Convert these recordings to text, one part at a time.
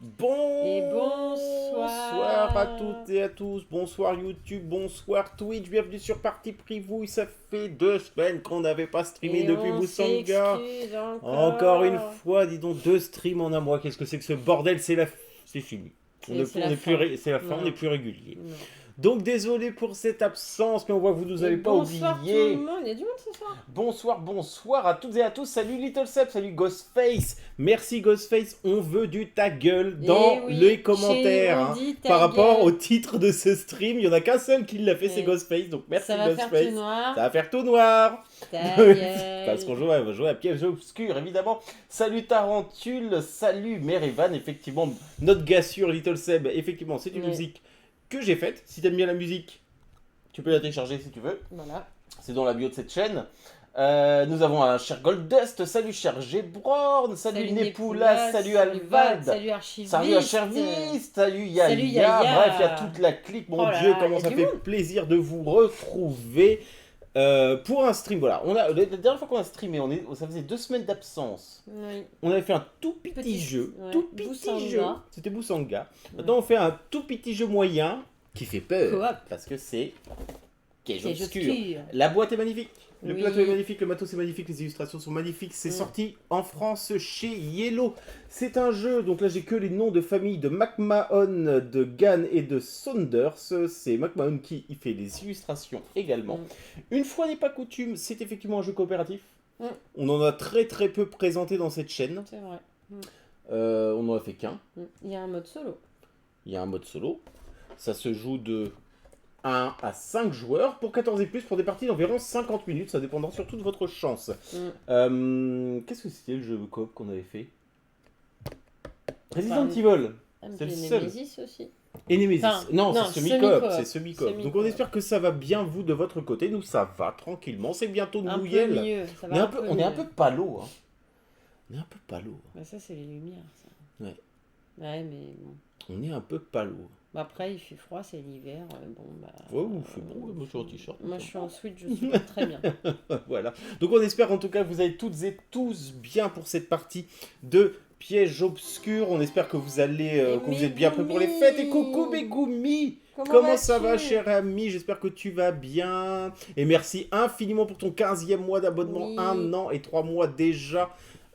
Et Bonsoir à bonsoir. toutes et à tous, bonsoir YouTube, bonsoir Twitch, bienvenue sur Parti Privouille, ça fait 2 semaines qu'on n'avait pas streamé Et depuis on Boussanga. s'excuse Encore une encore. fois, dis donc 2 streams en un mois, qu'est-ce que c'est que ce bordel, c'est fini. C'est la fin. C'est la fin, on Non. n'est plus régulier. Non. Donc désolé pour cette absence, mais on voit que vous nous Et avez pas bonsoir tout oublié. le monde. Il y a du monde ce soir. Bonsoir à toutes et à tous. Salut Little Seb, salut Ghostface. Merci Ghostface, on veut du ta gueule dans Eh oui, les chez commentaires. nous, on Hein. dit ta Par rapport gueule. au titre de ce stream, il y en a qu'un seul qui l'a fait, c'est Ouais. Ghostface. Donc merci Ça va faire Ghostface. tout noir. Ça va faire tout noir. Ta gueule. Parce qu'on va jouer à piège obscur, évidemment. Salut Tarantule, salut Merevan, effectivement, notre gars sûr Little Seb, effectivement, c'est une Ouais. musique que j'ai faite. Si t'aimes bien la musique, tu peux la télécharger si tu veux. Voilà. C'est dans la bio de cette chaîne. Nous avons un cher Goldust, salut cher Gébrorn, salut Nepoulas, salut Alvad, Salut Archiviste. salut Archiviste, salut Yaya, Salut Yaya. bref, il y a toute la clique, mon Oh là Dieu, là, comment y a ça du fait monde. plaisir de vous retrouver pour un stream. Voilà, la dernière fois qu'on a streamé, ça faisait 2 semaines d'absence. Oui. On avait fait un tout petit Petit, jeu, ouais, tout petit Boussanga. jeu, c'était Boussanga. Maintenant on fait un tout petit jeu moyen qui fait peur, Coop. parce que c'est Piège Piège obscur. obscur. La boîte est magnifique. Le Oui. plateau est magnifique, le matos est magnifique, les illustrations sont magnifiques. C'est Mm. sorti en France chez Yellow. C'est un jeu, donc là j'ai que les noms de famille de McMahon, de Gann et de Saunders. C'est McMahon qui y fait les illustrations également. Une fois n'est pas coutume, c'est effectivement un jeu coopératif. Mm. On en a très très peu présenté dans cette chaîne. C'est vrai. On n'en a fait qu'un. Il y a un mode solo. Il y a un mode solo. Ça se joue de 1 à 5 joueurs pour 14 et plus pour des parties d'environ 50 minutes. Ça dépendra surtout de votre chance. Qu'est-ce que c'était le jeu coop qu'on avait fait? Resident Evil c'est le seul. Nemesis aussi. Et Nemesis. Enfin, non, non, c'est semi-coop. semi-coop. C'est semi-coop. Donc Semi-coop. on espère que ça va bien vous de votre côté. Nous ça va tranquillement. C'est bientôt Un peu Noël. mieux. Ça On est va un peu, on est mieux. un peu palo. Hein. On est un peu palo. Bah ça c'est les lumières ça. Ouais. Ouais mais bon. On est un peu palo. Bah, après il fait froid, c'est l'hiver. Bon bah. Ouais, il fait bon. Moi je suis en t-shirt. Moi je suis en sweat, je suis très bien. Voilà. Donc on espère en tout cas que vous allez toutes et tous bien pour cette partie de Piège obscur. On espère que vous allez, que vous êtes bien prêts pour les fêtes. Et coucou Megumi, comment ça va cher ami? J'espère que tu vas bien. Et merci infiniment pour ton 15e mois d'abonnement. Oui. 1 an et 3 mois déjà.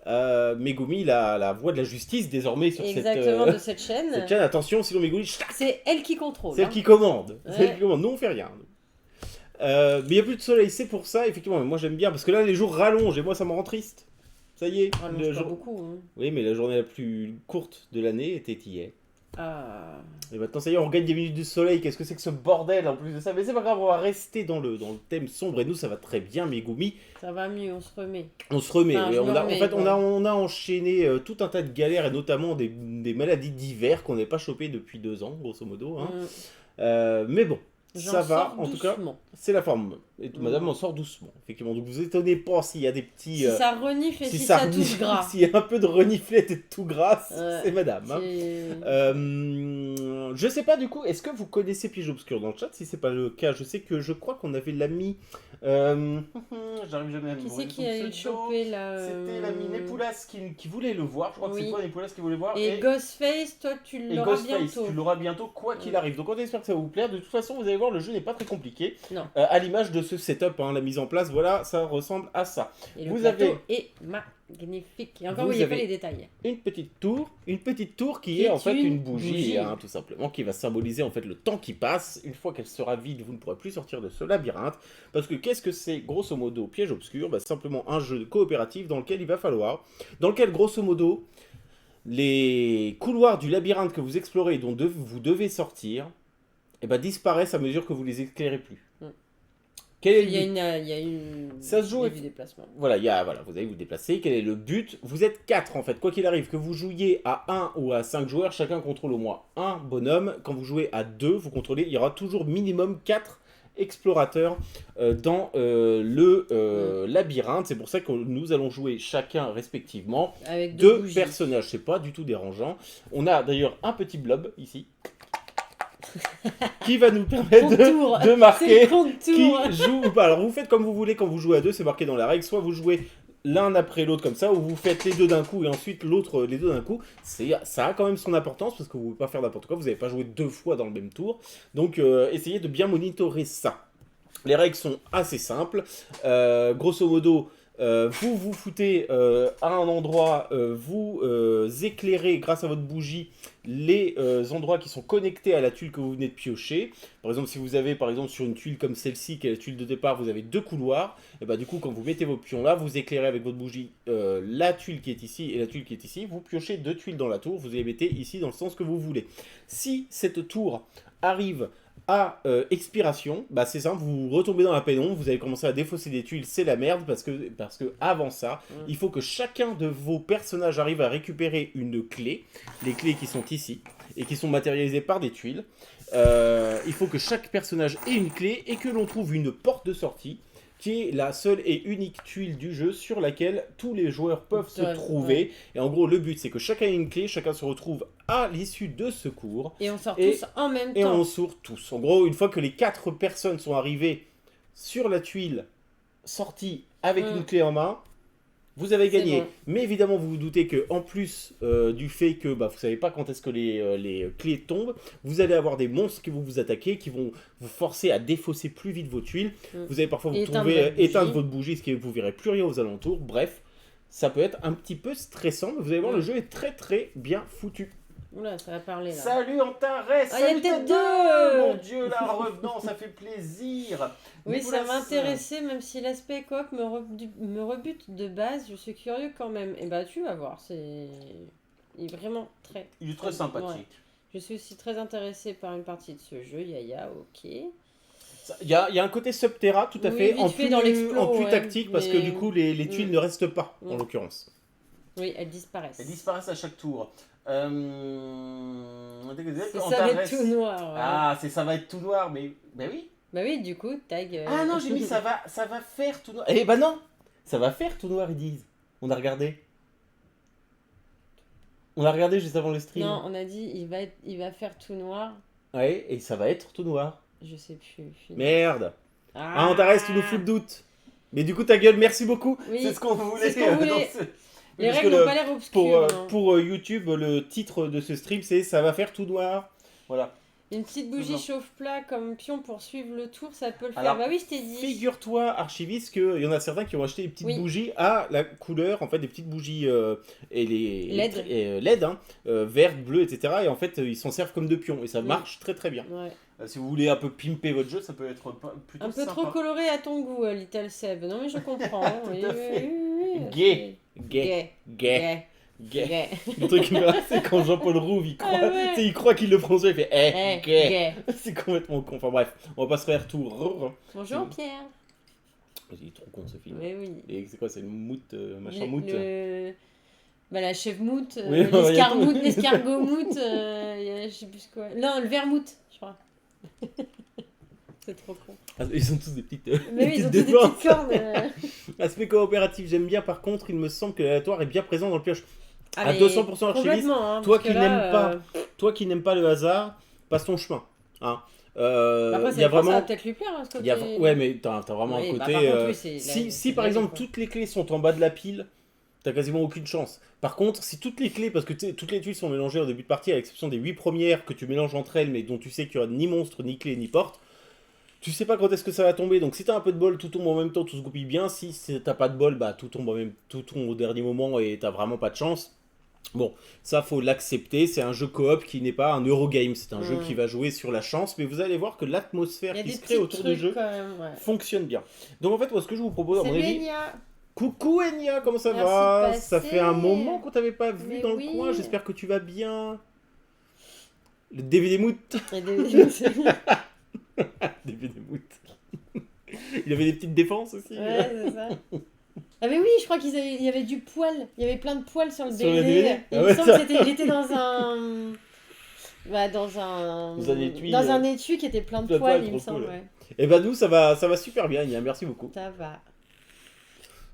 Megumi, la voix de la justice désormais sur Exactement cette, de cette chaîne. cette chaîne. Attention, sinon Megumi, C'est elle qui contrôle. c'est elle hein. qui commande. Ouais. C'est elle qui commande. Nous, on fait rien. Mais il n'y a plus de soleil, c'est pour ça, effectivement. Mais moi, j'aime bien parce que là, les jours rallongent et moi, ça me rend triste. Ça y est. Ah, le mange pas jour- beaucoup. Hein. Oui, mais la journée la plus courte de l'année était hier. Ah. Et maintenant, ça y est, on regagne des minutes de soleil. Qu'est-ce que c'est que ce bordel en plus de ça? Mais c'est pas grave, on va rester dans le thème sombre. Et nous, ça va très bien, Megumi. Ça va mieux, on se remet. On se remet. Enfin, Et je on me a, remets, en fait, quoi. on a enchaîné tout un tas de galères et notamment des maladies d'hiver qu'on n'avait pas chopées depuis 2 ans, grosso modo. Hein. Mais bon, J'en ça va, sors en tout cas. doucement. C'est la forme. Et madame en sort doucement, effectivement. Donc vous étonnez pas s'il y a des petits. Si ça renifle et si, si ça renifle, touche gras. s'il y a un peu de reniflette et de tout gras, Ouais. c'est madame. Hein. Je sais pas du coup, est-ce que vous connaissez Piège Obscur dans le chat? Si c'est pas le cas, je crois qu'on avait l'ami. J'arrive jamais à me Qui c'est brûler qui son a eu pseudo. chopé là C'était l'ami Nepoulas qui voulait le voir. Je crois que Oui. c'est toi Nepoulas qui voulait le voir. Et Ghostface, toi tu Et l'auras Ghostface, bientôt. tu l'auras bientôt quoi qu'il arrive. Donc on espère que ça va vous plaire. De toute façon, vous allez voir, le jeu n'est pas très compliqué. Non. À l'image de ce setup, hein, la mise en place, voilà, ça ressemble à ça. Et le Vous plateau avez- est magnifique. Et encore, Vous vous voyez pas avez- les détails. Une petite tour qui Qui est est en fait une une bougie, bougie. hein, tout simplement, qui va symboliser en fait le temps qui passe. Une fois qu'elle sera vide, vous ne pourrez plus sortir de ce labyrinthe. Parce que qu'est-ce que c'est, grosso modo, Piège Obscur? Bah, c'est simplement un jeu coopératif dans lequel dans lequel, grosso modo, les couloirs du labyrinthe que vous explorez et dont vous devez sortir, eh ben, disparaissent à mesure que vous les éclairez plus. Mm. Quel est le Il y a but une, il y a une... Ça se joue du déplacement. Voilà, vous allez vous déplacer. Quel est le but? Vous êtes 4 en fait. Quoi qu'il arrive, que vous jouiez à 1 ou à 5 joueurs, chacun contrôle au moins un bonhomme. Quand vous jouez à 2, vous contrôlez. Il y aura toujours minimum 4 explorateurs dans le labyrinthe. C'est pour ça que nous allons jouer chacun respectivement Avec 2 bougies. personnages. C'est pas du tout dérangeant. On a d'ailleurs un petit blob ici. Qui va nous permettre Contour. de marquer C'est le qui contour. joue ou pas. Alors vous faites comme vous voulez quand vous jouez à 2, c'est marqué dans la règle. Soit vous jouez l'un après l'autre comme ça, ou vous faites les deux d'un coup et ensuite l'autre les deux d'un coup, ça a quand même son importance parce que vous ne pouvez pas faire n'importe quoi, vous n'avez pas joué 2 fois dans le même tour. Donc essayez de bien monitorer ça. Les règles sont assez simples. Grosso modo, vous vous foutez à un endroit, vous éclairez grâce à votre bougie les endroits qui sont connectés à la tuile que vous venez de piocher. Par exemple, si vous avez par exemple sur une tuile comme celle-ci, qui est la tuile de départ, vous avez 2 couloirs. Et bah du coup, quand vous mettez vos pions là, vous éclairez avec votre bougie la tuile qui est ici et la tuile qui est ici. Vous piochez 2 tuiles dans la tour, vous les mettez ici dans le sens que vous voulez. Si cette tour arrive à expiration, bah c'est simple, vous retombez dans la pénombre, vous allez commencer à défausser des tuiles, c'est la merde, parce que avant ça, il faut que chacun de vos personnages arrive à récupérer une clé, les clés qui sont ici, et qui sont matérialisées par des tuiles. Il faut que chaque personnage ait une clé, et que l'on trouve une porte de sortie, qui est la seule et unique tuile du jeu sur laquelle tous les joueurs peuvent se trouver. Ouais. Et en gros, le but, c'est que chacun ait une clé, chacun se retrouve à l'issue de ce cours. Et on sort tous en même temps. Et on sort tous. En gros, une fois que les 4 personnes sont arrivées sur la tuile sortie avec une clé en main, vous avez gagné. Bon. Mais évidemment, vous vous doutez qu'en plus du fait que vous ne savez pas quand est-ce que les clés tombent, vous allez avoir des monstres qui vont vous attaquer, qui vont vous forcer à défausser plus vite vos tuiles. Vous allez parfois vous trouver éteindre votre bougie, ce qui vous verrez plus rien aux alentours. Bref, ça peut être un petit peu stressant, mais vous allez voir, le jeu est très très bien foutu. Oula, ça va parler là. Salut Antares! Salut deux! Mon Dieu, la revenant, ça fait plaisir! Oui, ça m'intéressait, même si l'aspect coop me rebute de base, je suis curieux quand même. Et bah, tu vas voir, il est vraiment très... Il est très sympathique. Ouais. Je suis aussi très intéressée par une partie de ce jeu, Yaya, ok. Il y a un côté Subterra, tout à fait, en plus tactique, parce que du coup, les tuiles ne restent pas, en l'occurrence. Oui, elles disparaissent. Elles disparaissent à chaque tour. Ça va être tout noir. Ouais. Ah, ça va être tout noir, mais oui. Bah oui, du coup, tag. Ah non, j'ai mis ça va faire tout noir. Eh bah non, ça va faire tout noir, ils disent. On a regardé. On a regardé juste avant le stream. Non, on a dit il va faire tout noir. Ouais, et ça va être tout noir. Je sais plus. Merde. Ah, Antares, tu nous fous le doute. Mais du coup, ta gueule, merci beaucoup. Oui, c'est ce qu'on voulait. Les règles n'ont pas l'air obscures. Pour YouTube, le titre de ce stream, c'est « Ça va faire tout noir ». Voilà. Une petite bougie chauffe-plat comme pion pour suivre le tour, ça peut le faire. Alors, bah oui, je t'ai dit. Figure-toi, archiviste, qu'il y en a certains qui ont acheté des petites bougies à la couleur, en fait, des petites bougies et les LED, vertes, bleues, etc. Et en fait, ils s'en servent comme de pions. Et ça marche très très bien. Ouais. Si vous voulez un peu pimper votre jeu, ça peut être plutôt un peu sympa. Trop coloré à ton goût, Little Seb. Non, mais je comprends. Tout à fait. Gay. Le truc qui me reste, c'est quand Jean-Paul Rouve il croit qu'il le prononce, il fait gay. C'est complètement con. Enfin bref, on va pas se faire tout. Bonjour Pierre. Il est trop con ce film. Mais oui. Et c'est quoi, c'est le mout, machin mout Bah la chèvre mout, l'escargot mout, je sais plus quoi. Non, le vermouth, je crois. C'est trop con. Ils ont tous des petites. Mais oui, ils ont tous des petites cornes. Aspect coopératif, j'aime bien. Par contre, il me semble que l'aléatoire est bien présent dans le pioche. À 200% archiviste. Hein, toi qui n'aimes pas le hasard, passe ton chemin. Hein. Après, ça va peut-être lui plaire. Ouais, mais t'as vraiment un côté. Si par exemple toutes les clés sont en bas de la pile, t'as quasiment aucune chance. Par contre, si toutes les clés, parce que toutes les tuiles sont mélangées au début de partie, à l'exception des 8 premières que tu mélanges entre elles, mais dont tu sais qu'il n'y aura ni monstre, ni clé, ni porte, tu sais pas quand est-ce que ça va tomber. Donc si t'as un peu de bol, tout tombe en même temps, tout se goupille bien. Si t'as pas de bol, bah tout tombe au dernier moment et t'as vraiment pas de chance. Bon, ça faut l'accepter, c'est un jeu coop qui n'est pas un Eurogame, c'est un jeu qui va jouer sur la chance, mais vous allez voir que l'atmosphère qui se crée autour du jeu fonctionne bien. Donc en fait, moi ce que je vous propose, à mon avis... Coucou Enya, comment ça va? Ça fait un moment qu'on t'avait pas vu dans le coin, j'espère que tu vas bien. Le DVD Mout. DVD Mout. Il avait des petites défenses aussi. Ouais, c'est ça. Ah mais oui, je crois qu'il y avait du poil, il y avait plein de poils sur le DVD. Il me semble qu'il était dans un... dans un étui qui était plein de poils, il me semble. Et bah nous, ça va super bien, Enya, merci beaucoup. Ça va.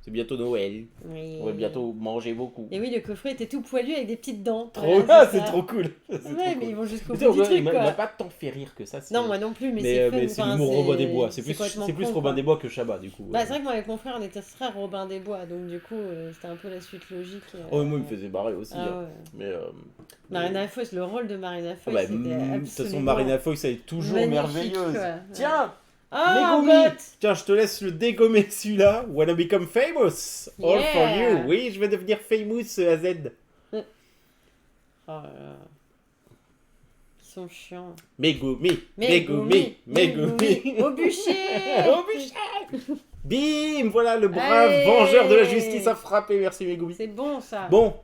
C'est bientôt Noël. Oui. On va bientôt manger beaucoup. Et oui, le coffret était tout poilu avec des petites dents. Trop, Voilà, c'est trop cool. C'est trop Ouais, mais cool. ils vont jusqu'au Tu bout sais, du truc, il m'a quoi. pas tant fait rire que ça. Non, moi non plus, mais mais c'est c'est fun. l'humour Enfin, Robin des Bois. C'est complètement plus con, Robin quoi. des Bois que Chabat, du coup. Bah, c'est vrai que moi, avec mon frère, on était très Robin des Bois, donc du coup, c'était un peu la suite logique. Oh, moi, il me faisait barrer aussi. Ah hein. ouais. Mais, Marina Foïs, le rôle de Marina Foïs, bah, c'était de absolument... toute façon, Marina Foïs, elle est toujours magnifique, merveilleuse. quoi. Tiens, Ah, Megumi. but Tiens, je te laisse le dégommer celui-là. Wanna become famous. All for Yeah. you. Oui, je vais devenir famous à Z. Oh là là. Ils sont chiants. Megumi. Megumi. Megumi. Au bûcher. Au bûcher. Bim, voilà, le brave Allez. vengeur de la justice a frappé. Merci Megumi. C'est bon, ça. Bon,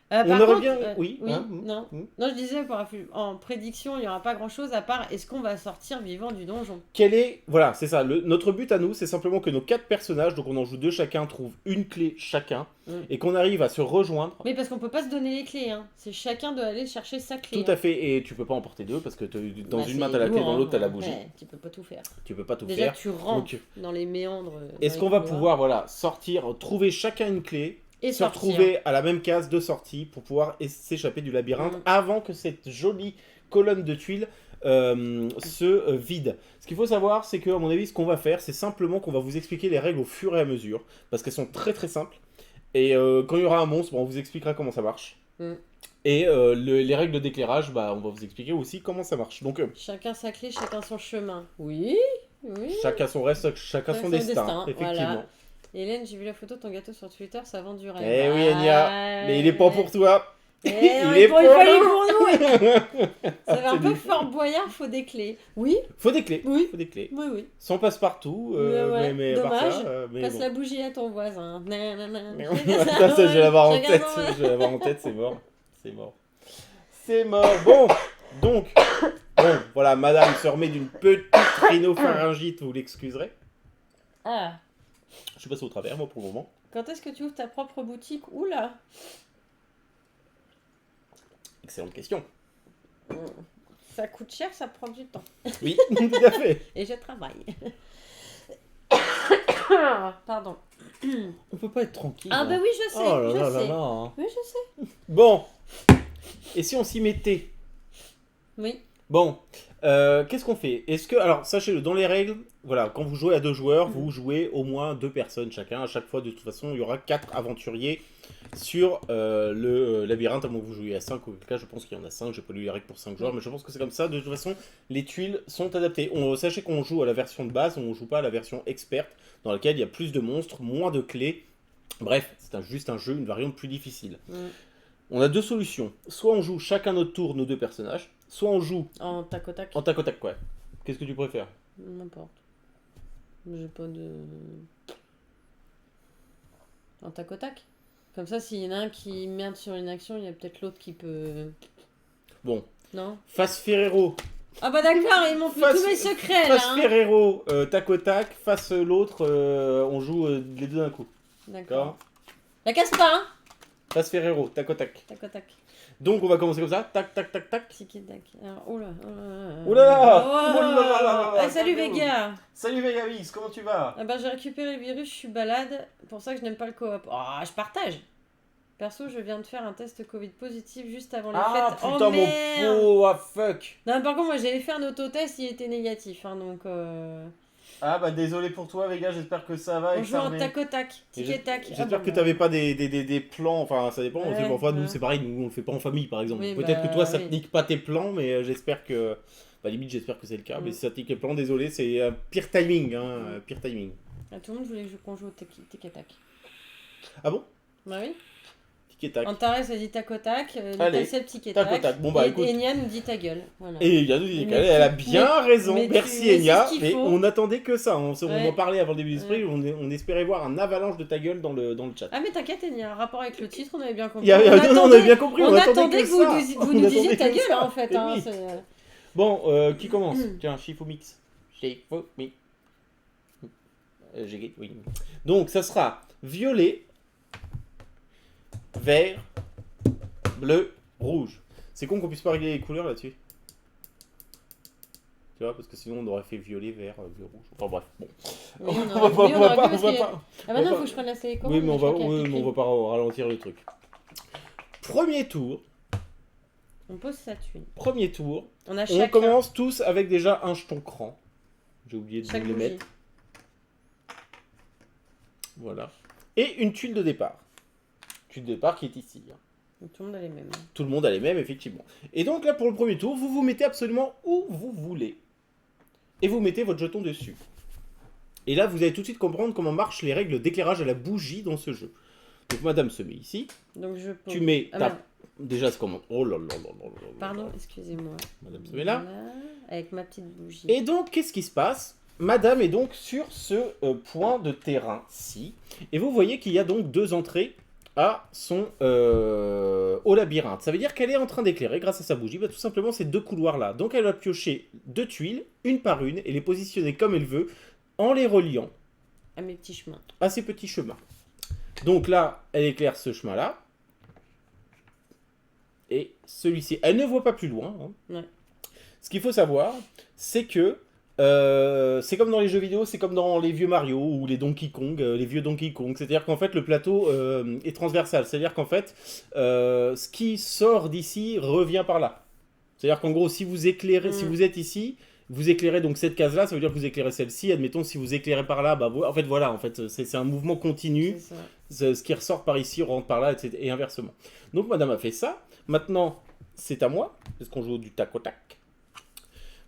Par on aurait contre, bien... Oui, hein, non. Non, je disais, en prédiction, il n'y aura pas grand-chose à part est-ce qu'on va sortir vivant du donjon. Quel est... Voilà, c'est ça. Notre but à nous, c'est simplement que nos 4 personnages, donc on en joue 2 chacun, trouvent une clé chacun, et qu'on arrive à se rejoindre. Mais parce qu'on peut pas se donner les clés, hein. C'est chacun doit aller chercher sa clé. Tout à fait, et tu peux pas en porter 2, parce que dans Bah, une c'est main t'as la clé, lourd, dans l'autre t'as la hein. bougie. Ouais, tu peux pas tout faire. Tu peux pas tout Déjà faire. que tu rentres Donc, dans les méandres. est-ce dans qu'on les va couloirs, pouvoir, voilà, sortir, trouver chacun une clé, et se sortir. retrouver à la même case de sortie pour pouvoir s'échapper du labyrinthe avant que cette jolie colonne de tuiles se vide. Ce qu'il faut savoir, c'est que, à mon avis, ce qu'on va faire, c'est simplement qu'on va vous expliquer les règles au fur et à mesure, parce qu'elles sont très très simples. Et quand il y aura un monstre, on vous expliquera comment ça marche. Et les règles d'éclairage, bah, on va vous expliquer aussi comment ça marche. Donc, Chacun sa clé, chacun son chemin. Oui. chacun son reste, chacun son destin, effectivement. Voilà. Hélène, j'ai vu la photo de ton gâteau sur Twitter, ça vend du rêve. Eh oui, Enya, mais il est pas pour toi. Il est pour nous. Ça va un C'est peu lui. Fort Boyard, faut des clés. Oui, Faut des clés. Oui. Faut des clés. oui. Sans passe-partout, Ouais, mais à part dommage. ça, mais Passe bon. la bougie à ton voisin. Ça, je vais l'avoir en Chacun tête. son- Je vais l'avoir en tête, c'est mort. C'est mort. C'est mort. Bon, donc, voilà, madame se remet d'une petite rhinopharyngite, vous l'excuserez. Ah, Je suis passé au travers, moi, pour le moment. quand est-ce que tu ouvres ta propre boutique? Oula. Excellente question. Ça coûte cher, ça prend du temps. Oui, tout à fait. Et je travaille. Pardon. On peut pas être tranquille. Ah hein. bah oui, je sais, Oh là je là là sais. là, hein. Oui, je sais. Bon, et si on s'y mettait? Oui. Bon, qu'est-ce qu'on fait? Est-ce que, alors sachez-le, dans les règles, voilà, quand vous jouez à 2 joueurs, vous jouez au moins 2 personnes chacun. À chaque fois, de toute façon, il y aura 4 aventuriers sur le labyrinthe, à moins que vous jouiez à 5. Au cas, je pense qu'il y en a 5. J'ai pas lu les règles pour 5 joueurs, mais je pense que c'est comme ça. De toute façon, les tuiles sont adaptées. Sachez qu'on joue à la version de base, on joue pas à la version experte, dans laquelle il y a plus de monstres, moins de clés. Bref, c'est juste un jeu, une variante plus difficile. On a 2 solutions. Soit on joue chacun notre tour, nos 2 personnages, soit on joue En tac au tac. en tac au tac, quoi. Qu'est-ce que tu préfères? N'importe. J'ai pas de... En tac au tac. Comme ça, s'il y en a un qui merde sur une action, il y a peut-être l'autre qui peut... Bon. Non? Face Ferrero. Ah bah d'accord, ils m'ont fait Face- tous mes secrets, là. Face Hein. Ferrero, tac au tac. Face l'autre, on joue les 2 d'un coup. D'accord. La casse pas, hein? Face Ferrero, tac au tac. Tac au tac. Donc on va commencer comme ça. Tac, tac, tac, tac. Tiki tac. Alors, oh là, oh là. Oh là là. Oh Oh là là là là. Ah, salut Calmez-vous. Vega. Salut Vegavis, comment tu vas? Ah bah j'ai récupéré le virus, je suis balade. Pour ça que je n'aime pas le coop. Oh, je partage. Perso, je viens de faire un test Covid positif juste avant les Ah fêtes. putain, Oh mon merde. pauvre, fuck. Non, par contre, moi j'allais faire un autotest, il était négatif. Hein, donc, Ah bah désolé pour toi, Vega, j'espère que ça va. on joue en tac au tac. Tic et tac. J'espère que t'avais pas des plans, enfin ça dépend. Ouais, Enfin, nous ouais. c'est pareil, nous on le fait pas en famille par exemple. Oui, Peut-être bah, que toi ça oui. te nique pas tes plans, mais j'espère que. Bah limite j'espère que c'est le cas, mais si ça te nique les plans, désolé, c'est pire timing, hein, pire timing. Ah, tout le monde voulait qu'on joue au tic et tac. Ah bon? Bah oui. Tic et tac. Antares a dit tac au tac. Allez, Nickel tic et tac au tac. tac. Bon, bah, Et écoute. Enya nous dit ta gueule. Voilà. Et Yannou dit Mais elle a tu- bien raison, mais tu- merci mais c'est Enya, ce qu'il mais faut. on attendait que ça, on Ouais. en parlait avant le début du Ouais. spray, on espérait voir un avalanche de ta gueule dans le chat. Ah mais t'inquiète, il y a un rapport avec le titre, on avait bien compris. Non, on avait bien compris, on attendait attendait que vous, ça. vous On nous disiez attendait ta que gueule ça. en fait. Et Hein, oui. c'est- Bon, qui commence? Tiens, Shifomix. Shifomix. J'ai oui. Donc, ça sera violet, vert, bleu, rouge. C'est con qu'on puisse pas régler les couleurs là-dessus. Tu vois, parce que sinon on aurait fait violet, vert, bleu, rouge. Enfin bref, bon. Oui, on On va aurait pu, on aurait pu, parce va que- pas. Ah bah non, faut que je prenne la télécommande. Oui, mais on je crois va, qu'il y a oui, plus mais on va pas ralentir le truc. Premier tour. On pose sa thune. Premier tour. On a On chacun commence tous avec déjà un jeton cran. J'ai oublié de chaque vous les bougie. mettre. Voilà. Et une tuile de départ. Tuile de départ qui est ici. Hein. Donc, tout le monde a les mêmes. Tout le monde a les mêmes, effectivement. Et donc là, pour le premier tour, vous vous mettez absolument où vous voulez. Et vous mettez votre jeton dessus. Et là, vous allez tout de suite comprendre comment marchent les règles d'éclairage à la bougie dans ce jeu. Donc madame se met ici. Donc je pose. Tu mets Ah, ta... merde. Déjà, c'est comment... Oh là là là là là là. Pardon, excusez-moi. Madame se met là. Voilà, avec ma petite bougie. Et donc, qu'est-ce qui se passe? Madame est donc sur ce point de terrain-ci. Et vous voyez qu'il y a donc deux entrées à son au labyrinthe. Ça veut dire qu'elle est en train d'éclairer grâce à sa bougie tout simplement ces deux couloirs-là. Donc elle va piocher deux tuiles, une par une, et les positionner comme elle veut, en les reliant À mes petits chemins. à ces petits chemins. Donc là, elle éclaire ce chemin-là. Et celui-ci. Elle ne voit pas plus loin. Hein. Ouais. Ce qu'il faut savoir, c'est que c'est comme dans les jeux vidéo, c'est comme dans les vieux Mario ou les Donkey Kong, les vieux Donkey Kong. C'est-à-dire qu'en fait, le plateau est transversal. C'est-à-dire qu'en fait, ce qui sort d'ici revient par là. C'est-à-dire qu'en gros, si vous éclairez, si vous êtes ici, vous éclairez donc cette case-là, ça veut dire que vous éclairez celle-ci. Admettons, si vous éclairez par là, bah, en fait, voilà, en fait, c'est un mouvement continu. C'est ça. Ce qui ressort par ici rentre par là, etc. Et inversement. Donc, madame a fait ça. Maintenant, c'est à moi, parce qu'on joue du tac au tac.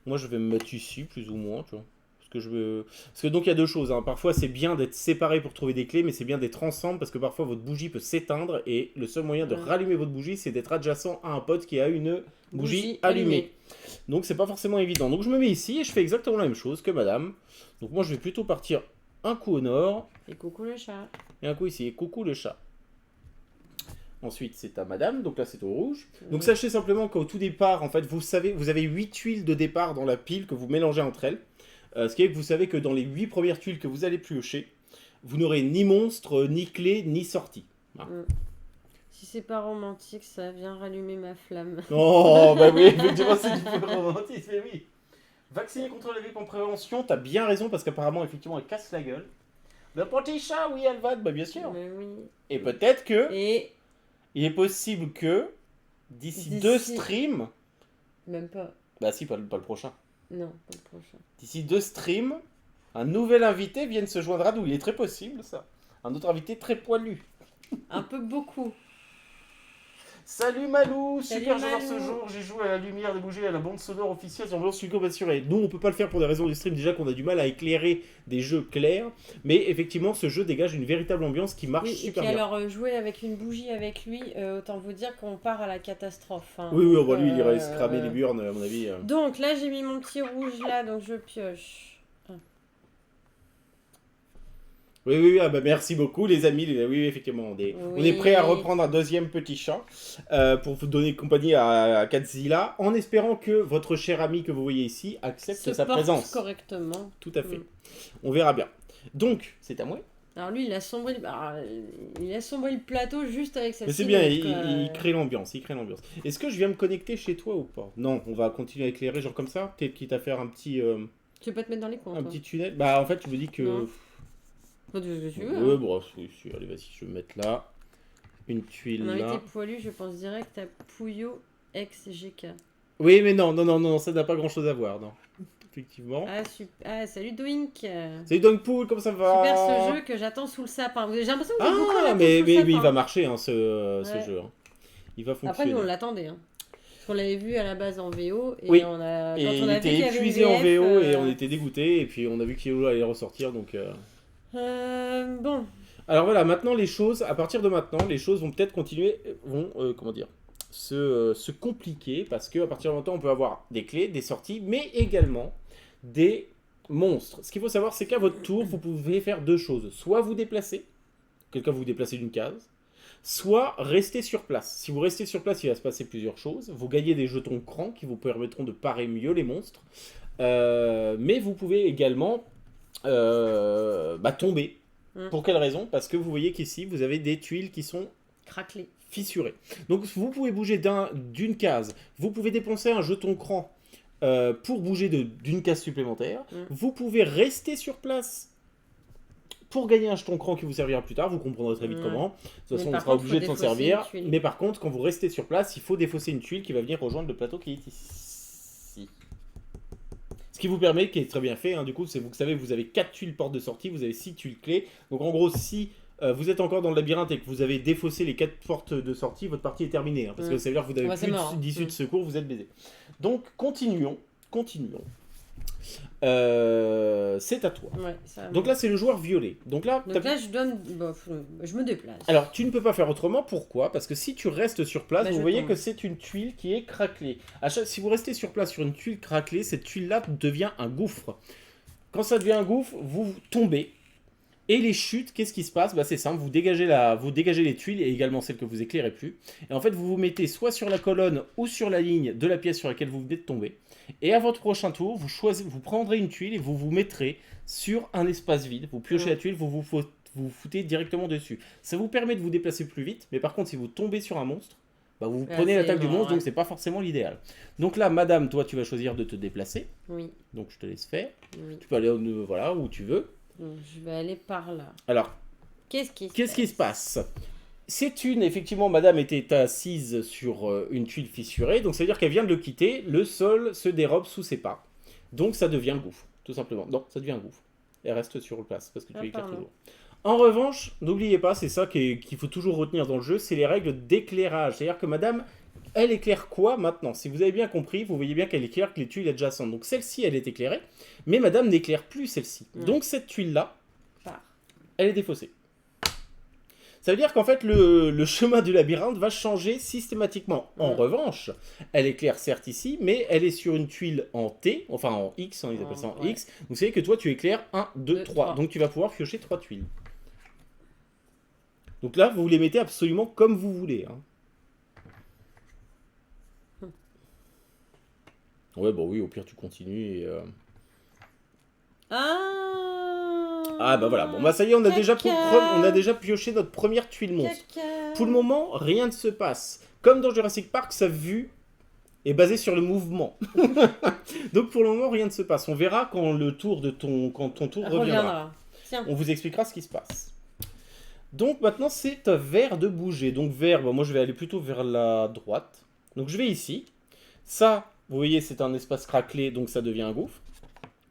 Moi, je vais me mettre ici, plus ou moins, tu vois. Parce que donc, il y a deux choses. Hein. Parfois, c'est bien d'être séparé pour trouver des clés, mais c'est bien d'être ensemble, parce que parfois, votre bougie peut s'éteindre, et le seul moyen de rallumer votre bougie, c'est d'être adjacent à un pote qui a une bougie allumée. Donc, c'est pas forcément évident. Donc, je me mets ici, et je fais exactement la même chose que madame. Donc, moi, je vais plutôt partir un coup au nord, Et coucou le chat. et un coup ici. Et coucou le chat. Ensuite, c'est à madame, donc là c'est au rouge. Donc sachez simplement qu'au tout départ, en fait, vous avez 8 tuiles de départ dans la pile que vous mélangez entre elles. Ce qui est que vous savez que dans les 8 premières tuiles que vous allez piocher, vous n'aurez ni monstre, ni clé, ni sortie. Voilà. Si c'est pas romantique, ça vient rallumer ma flamme. Oh, bah oui, effectivement, c'est du peu romantique, mais oui. Vacciner contre la grippe en prévention, t'as bien raison, parce qu'apparemment, effectivement, elle casse la gueule. Le petit chat, oui, elle va, bah bien sûr. Mais oui. Et peut-être que... Et... Il est possible que, d'ici 2 streams... Même pas. Bah si, pas le prochain. Non, pas le prochain. D'ici 2 streams, un nouvel invité vienne se joindre à nous. Il est très possible, ça. Un autre invité très poilu. Un peu beaucoup. Salut Malou, Salut super Malou. joueur ce jour, j'ai joué à la lumière des bougies, à la bande sonore officielle sur Ambiance Studio assuré. Nous on peut pas le faire pour des raisons du stream, déjà qu'on a du mal à éclairer des jeux clairs, mais effectivement ce jeu dégage une véritable ambiance qui marche super bien. Alors jouer avec une bougie avec lui, autant vous dire qu'on part à la catastrophe. Hein. Oui, on va lui, il irait se cramer les burnes à mon avis. Donc là j'ai mis mon petit rouge là, donc je pioche. Oui, ah bah merci beaucoup les amis. Oui, effectivement, on est prêt à reprendre un deuxième petit chat pour vous donner compagnie à Katzilla, en espérant que votre cher ami que vous voyez ici accepte sa présence. Correctement. Tout à fait. On verra bien. Donc, c'est à moi. Alors lui, il a sombré le plateau juste avec sa Mais c'est bien, il crée l'ambiance, Est-ce que je viens me connecter chez toi ou pas? Non, on va continuer à éclairer genre comme ça. Peut-être quitte à faire un petit... Tu veux pas te mettre dans les coins, un petit tunnel. Bah en fait, tu me dis que... Non. Faut que tu veux. Ouais, bon, oui, allez, vas-y, je vais mettre là. Une tuile On a là. été poilu, je pense direct à Pouillot ex-GK. Oui, mais non, ça n'a pas grand-chose à voir, non. Effectivement. Ah, super. Ah, salut Doink. Salut Donkpool, comment ça va? Super ce jeu que j'attends sous le sapin. J'ai l'impression que vous avez beaucoup Ah, l'attendre sous le sapin. il va marcher, hein, ce jeu. Hein. Il va fonctionner. Après, nous, on l'attendait. Hein. Parce qu'on l'avait vu à la base en VO. Et oui. on a... Et quand il on a était vu qu'il y avait épuisé une en VF, VO et on était dégoûtés. Et puis on a vu qu'il allait ressortir, donc... Bon. Alors voilà, maintenant les choses, à partir de maintenant, les choses vont peut-être continuer, se compliquer, parce qu'à partir de maintenant, on peut avoir des clés, des sorties, mais également des monstres. Ce qu'il faut savoir, c'est qu'à votre tour, vous pouvez faire deux choses. Soit vous déplacer, quelqu'un vous déplacez d'une case, soit rester sur place. Si vous restez sur place, il va se passer plusieurs choses. Vous gagnez des jetons crans qui vous permettront de parer mieux les monstres, mais vous pouvez également tomber. Pour quelle raison? Parce que vous voyez qu'ici, vous avez des tuiles qui sont craquelées, fissurées. Donc, vous pouvez bouger d'une case. Vous pouvez dépenser un jeton cran pour bouger d'une case supplémentaire. Vous pouvez rester sur place pour gagner un jeton cran qui vous servira plus tard. Vous comprendrez très vite comment. De toute façon, on sera obligé de s'en servir. Mais par contre, quand vous restez sur place, il faut défausser une tuile qui va venir rejoindre le plateau qui est ici. Ce qui vous permet, qui est très bien fait, hein, du coup, c'est vous savez, vous avez 4 tuiles portes de sortie, vous avez 6 tuiles clés. Donc en gros, si vous êtes encore dans le labyrinthe et que vous avez défaussé les 4 portes de sortie, votre partie est terminée. Hein, parce que ça veut dire que vous n'avez plus d'issue de secours, vous êtes baisé. Donc continuons. C'est à toi. Ouais, donc là, c'est le joueur violet. Donc là, je me déplace. Alors, tu ne peux pas faire autrement. Pourquoi? Parce que si tu restes sur place, vous voyez que c'est une tuile qui est craquelée. Si vous restez sur place sur une tuile craquelée, cette tuile-là devient un gouffre. Quand ça devient un gouffre, vous tombez. Et les chutes, qu'est-ce qui se passe? C'est simple, vous dégagez les tuiles et également celles que vous éclairez plus. Et en fait, vous vous mettez soit sur la colonne ou sur la ligne de la pièce sur laquelle vous venez de tomber. Et à votre prochain tour, vous prendrez une tuile et vous vous mettrez sur un espace vide. Vous piochez la tuile, vous foutez directement dessus. Ça vous permet de vous déplacer plus vite, mais par contre, si vous tombez sur un monstre, vous prenez l'attaque du monstre, donc c'est pas forcément l'idéal. Donc là, madame, toi, tu vas choisir de te déplacer. Oui. Donc je te laisse faire. Oui. Tu peux aller où tu veux. Donc, je vais aller par là. Alors, qu'est-ce qui se passe? Effectivement, madame était assise sur une tuile fissurée, donc ça veut dire qu'elle vient de le quitter, le sol se dérobe sous ses pas. Donc ça devient un gouffre, tout simplement. Non, ça devient un gouffre. Elle reste sur place, parce que tu éclaires toujours. En revanche, n'oubliez pas, c'est ça qu'il faut toujours retenir dans le jeu, c'est les règles d'éclairage. C'est-à-dire que madame, elle éclaire quoi maintenant? Si vous avez bien compris, vous voyez bien qu'elle éclaire que les tuiles adjacentes. Donc celle-ci, elle est éclairée, mais madame n'éclaire plus celle-ci. Donc cette tuile-là, elle est défaussée. Ça veut dire qu'en fait, le chemin du labyrinthe va changer systématiquement. En revanche, elle éclaire certes ici, mais elle est sur une tuile en T, enfin en X, hein, ils appellent ça en X. Vous savez que toi, tu éclaires 1, 2, 3. Donc tu vas pouvoir piocher 3 tuiles. Donc là, vous les mettez absolument comme vous voulez. Hein. Ouais, oui, au pire, tu continues et... Ah voilà, bon ça y est, on a déjà pioché notre première tuile monstre. Pour le moment, rien ne se passe. Comme dans Jurassic Park, sa vue est basée sur le mouvement. Donc pour le moment, rien ne se passe. On verra quand ton tour reviendra. On vous expliquera ce qui se passe. Donc maintenant, c'est à vert de bouger. Donc vert, moi je vais aller plutôt vers la droite. Donc je vais ici. Ça, vous voyez, c'est un espace craquelé, donc ça devient un gouffre.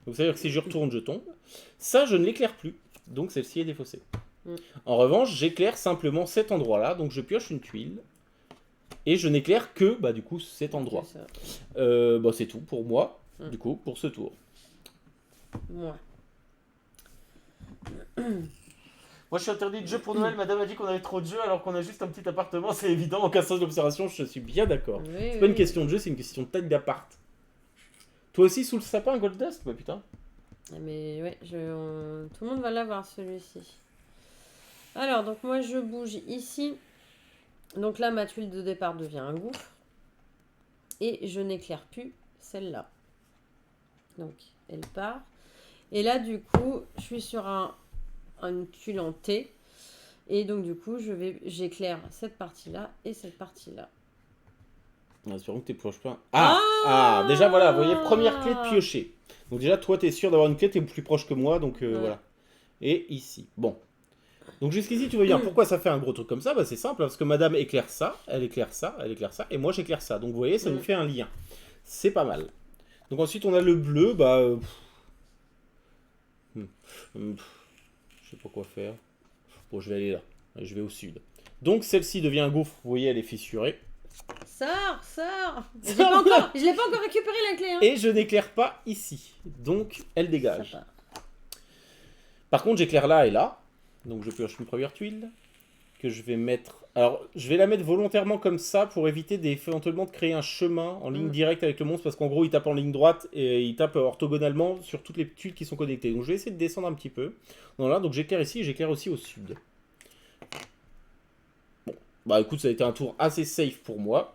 Donc ça veut dire que si je retourne, je tombe. Ça, je ne l'éclaire plus. Donc celle-ci est défaussée. En revanche, j'éclaire simplement cet endroit-là. Donc je pioche une tuile. Et je n'éclaire que, du coup, cet endroit. C'est tout pour moi, du coup, pour ce tour. Moi, je suis interdit de jeu pour Noël. Madame a dit qu'on avait trop de jeux alors qu'on a juste un petit appartement. C'est évident, en cas d'observation, je suis bien d'accord. C'est pas une question de jeu, c'est une question de taille d'appart. Toi aussi, sous le sapin, Gold Dust? Putain. Mais ouais, tout le monde va l'avoir, celui-ci. Alors, donc moi, je bouge ici. Donc là, ma tuile de départ devient un gouffre. Et je n'éclaire plus celle-là. Donc, elle part. Et là, du coup, je suis sur une tuile en T. Et donc, du coup, j'éclaire cette partie-là et cette partie-là. Espérons que tu pioches pas. Déjà, voilà, vous voyez, première clé de piocher. Donc déjà, toi, tu es sûr d'avoir une clé, tu es plus proche que moi, donc voilà. Et ici. Bon. Donc jusqu'ici, tu vois bien. Pourquoi ça fait un gros truc comme ça? C'est simple, parce que madame éclaire ça, elle éclaire ça, elle éclaire ça, et moi, j'éclaire ça. Donc vous voyez, ça nous fait un lien. C'est pas mal. Donc ensuite, on a le bleu, je sais pas quoi faire. Bon, je vais aller là. Je vais au sud. Donc celle-ci devient un gouffre, vous voyez, elle est fissurée. Sors. Je l'ai pas encore récupéré la clé. Hein. Et je n'éclaire pas ici. Donc, elle dégage. Par contre, j'éclaire là et là. Donc, je pioche une première tuile. Que je vais mettre... Alors, je vais la mettre volontairement comme ça pour éviter éventuellement de créer un chemin en ligne directe avec le monstre. Parce qu'en gros, il tape en ligne droite et il tape orthogonalement sur toutes les tuiles qui sont connectées. Donc, je vais essayer de descendre un petit peu. Voilà, donc j'éclaire ici et j'éclaire aussi au sud. Écoute, ça a été un tour assez safe pour moi.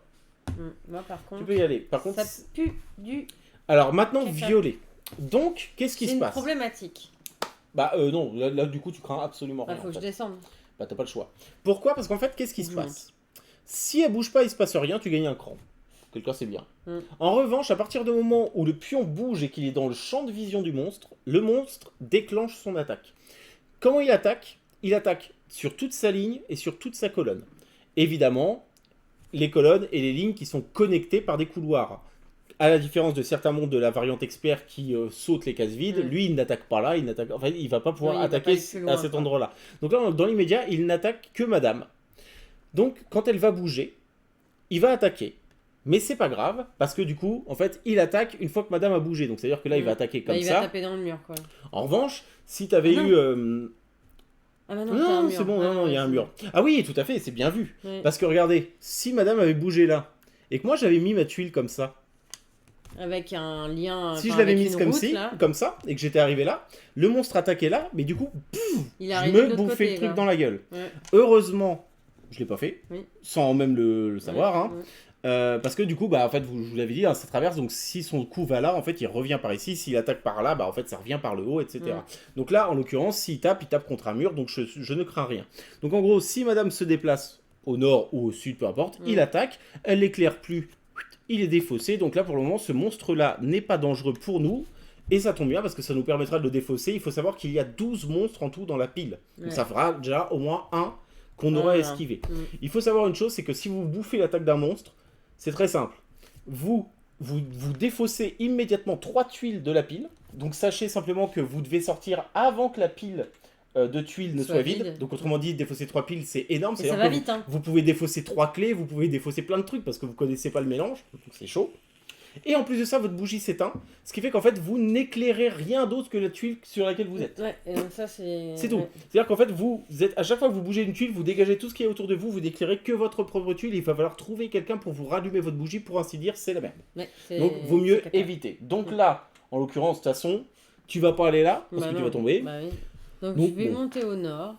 Moi, par contre, tu peux y aller. Par contre, ça pue du... Alors, maintenant, violet. Donc, qu'est-ce qui se passe? C'est une problématique. Non, là, du coup, tu crains absolument rien. Faut que je descende. T'as pas le choix. Pourquoi? Parce qu'en fait, qu'est-ce qui se passe? Si elle bouge pas, il se passe rien, tu gagnes un cran. Quelqu'un c'est bien. Mm. En revanche, à partir du moment où le pion bouge et qu'il est dans le champ de vision du monstre, le monstre déclenche son attaque. Comment il attaque? Il attaque sur toute sa ligne et sur toute sa colonne. Évidemment, les colonnes et les lignes qui sont connectées par des couloirs. À la différence de certains mondes de la variante expert qui sautent les cases vides, lui il n'attaque pas là, il va pas pouvoir attaquer à cet endroit-là. Donc là, dans l'immédiat, il n'attaque que madame. Donc quand elle va bouger, il va attaquer. Mais c'est pas grave, parce que du coup, en fait, il attaque une fois que madame a bougé. Donc c'est-à-dire que là, il va attaquer comme ça. Il va taper dans le mur, quoi. En revanche, si t'avais eu... Ah bah non, non, c'est bon, non, il y a un mur. Ah oui, tout à fait, c'est bien vu. Oui. Parce que regardez, si madame avait bougé là, et que moi j'avais mis ma tuile comme ça, avec un lien. si je l'avais mise comme ça, et que j'étais arrivé là, le monstre attaquait là, mais du coup, je me bouffais le truc dans la gueule. Ouais. Heureusement, je l'ai pas fait, sans même le savoir, hein. Ouais. Parce que du coup, bah, en fait, je vous l'avez dit, hein, ça traverse, donc si son coup va là, en fait, il revient par ici, s'il attaque par là, bah, en fait, ça revient par le haut, etc. Donc là, en l'occurrence, s'il tape, il tape contre un mur, donc je ne crains rien. Donc en gros, si madame se déplace au nord ou au sud, peu importe, il attaque, elle l'éclaire plus, il est défaussé, donc là, pour le moment, ce monstre-là n'est pas dangereux pour nous, et ça tombe bien, parce que ça nous permettra de le défausser. Il faut savoir qu'il y a 12 monstres en tout dans la pile, donc ça fera déjà au moins un qu'on aura esquivé. Il faut savoir une chose, c'est que si vous bouffez l'attaque d'un monstre, c'est très simple. Vous défaussez immédiatement 3 tuiles de la pile. Donc sachez simplement que vous devez sortir avant que la pile de tuiles ne soit vide. Donc autrement dit, défausser 3 piles, c'est énorme. Ça va vite. Vous pouvez défausser 3 clés, vous pouvez défausser plein de trucs parce que vous ne connaissez pas le mélange. Donc c'est chaud. Et en plus de ça, votre bougie s'éteint. Ce qui fait qu'en fait, vous n'éclairez rien d'autre que la tuile sur laquelle vous êtes. Ouais, et donc ça c'est... C'est tout. C'est-à-dire qu'en fait, vous êtes, à chaque fois que vous bougez une tuile, vous dégagez tout ce qui est autour de vous, vous n'éclairez que votre propre tuile, et il va falloir trouver quelqu'un pour vous rallumer votre bougie, pour ainsi dire, c'est la merde. Donc, vaut mieux éviter. Donc là, en l'occurrence, de toute façon, tu vas pas aller là, parce que tu vas tomber. Bah oui. Donc je vais monter au nord.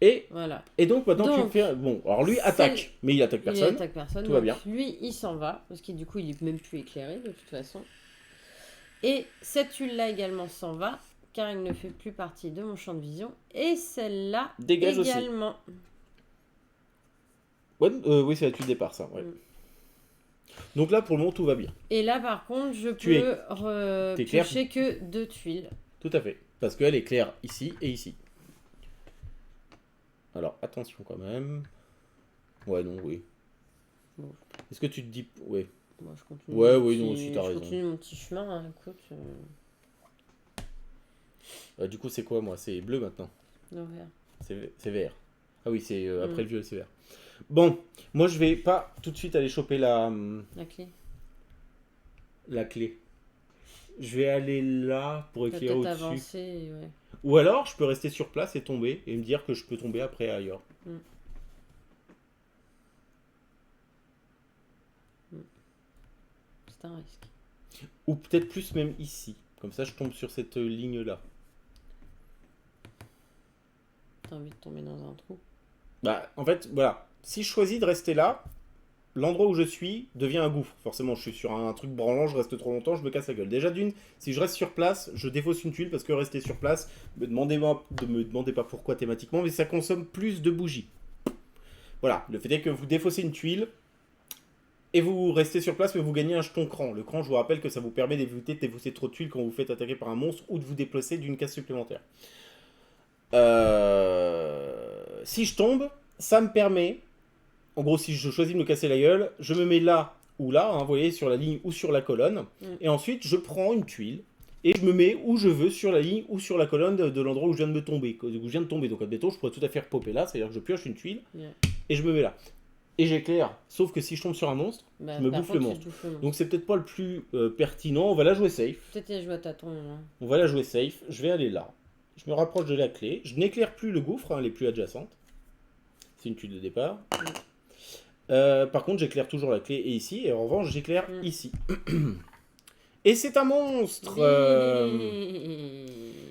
Et, voilà. Et donc maintenant tu fais... Bon, alors lui attaque, mais il attaque personne. Il attaque personne, tout va bien. Lui, il s'en va, parce que du coup, il est même plus éclairé, de toute façon. Et cette tuile-là également s'en va, car il ne fait plus partie de mon champ de vision. Et celle-là également. Aussi. Oui, c'est la tuile départ, ça, ouais. Donc là, pour le moment, tout va bien. Et là, par contre, je peux piocher que 2 tuiles. Tout à fait, parce qu'elle éclaire ici et ici. Alors, attention quand même. Ouais, non, oui. Bon. Est-ce que tu te dis... Ouais. Moi, je continue non, si t'as raison. Je continue mon petit chemin, hein, écoute. Du coup, c'est quoi, moi? C'est bleu, maintenant? Non, vert. C'est vert. Ah oui, c'est après le violet, c'est vert. Bon, moi, je vais pas tout de suite aller choper la clé. La clé. Je vais aller là pour éclairer au-dessus. Avancer, ouais. Ou alors, je peux rester sur place et tomber, et me dire que je peux tomber après ailleurs. C'est un risque. Ou peut-être plus même ici. Comme ça, je tombe sur cette ligne-là. T'as envie de tomber dans un trou? Bah, en fait, voilà. Si je choisis de rester là, l'endroit où je suis devient un gouffre. Forcément, je suis sur un truc branlant, je reste trop longtemps, je me casse la gueule. Déjà d'une, si je reste sur place, je défausse une tuile parce que rester sur place, me demandez pas pourquoi thématiquement, mais ça consomme plus de bougies. Voilà, le fait est que vous défaussez une tuile et vous restez sur place, mais vous gagnez un jeton cran. Le cran, je vous rappelle que ça vous permet d'éviter de défausser trop de tuiles quand vous vous faites attaquer par un monstre ou de vous déplacer d'une case supplémentaire. Si je tombe, ça me permet... En gros, si je choisis de me casser la gueule, je me mets là ou là, hein, vous voyez, sur la ligne ou sur la colonne. Et ensuite, je prends une tuile et je me mets où je veux, sur la ligne ou sur la colonne de l'endroit où je viens de me tomber. Donc, admettons, je pourrais tout à fait popper là, c'est-à-dire que je pioche une tuile et je me mets là. Et j'éclaire. Sauf que si je tombe sur un monstre, je me bouffe le monstre. Donc, c'est peut-être pas le plus pertinent. On va la jouer safe. Peut-être y a joué à tâtons. On va la jouer safe. Je vais aller là. Je me rapproche de la clé. Je n'éclaire plus le gouffre, hein, elle est plus adjacente. C'est une tuile de départ. Par contre, j'éclaire toujours la clé et ici, et en revanche, j'éclaire ici. Et c'est un monstre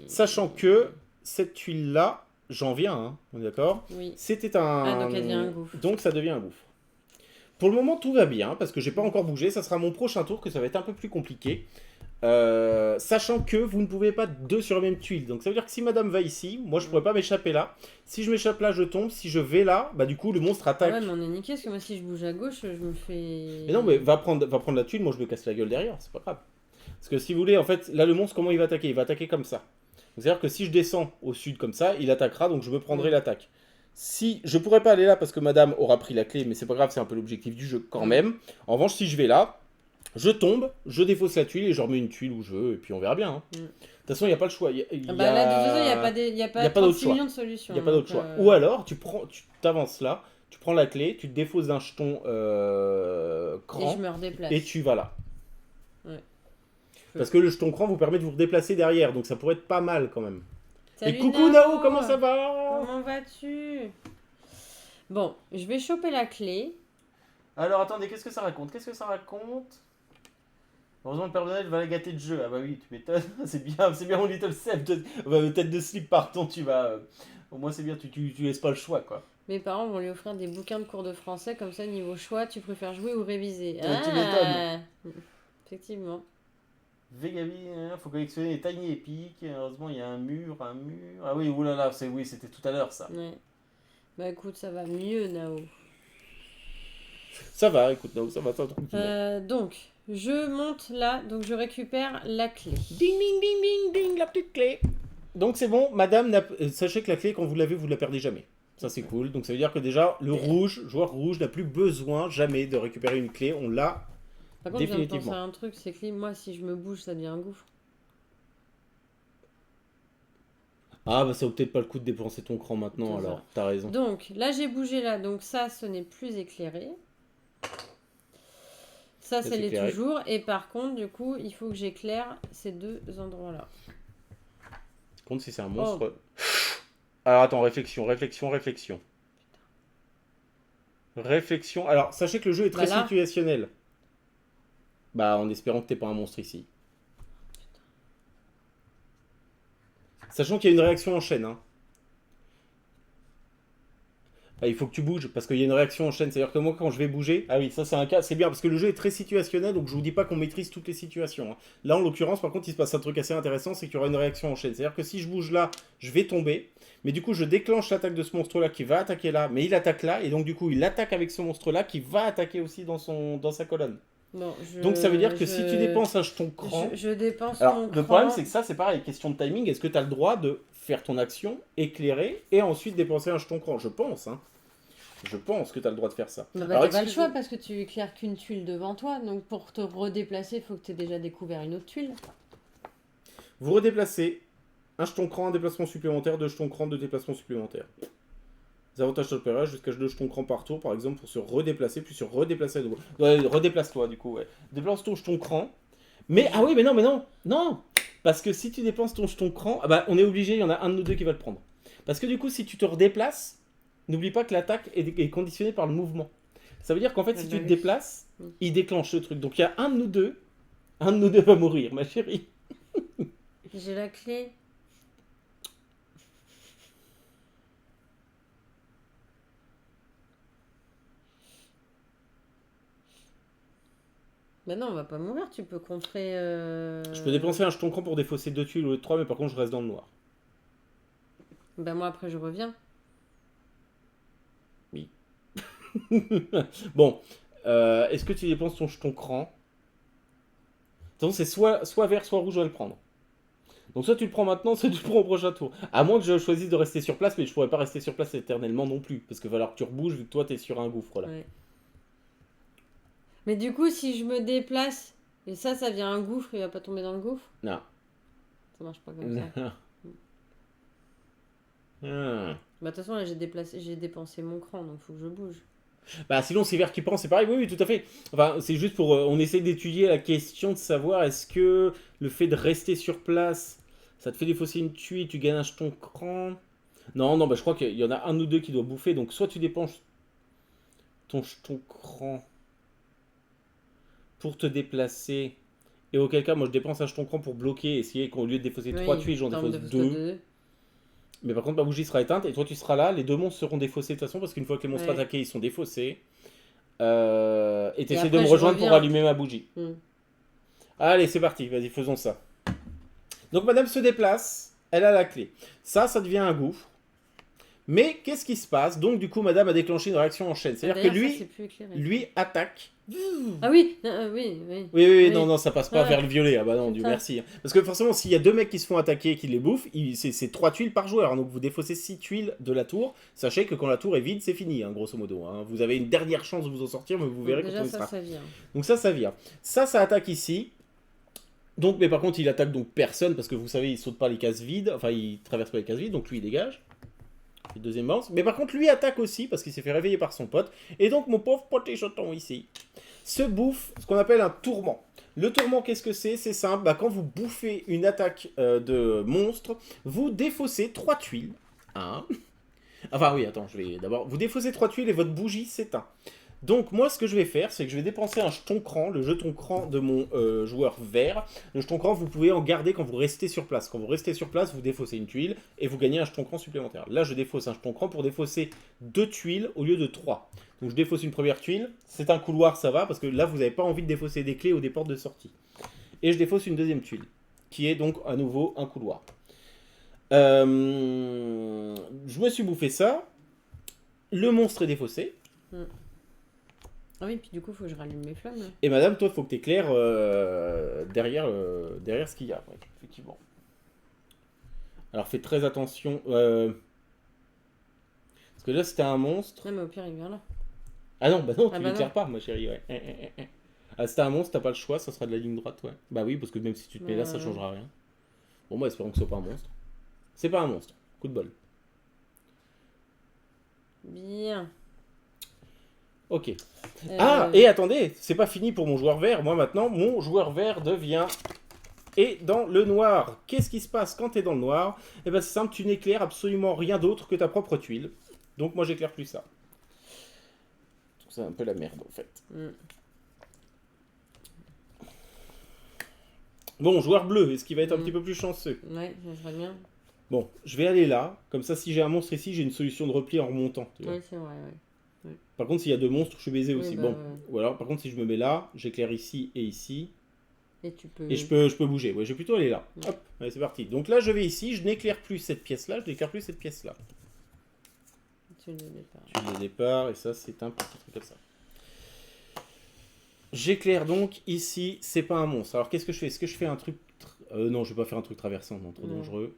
Sachant que cette tuile-là, j'en viens, hein, on est d'accord? Oui. C'était un... donc elle devient un gouffre. Donc ça devient un gouffre. Pour le moment, tout va bien, parce que j'ai pas encore bougé. Ça sera mon prochain tour que ça va être un peu plus compliqué. Sachant que vous ne pouvez pas deux sur la même tuile. Donc ça veut dire que si madame va ici, moi je pourrais pas m'échapper là. Si je m'échappe là, je tombe. Si je vais là, bah du coup le monstre Ah attaque. ouais, mais on est niqué, parce que moi, si je bouge à gauche, je me fais... Mais non, mais va prendre la tuile, moi je me casse la gueule derrière, c'est pas grave. Parce que si vous voulez, en fait, là le monstre, comment il va attaquer? Il va attaquer comme ça. C'est-à-dire que si je descends au sud comme ça, il attaquera, donc je me prendrai l'attaque. Si je pourrais pas aller là parce que madame aura pris la clé, mais c'est pas grave, c'est un peu l'objectif du jeu quand même. En revanche, si je vais là, je tombe, je défausse la tuile et je remets une tuile où je veux, et puis on verra bien. Hein. De toute façon, il n'y a pas le choix. Là, de toute façon, il n'y a pas, 36 millions de solutions. Il n'y a pas d'autre choix. Ou alors, tu t'avances là, tu prends la clé, tu te défausses d'un jeton cran, et je me redéplace. et tu vas là. Ouais. Parce que le jeton cran vous permet de vous redéplacer derrière, donc ça pourrait être pas mal quand même. Salut et coucou Nao, comment ça va? Comment vas-tu? Bon, je vais choper la clé. Alors attendez, qu'est-ce que ça raconte? Heureusement le Père Noël va la gâter de jeu. Ah bah oui, tu m'étonnes. c'est bien mon Little Seb. Tête de slip, pardon, tu vas... Au moins c'est bien, tu laisses pas le choix, quoi. Mes parents vont lui offrir des bouquins de cours de français, comme ça, niveau choix, tu préfères jouer ou réviser. Tu m'étonnes. Effectivement. Vegavi, faut collectionner les tiny épiques. Heureusement, il y a un mur. Ah oui, oulala, c'était tout à l'heure, ça. Ouais. Bah écoute, ça va mieux, Nao. Ça va, écoute, Nao, ça va, tranquille. Donc, je monte là, donc je récupère la clé. Ding, ding, ding, ding, ding, la petite clé. Donc c'est bon, madame, sachez que la clé, quand vous l'avez, vous ne la perdez jamais. Ça, c'est cool. Donc ça veut dire que déjà, joueur rouge n'a plus besoin jamais de récupérer une clé. On l'a. Par contre, je viens de penser à un truc, c'est que moi, si je me bouge, ça devient un gouffre. Ah, bah ça vaut peut-être pas le coup de dépenser ton cran maintenant, alors. T'as raison. Donc, là, j'ai bougé là, donc ça, ce n'est plus éclairé. Ça, c'est les toujours. Et par contre, du coup, il faut que j'éclaire ces deux endroits-là. Compte si c'est un monstre. Oh. Alors attends, réflexion. Réflexion. Alors, sachez que le jeu est très situationnel. Bah, en espérant que t'aies pas un monstre ici. Sachant qu'il y a une réaction en chaîne. Hein. Ah, il faut que tu bouges parce qu'il y a une réaction en chaîne. C'est-à-dire que moi, quand je vais bouger. Ah oui, ça c'est un cas. C'est bien parce que le jeu est très situationnel. Donc je vous dis pas qu'on maîtrise toutes les situations. Hein. Là, en l'occurrence, par contre, il se passe un truc assez intéressant. C'est qu'il y aura une réaction en chaîne. C'est-à-dire que si je bouge là, je vais tomber. Mais du coup, je déclenche l'attaque de ce monstre-là qui va attaquer là. Mais il attaque là. Et donc, du coup, il attaque avec ce monstre-là qui va attaquer aussi dans sa colonne. Non, donc ça veut dire que si tu dépenses un jeton cran... Je dépense alors, mon le cran. problème c'est que ça c'est pareil, question de timing, est-ce que tu as le droit de faire ton action, éclairer, et ensuite dépenser un jeton cran? Je pense, hein. Je pense que tu as le droit de faire ça. Bah, t'as pas le choix parce que tu éclaires qu'une tuile devant toi, donc pour te redéplacer, il faut que tu aies déjà découvert une autre tuile. Vous redéplacez un jeton cran, un déplacement supplémentaire, deux jetons cran, deux déplacements supplémentaires. Les avantages sur le pérage, jusqu'à 2 jetons cran par tour, par exemple, pour se redéplacer, puis se redéplacer à nouveau. Redéplace-toi, du coup, ouais. Déplace ton jeton cran. Mais, ah oui, mais non. Parce que si tu dépenses ton jeton cran, ah bah, on est obligé, il y en a un de nous deux qui va le prendre. Parce que du coup, si tu te redéplaces, n'oublie pas que l'attaque est conditionnée par le mouvement. Ça veut dire qu'en fait, si tu te déplaces, il déclenche ce truc. Donc il y a un de nous deux va mourir, ma chérie. J'ai la clé. Bah non, on va pas mourir, tu peux contrer... Je peux dépenser un jeton cran pour défausser 2 tuiles au lieu de 3, mais par contre je reste dans le noir. Bah moi après je reviens. Oui. Bon, est-ce que tu dépenses ton jeton cran? Donc c'est soit vert, soit rouge à le prendre. Donc soit tu le prends maintenant, soit tu le prends au prochain tour. À moins que je choisisse de rester sur place, mais je pourrais pas rester sur place éternellement non plus. Parce qu'il va falloir que tu rebouges vu que toi t'es sur un gouffre là. Ouais. Mais du coup, si je me déplace, et ça vient un gouffre, il va pas tomber dans le gouffre? Non. Ça marche pas comme ça. Bah de toute façon, là j'ai dépensé mon cran, donc faut que je bouge. Bah sinon c'est vert qui prend, c'est pareil, oui, tout à fait. Enfin, c'est juste pour... on essaie d'étudier la question de savoir est-ce que le fait de rester sur place, ça te fait défausser une tuile, tu gagnes un jeton cran. Non, bah je crois qu'il y en a un ou deux qui doit bouffer, donc soit tu dépenses ton jeton cran pour te déplacer, et auquel cas moi je dépense un jeton cran pour bloquer, essayer qu'au lieu de défausser 3 tuiles, j'en défausse 2. Mais par contre ma bougie sera éteinte, et toi tu seras là, les deux monstres seront défaussés de toute façon, parce qu'une fois que les monstres attaqués ils sont défaussés, et t'essaies de me rejoindre pour allumer ma bougie. Allez, c'est parti, vas-y, faisons ça. Donc madame se déplace, elle a la clé. Ça devient un gouffre. Mais qu'est-ce qui se passe? Donc du coup, madame a déclenché une réaction en chaîne. C'est-à-dire que D'ailleurs, ça, c'est lui, plus éclairé. lui attaque. Ah oui, oui, oui. Oui, Oui. non, ça passe pas Ouais. vers le violet. Ah bah non, C'est Dieu ça. merci. Parce que forcément, s'il y a 2 mecs qui se font attaquer et qui les bouffent, c'est 3 tuiles par joueur. Donc vous défaussez 6 tuiles de la tour. Sachez que quand la tour est vide, c'est fini, hein, grosso modo. Hein. Vous avez une dernière chance de vous en sortir, mais vous verrez Donc, quand déjà, on y sera. ça vient. Donc ça vient. Ça attaque ici. Donc, mais par contre, il attaque donc personne, parce que vous savez, il saute pas les cases vides. Enfin, il traverse pas les cases vides, donc lui, il dégage. Le deuxième lance. Mais par contre, lui attaque aussi, parce qu'il s'est fait réveiller par son pote. Et donc, mon pauvre pote chaton ici se bouffe ce qu'on appelle un tourment. Le tourment, qu'est-ce que c'est? C'est simple, quand vous bouffez une attaque de monstre, vous défaussez 3 tuiles. Hein. Enfin oui, attends, je vais d'abord... Vous défaussez 3 tuiles et votre bougie s'éteint. Donc moi, ce que je vais faire, c'est que je vais dépenser un jeton cran, le jeton cran de mon joueur vert. Le jeton cran, vous pouvez en garder quand vous restez sur place. Quand vous restez sur place, vous défaussez une tuile et vous gagnez un jeton cran supplémentaire. Là, je défausse un jeton cran pour défausser 2 tuiles au lieu de 3. Donc je défausse une première tuile. C'est un couloir, ça va, parce que là, vous n'avez pas envie de défausser des clés ou des portes de sortie. Et je défausse une deuxième tuile, qui est donc à nouveau un couloir. Je me suis bouffé ça. Le monstre est défaussé. Ah oui, puis du coup, il faut que je rallume mes flammes. Là. Et madame, toi, il faut que tu éclaires derrière ce qu'il y a, ouais, effectivement. Alors faites très attention. Parce que là, c'était un monstre. Non, mais au pire, il vient là. Ah non, bah non, tu bah l'éclaires non. pas, ma chérie, ouais. Ah, c'était un monstre, t'as pas le choix, ça sera de la ligne droite, ouais. Bah oui, parce que même si tu te mets là, ça changera rien. Bon, bah espérons que ce soit pas un monstre. C'est pas un monstre. Coup de bol. Bien. Ok. Ah, et attendez, c'est pas fini pour mon joueur vert. Moi maintenant, mon joueur vert devient... Et dans le noir, qu'est-ce qui se passe quand tu es dans le noir? Eh ben c'est simple, tu n'éclaires absolument rien d'autre que ta propre tuile. Donc moi j'éclaire plus ça. C'est un peu la merde en fait. Bon, joueur bleu, est-ce qu'il va être un petit peu plus chanceux? Ouais, ça serait bien. Bon, je vais aller là. Comme ça, si j'ai un monstre ici, j'ai une solution de repli en remontant. Tu vois. Oui, c'est vrai, ouais. Par contre, s'il y a 2 monstres, je suis baisé Oui, aussi. bah, Bon, ouais. ou alors, par contre, si je me mets là, j'éclaire ici et ici. Et tu peux... Et je peux bouger. Ouais, je vais plutôt aller là. Ouais. Hop, allez, c'est parti. Donc là, je vais ici, je n'éclaire plus cette pièce-là, je n'éclaire plus cette pièce-là. Tu le départ. Tu le départ, et ça, c'est un petit truc comme ça. J'éclaire donc ici, c'est pas un monstre. Alors qu'est-ce que je fais? Est-ce que je fais un truc... non, je vais pas faire un truc traversant, non, trop dangereux.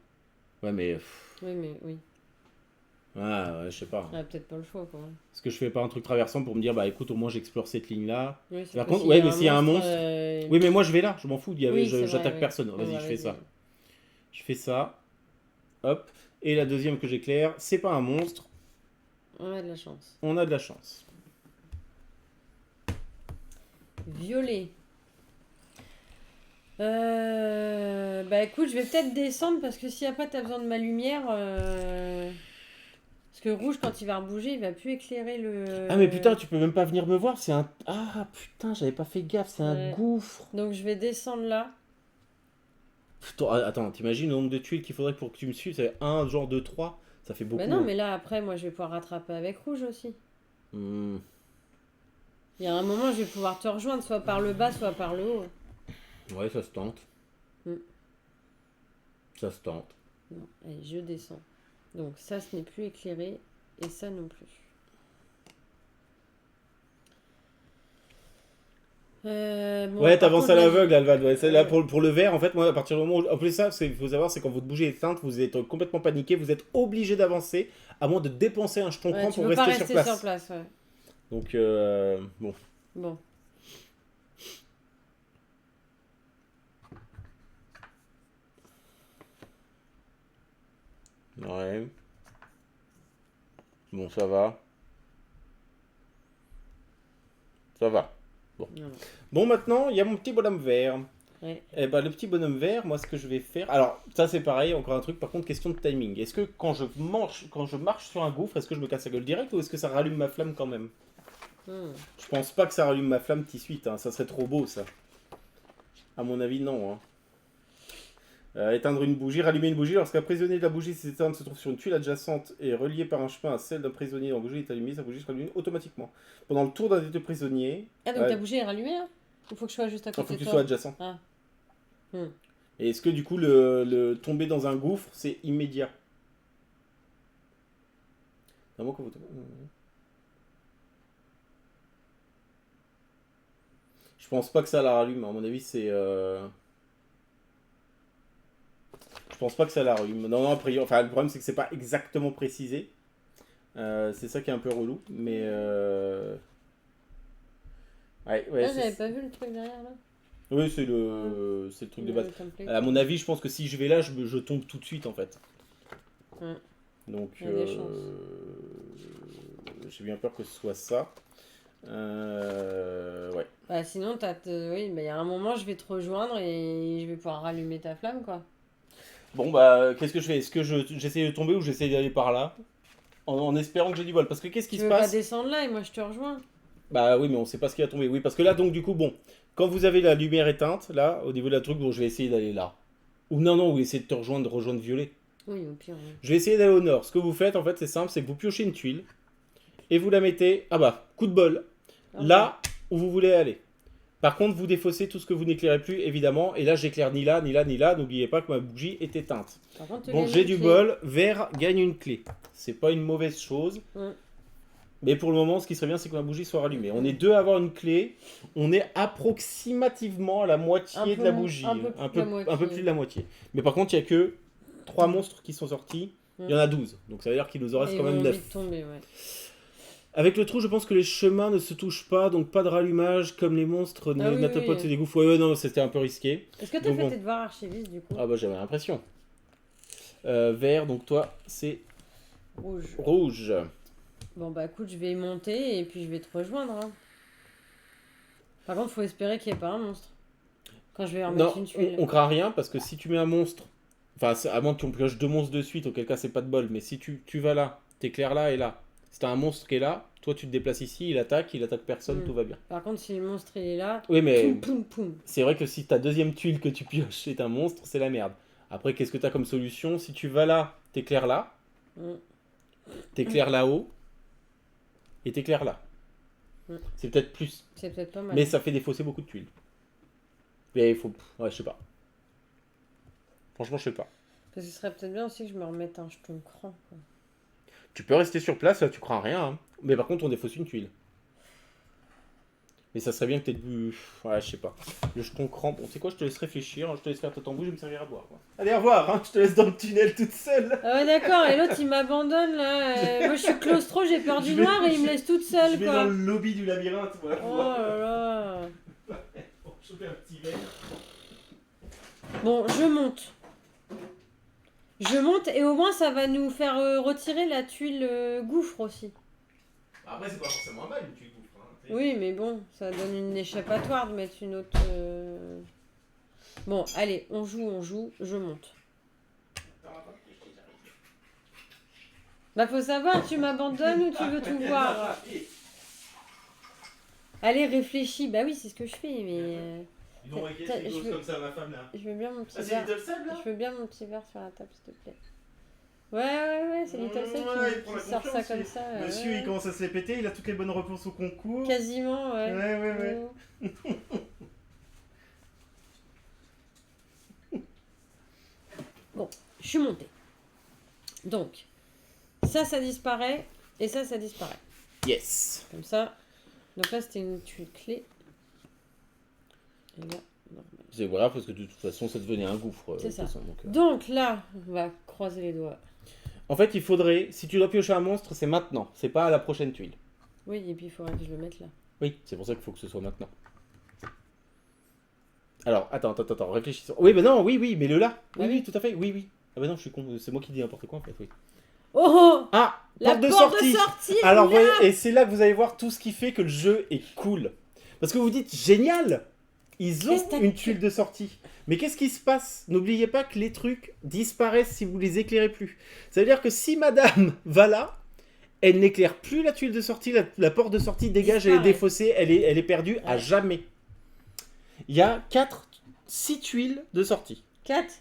Ouais, mais... Oui, mais oui. Ah, ouais, je sais pas. Ah, peut-être pas le choix, quoi. Est-ce que je fais pas un truc traversant pour me dire, bah écoute, au moins j'explore cette ligne-là. Oui, Par contre, ouais, mais s'il y a un monstre... Oui, Oui, mais moi je vais là, je m'en fous, oui, j'attaque vrai, personne. oui. Vas-y, je fais ça. Je fais ça. Hop. Et la deuxième que j'éclaire, c'est pas un monstre. On a de la chance. On a de la chance. Violet. Bah écoute, je vais peut-être descendre parce que si après t'as besoin de ma lumière... Parce que rouge, quand il va rebouger, il va plus éclairer le... Ah mais putain, tu peux même pas venir me voir, c'est un... Ah putain, j'avais pas fait gaffe, c'est un gouffre. Donc je vais descendre là. Putain, attends, t'imagines le nombre de tuiles qu'il faudrait pour que tu me suives? C'est 1, genre 2, 3, ça fait beaucoup. Bah non, mais là après, moi je vais pouvoir rattraper avec rouge aussi. Il y a un moment, je vais pouvoir te rejoindre, soit par le bas, soit par le haut. Ouais, ça se tente. Ça se tente. Non, allez, je descends. Donc ça, ce n'est plus éclairé, et ça non plus. Bon, ouais, t'avances à l'aveugle, Alvad. Ouais, là, Ouais. pour le vert, en fait, moi, à partir du moment où... En plus, ça, il faut savoir, c'est quand votre bougie est éteinte, vous êtes complètement paniqué, vous êtes obligé d'avancer, à moins de dépenser un jeton cran tu pour peux pas rester rester sur place. ouais. Donc, bon. Bon. Ouais. Bon, ça va. Ça va. Bon. Non. Bon, maintenant, il y a mon petit bonhomme vert. Ouais. Et ben, le petit bonhomme vert, moi, ce que je vais faire... Alors, ça, c'est pareil, encore un truc. Par contre, question de timing. Est-ce que quand je marche sur un gouffre, est-ce que je me casse la gueule direct ou est-ce que ça rallume ma flamme quand même? Je pense pas que ça rallume ma flamme tout de suite. Hein. Ça serait trop beau, ça. À mon avis, non. Hein. Éteindre une bougie, rallumer une bougie lorsqu'un prisonnier de la bougie s'éteint se trouve sur une tuile adjacente et reliée par un chemin à celle d'un prisonnier dont la bougie est allumée, sa bougie se rallume automatiquement. Pendant le tour d'un des deux prisonniers... Ah, donc ta bougie est rallumée là? Il faut que je sois juste à Il faut côté que de tu toi. sois adjacent. Ah, Hmm. Et est-ce que du coup, le tomber dans un gouffre, c'est immédiat? À moins que vous- Je pense pas que ça la rallume. À mon avis, c'est. Je pense pas que ça la rallume. Non, non, après, enfin, le problème, c'est que c'est pas exactement précisé. C'est ça qui est un peu relou. Mais. Ouais, ouais, Ah, j'avais pas vu le truc derrière là. Oui, c'est le truc de base. Le template. À mon avis, je pense que si je vais là, je tombe tout de suite en fait. Ouais. Donc, Il y a des chances. j'ai bien peur que ce soit ça. Ouais. Bah, sinon, oui, bah, il y a un moment, je vais te rejoindre et je vais pouvoir rallumer ta flamme, quoi. Bon, bah, qu'est-ce que je fais? Est-ce que j'essaie de tomber ou j'essaie d'aller par là? En espérant que j'ai du vol. Parce que qu'est-ce qui Tu se veux pas passe? descendre là et moi je te rejoins? Bah oui, mais on sait pas ce qui va tomber. Oui, parce que là, donc, du coup, bon, quand vous avez la lumière éteinte, là, au niveau de la truc, bon, je vais essayer d'aller là. Ou non, non, ou essayer de te rejoindre Violet. Oui, au pire. Oui. Je vais essayer d'aller au nord. Ce que vous faites, en fait, c'est simple, c'est que vous piochez une tuile et vous la mettez, ah bah, coup de bol, Ok. là où vous voulez aller. Par contre, vous défaussez tout ce que vous n'éclairez plus, évidemment, et là, j'éclaire ni là, ni là, ni là. N'oubliez pas que ma bougie est éteinte. Par contre, tu Bon, gagnes j'ai une du clé. bol, vert gagne une clé. C'est pas une mauvaise chose. Ouais. Mais pour le moment, ce qui serait bien, c'est que ma bougie soit rallumée. On est deux à avoir une clé. On est approximativement à la moitié de la bougie. Un peu plus de la moitié. Un peu plus de la moitié. Mais par contre, il n'y a que 3 monstres qui sont sortis. Il y en a 12. Donc ça veut dire qu'il nous en reste Et quand ils même ont 9. envie de tomber, ouais. Avec le trou, je pense que les chemins ne se touchent pas. Donc pas de rallumage comme les monstres Ah oui, n'attapotent oui. des gouffres. Ouais, non, c'était un peu risqué. Est-ce que t'as Donc fait bon. tes devoirs archivistes du coup? Ah bah j'avais l'impression. Vert, donc toi, c'est Rouge. rouge. Bon bah écoute, je vais y monter et puis je vais te rejoindre. Hein. Par contre, faut espérer qu'il n'y ait pas un monstre. Quand je vais remettre Non, une tuile. on craint rien parce que si tu mets un monstre, enfin à moins que tu pioches 2 monstres de suite, auquel cas c'est pas de bol, mais si tu vas là, t'éclaires là et là, si t'as un monstre qui est là, toi tu te déplaces ici, il attaque personne, tout va bien. Par contre, si le monstre il est là, Oui, mais poum poum poum. c'est vrai que si ta deuxième tuile que tu pioches est un monstre, c'est la merde. Après, qu'est-ce que t'as comme solution? Si tu vas là, t'éclaires là, Mm. t'éclaires là-haut, et t'éclaires là. Mm. C'est peut-être plus. C'est peut-être pas mal. Mais ça fait défausser beaucoup de tuiles. Mais il faut. Ouais, je sais pas. Franchement, je sais pas. Parce que ce serait peut-être bien aussi que je me remette un jeton cran. Quoi. Tu peux rester sur place, là, tu crains rien. Hein. Mais par contre, on défausse une tuile. Mais ça serait bien que t'aies du. Ouais, je sais pas. Le jeton cran. Bon, c'est quoi, je te laisse réfléchir. Je te laisse faire ta tambouille, je vais me servir à boire. Quoi. Allez, au revoir. Hein. Je te laisse dans le tunnel toute seule. Ah ouais, d'accord. Et l'autre il m'abandonne là. Moi je suis claustro, j'ai peur du noir et il me laisse toute seule Je vais quoi. dans le lobby du labyrinthe. Voilà. Oh là là. Bon, je fais un petit verre. Bon, je monte. Je monte et au moins ça va nous faire retirer la tuile gouffre aussi. Après, c'est pas forcément mal une tuile gouffre. Hein. Oui, mais bon, ça donne une échappatoire de mettre une autre. Bon, allez, on joue, je monte. Bah, faut savoir, tu m'abandonnes ou tu veux tout voir? Allez, réfléchis. Bah oui, c'est ce que je fais, mais. Ils ont réglé quelque chose comme ça, ma femme là. Je veux bien mon petit Ah, c'est verre. Little Seb là? Je veux bien mon petit verre sur la table, s'il te plaît. Ouais, c'est Little Seb qui sort ça comme ça. Monsieur, ouais. il commence à se les péter, il a toutes les bonnes réponses au concours. Quasiment, ouais. Ouais. Bon, je suis montée. Donc, ça disparaît. Et ça disparaît. Yes. Comme ça. Donc là, c'était une tuile clé. Et là, normal. C'est voilà, parce que de toute façon, ça devenait un gouffre. C'est ça. Donc, Donc là, on va croiser les doigts. En fait, il faudrait, si tu dois piocher un monstre, c'est maintenant. C'est pas à la prochaine tuile. Oui, et puis il faudrait que je le mette là. Oui, c'est pour ça qu'il faut que ce soit maintenant. Alors, attends, réfléchissons. Oui, bah non, oui, mais le là. Oui, Ah oui. tout à fait, oui. Ah bah non, je suis con, c'est moi qui dis n'importe quoi en fait, oui. Oh Ah, La porte de sortie Alors, là. voyez, et c'est là que vous allez voir tout ce qui fait que le jeu est cool. Parce que vous dites, génial, ils ont une tuile de sortie. Mais qu'est-ce qui se passe? N'oubliez pas que les trucs disparaissent si vous les éclairez plus. Ça veut dire que si madame va là, elle n'éclaire plus la tuile de sortie, la porte de sortie dégage, elle est défaussée, elle est perdue à jamais. Il y a 6 tuiles de sortie. 4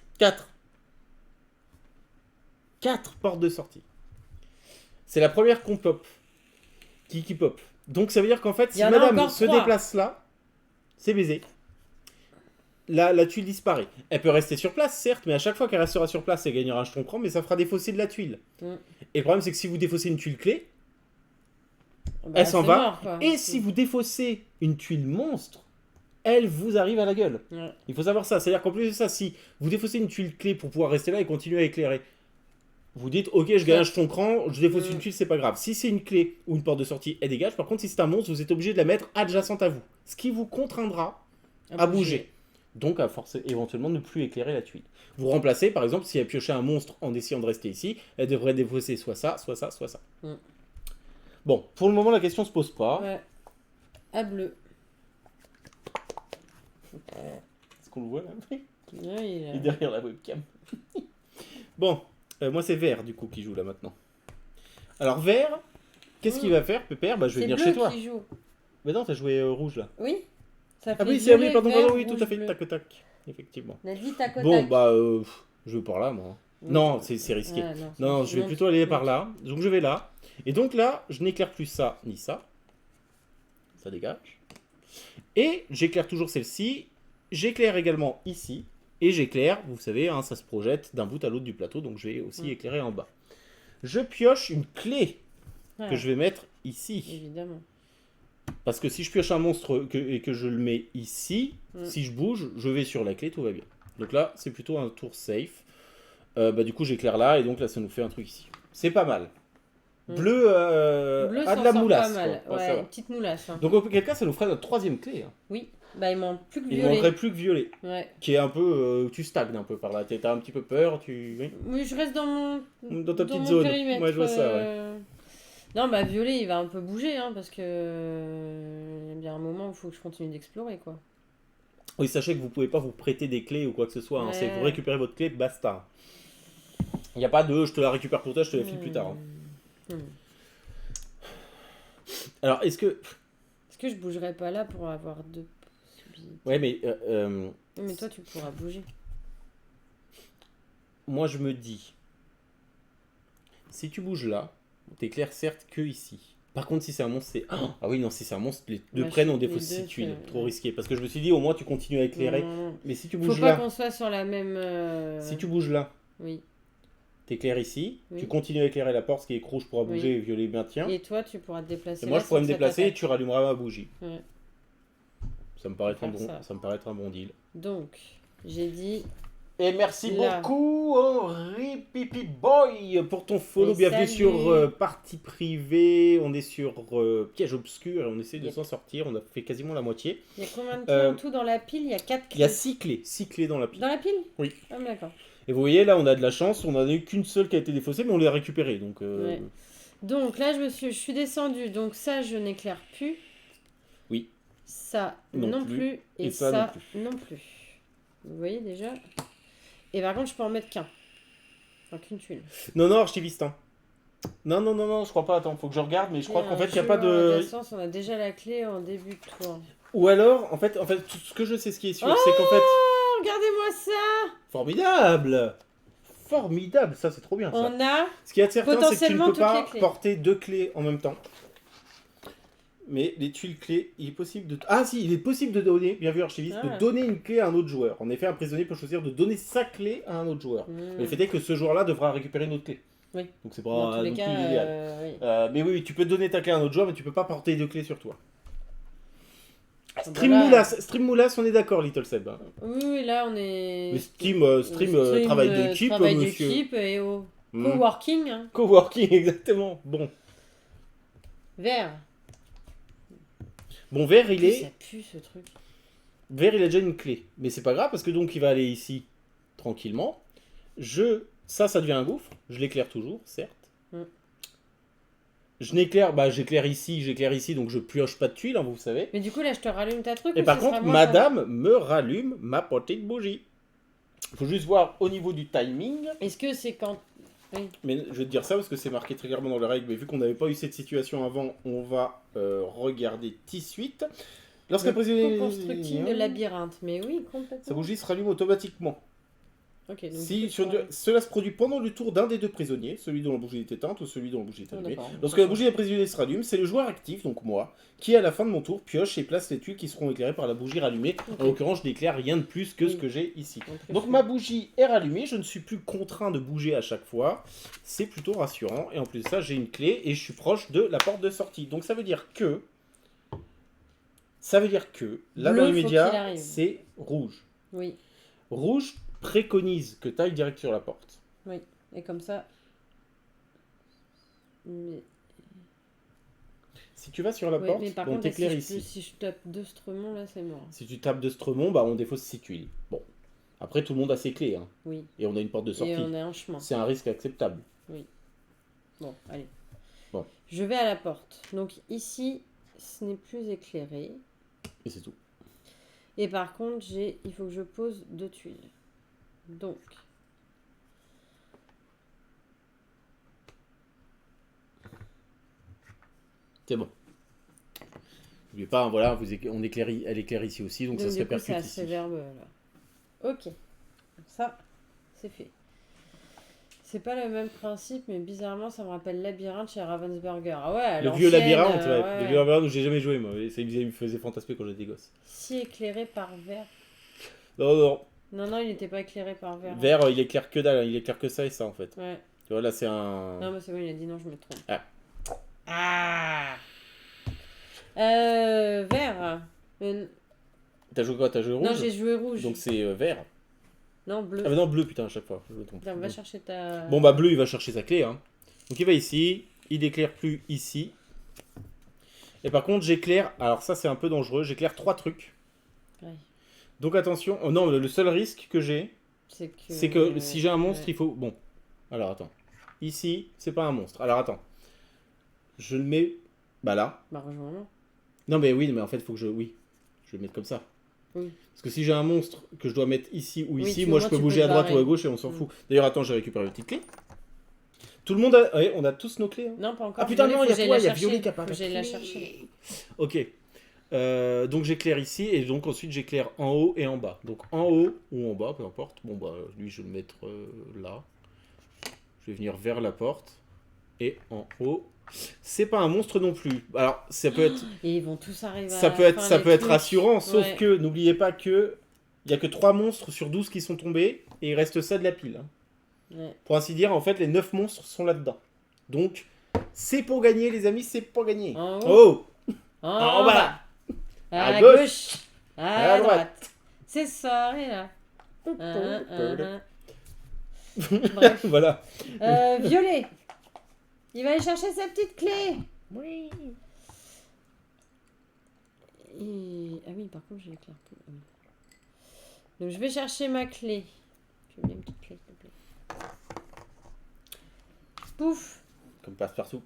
portes de sortie. C'est la première qu'on pop. Qui pop. Donc ça veut dire qu'en fait, si madame se déplace là, c'est baisé. la tuile disparaît. Elle peut rester sur place, certes, mais à chaque fois qu'elle restera sur place, elle gagnera un jeton cran, mais ça fera défausser de la tuile. Et le problème, c'est que si vous défaussez une tuile clé, Bah, elle s'en c'est va. mort, quoi. Et si vous défaussez une tuile monstre, elle vous arrive à la gueule. Ouais. Il faut savoir ça. C'est-à-dire qu'en plus de ça, si vous défaussez une tuile clé pour pouvoir rester là et continuer à éclairer, vous dites, ok, je gagne un jeton cran, je défausse une tuile, c'est pas grave. Si c'est une clé ou une porte de sortie, elle dégage. Par contre, si c'est un monstre, vous êtes obligé de la mettre adjacente à vous. Ce qui vous contraindra à bouger. Donc, à force, éventuellement, ne plus éclairer la tuile. Vous remplacez, par exemple, si elle piochait un monstre en essayant de rester ici, elle devrait défausser soit ça, soit ça, soit ça. Bon, pour le moment, la question se pose pas. Ouais. À bleu. Est-ce qu'on le voit là? Ouais, Il est derrière la webcam. Bon, moi c'est vert du coup qui joue là maintenant. Alors vert, qu'est-ce qu'il va faire, Pépère? Bah je vais venir chez toi. Qui joue. Mais non, t'as joué rouge là. Oui. Ça fait Ah oui, c'est violet, oui, pardon, vert, oui, tout rouge, à fait, bleu. tac tac. Effectivement. On a dit tac au Bon, tac. bah je vais par là moi. Oui. Non, c'est risqué. Ouais, non, je vais plutôt aller par là. Donc je vais là. Et donc là, je n'éclaire plus ça ni ça. Ça dégage. Et j'éclaire toujours celle-ci. J'éclaire également ici. Et j'éclaire, vous savez, hein, ça se projette d'un bout à l'autre du plateau, donc je vais aussi éclairer en bas. Je pioche une clé que je vais mettre ici. Évidemment. Parce que si je pioche un monstre et que je le mets ici, si je bouge, je vais sur la clé, tout va bien. Donc là, c'est plutôt un tour safe. Du coup, j'éclaire là, et donc là, ça nous fait un truc ici. C'est pas mal. Bleu, Bleu a de la moulasse. pas mal. Quoi. Ouais, une petite moulasse. Hein. Donc, auquel cas, ça nous ferait notre troisième clé. Hein. Oui, bah il manque plus que Il violet. ne manquerait plus que violet. Ouais. Qui est un peu. Tu stagnes un peu par là. T'as un petit peu peur. Oui, oui, je reste dans ta petite mon zone. périmètre. Moi, je vois ça, ouais. Non, bah violet, il va un peu bouger, hein, parce que il y a bien un moment où il faut que je continue d'explorer, quoi. Oui, sachez que vous pouvez pas vous prêter des clés ou quoi que ce soit. Hein. C'est vous récupérez votre clé, basta. Il n'y a pas de je te la récupère pour toi, je te la file plus tard. Hein. Alors, est-ce que je bougerais pas là pour avoir deux possibilités? Ouais, mais. Mais toi, tu pourras bouger. Moi, je me dis. Si tu bouges là, t'éclaires certes que ici. Par contre, si c'est un monstre, c'est. Ah oui, non, si c'est un monstre, les deux prennent, on défausse 6 tuiles. Trop risqué. Parce que je me suis dit, au moins, tu continues à éclairer. Non. Mais si tu bouges Faut là. pas qu'on soit sur la même. Si tu bouges là. Oui. T'éclaires ici. Oui. Tu continues à éclairer la porte, ce qui est rouge pourra bouger et violet maintient. Et toi, tu pourras te déplacer. Et moi, je pourrais me déplacer et tu rallumeras ma bougie. Ouais. Ça me paraît être un bon deal. Donc, j'ai dit. Et merci là. beaucoup, Henri Pipi Boy, pour ton follow. Et bienvenue salut. sur Partie Privée. On est sur Piège Obscur et on essaie de s'en sortir. On a fait quasiment la moitié. Il y a combien de clés en tout dans la pile? Il y a 4 clés. Il y a 6 clés. 6 clés dans la pile. Dans la pile? Oui. Ah, d'accord. Et vous voyez, là, on a de la chance. On n'en a eu qu'une seule qui a été défaussée, mais on l'a récupérée. Donc, Ouais. Donc là, je suis descendue. Donc ça, je n'éclaire plus. Oui. Ça Non non plus. plus. Et ça non plus. Vous voyez déjà? Et par contre, je peux en mettre qu'un. Enfin, qu'une tuile. Non, archiviste. Hein. Non, je crois pas. Attends, faut que je regarde, mais je crois qu'en fait, il n'y a pas de. De toute façon, on a déjà la clé en début de tour. Ou alors, en fait, tout ce que je sais, ce qui est sûr, c'est qu'en fait. Oh, regardez-moi ça! Formidable! Formidable, ça c'est trop bien ça. On a Ce qui est certain, c'est que tu ne potentiellement peux toutes pas les clés. porter 2 clés en même temps. Mais les tuiles clés, il est possible de... Ah si, il est possible de donner, bien vu archiviste, de donner une clé à un autre joueur. En effet, un prisonnier peut choisir de donner sa clé à un autre joueur. Mais le fait est que ce joueur-là devra récupérer une autre clé. Oui. Donc c'est pas Dans tous les non plus cas, l'idéal. oui. Mais oui, tu peux donner ta clé à un autre joueur, mais tu peux pas porter 2 clés sur toi. Stream Voilà. Moulas, on est d'accord, Little Seb. Hein. Oui, là on est. Mais Stream travail d'équipe, travail monsieur. d'équipe et au coworking. Hein. Coworking, exactement. Bon. Vert. Bon, vert, il est... Ça pue ce truc. Vert, il a déjà une clé. Mais c'est pas grave, parce que donc il va aller ici, tranquillement. Ça devient un gouffre. Je l'éclaire toujours, certes. J'éclaire ici, donc je pioche pas de tuiles, hein, vous savez. Mais du coup, là, je te rallume ta truc. Et par contre, madame me rallume ma petite bougie. Il faut juste voir au niveau du timing. Est-ce que c'est quand... Oui. Mais je vais te dire ça parce que c'est marqué très clairement dans les règles, mais vu qu'on n'avait pas eu cette situation avant, on va regarder T8. Lorsqu'un prisonnier... constructing de labyrinthe, mais oui, complètement. Sa bougie se rallume automatiquement. Ok, donc Si du coup, cela se produit pendant le tour d'un des deux prisonniers, celui dont la bougie est éteinte ou celui dont la bougie est Ah, allumée, d'accord. lorsque la bougie des prisonniers se rallume, c'est le joueur actif, donc moi, qui à la fin de mon tour pioche et place les tuiles qui seront éclairées par la bougie rallumée. Ok. En l'occurrence, je n'éclaire rien de plus que ce Oui. que j'ai ici. En plus, Donc oui. ma bougie est rallumée, je ne suis plus contraint de bouger à chaque fois. C'est plutôt rassurant. Et en plus de ça, j'ai une clé et je suis proche de la porte de sortie. Donc ça veut dire que... là Bleu, dans faut qu'il l'immédiat, arrive. c'est rouge. Oui, Rouge préconise que tu ailles direct sur la porte. oui. Et comme ça. Mais, Si tu vas sur la ouais, porte, mais par on contre, t'éclaire si ici. si je tape deux Stremont, là, c'est mort. Si tu tapes de Stremont, bah on défausse 6 tuiles. Bon. Après, tout le monde a ses clés. Hein. Oui. Et on a une porte de sortie. Et on a un chemin. C'est un risque acceptable. Bon, allez. Bon. Je vais à la porte. Donc ici, ce n'est plus éclairé. Et c'est tout. Et par contre, il faut que je pose 2 tuiles. Donc, C'est bon. N'oubliez pas, hein, voilà, elle éclaire ici aussi, donc ça se du coup, c'est répercute assez ici. verbeux, là. Ok. Ça, c'est fait. C'est pas le même principe, mais bizarrement, ça me rappelle Labyrinthe chez Ravensburger. Ah ouais, à Le vieux l'ancienne, labyrinthe, ouais. ouais. Le vieux labyrinthe où j'ai jamais joué, moi. Ça me faisait fantasmer quand j'étais gosse. Si éclairé par vert. Non, non. Non, non, il n'était pas éclairé par vert. Vert, il éclaire que dalle, il éclaire que ça et ça en fait. Ouais. Tu vois, là c'est un. Non, mais c'est bon, il a dit non, je me trompe. Ah. Ah. Vert. T'as joué quoi? T'as joué rouge? Non, j'ai joué rouge. Donc c'est vert. Non, bleu. Ah bah non, bleu, putain, à chaque fois. Je me trompe. Putain, va chercher ta... Bon bah bleu, il va chercher sa clé. Hein. Donc il va ici, il n'éclaire plus ici. Et par contre, j'éclaire. Alors ça, c'est un peu dangereux. J'éclaire 3 trucs. Ouais. Donc attention. Oh, non, le seul risque que j'ai, c'est que si j'ai un monstre, ouais. il faut. Bon. Alors attends. Ici, c'est pas un monstre. Alors attends. Je le mets. Bah là. Bah, rejoins-moi. Non, mais oui, mais en fait, il faut que je. Oui. Je vais le mettre comme ça. Oui. Parce que si j'ai un monstre que je dois mettre ici ou Oui, ici, tu- moi au je moins, peux tu bouger peux à droite barrer. ou à gauche et on s'en fout. D'ailleurs, attends, j'ai récupéré une petite clé. Tout le monde a. Ouais, on a tous nos clés. Hein. Non, pas encore. Ah putain, Violet, non, il faut y a que j'aille toi, la il y a chercher. Violet qui a Faut pas que la j'aille la clé. chercher. Ok. Donc j'éclaire ici et donc ensuite j'éclaire en haut et en bas. Donc en haut ou en bas, peu importe. Bon bah lui je vais le mettre là. Je vais venir vers la porte. Et en haut. C'est pas un monstre non plus. Alors ça peut être. Et ils vont tous arriver Ça à peut la être, fin, ça les peut être trucs. rassurant, sauf Ouais. que n'oubliez pas que il y a que 3 monstres sur 12 qui sont tombés et il reste ça de la pile. Hein. Ouais. Pour ainsi dire, en fait, les 9 monstres sont là-dedans. Donc, c'est pour gagner, les amis, c'est pour gagner. En haut. Oh En En bas. À À gauche. À à droite. C'est soirée, là. Bref. Voilà. Violet. Il va aller chercher sa petite clé. Oui. Ah oui, par contre, je l'éclaire plus. Ah oui. Donc, je vais chercher ma clé. Je veux bien une petite clé, s'il te plaît. Pouf. Comme passe-partout.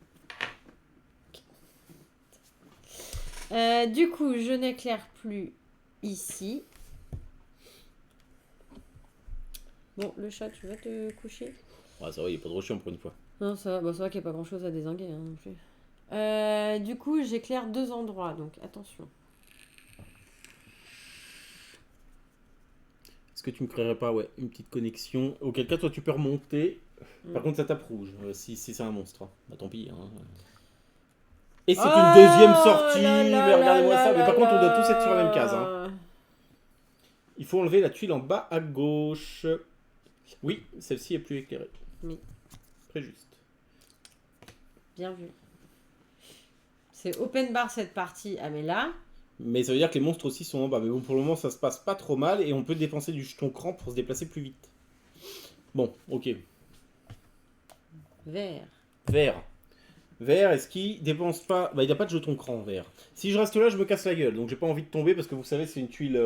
Du coup, je n'éclaire plus ici. Bon, le chat, tu vas te coucher? Ouais, ça va, il est pas trop chiant pour une fois. Non, ça va. Bon, ça va qu'il n'y a pas grand-chose à dézinguer hein, non plus. Du coup, j'éclaire 2 endroits, donc attention. Est-ce que tu me créerais pas, ouais, une petite connexion? Auquel cas, toi, tu peux remonter. Par contre, ça tape rouge, si c'est un monstre. Hein. Bah, tant pis. Hein. Et c'est une deuxième sortie. Mais regardez-moi ça. Mais par contre, on doit tous être sur la même case. Hein. Il faut enlever la tuile en bas à gauche. Oui, celle-ci est plus éclairée. Oui. Très juste. Bien vu. C'est open bar cette partie. Ah, mais là... Mais ça veut dire que les monstres aussi sont en bas. Mais bon, pour le moment, ça se passe pas trop mal. Et on peut dépenser du jeton cran pour se déplacer plus vite. Bon, ok. Vert. Vert. Vert, est-ce qu'il dépense pas... Bah, il n'a pas de jeton cran, vert. Si je reste là, je me casse la gueule. Donc, j'ai pas envie de tomber parce que vous savez, c'est une tuile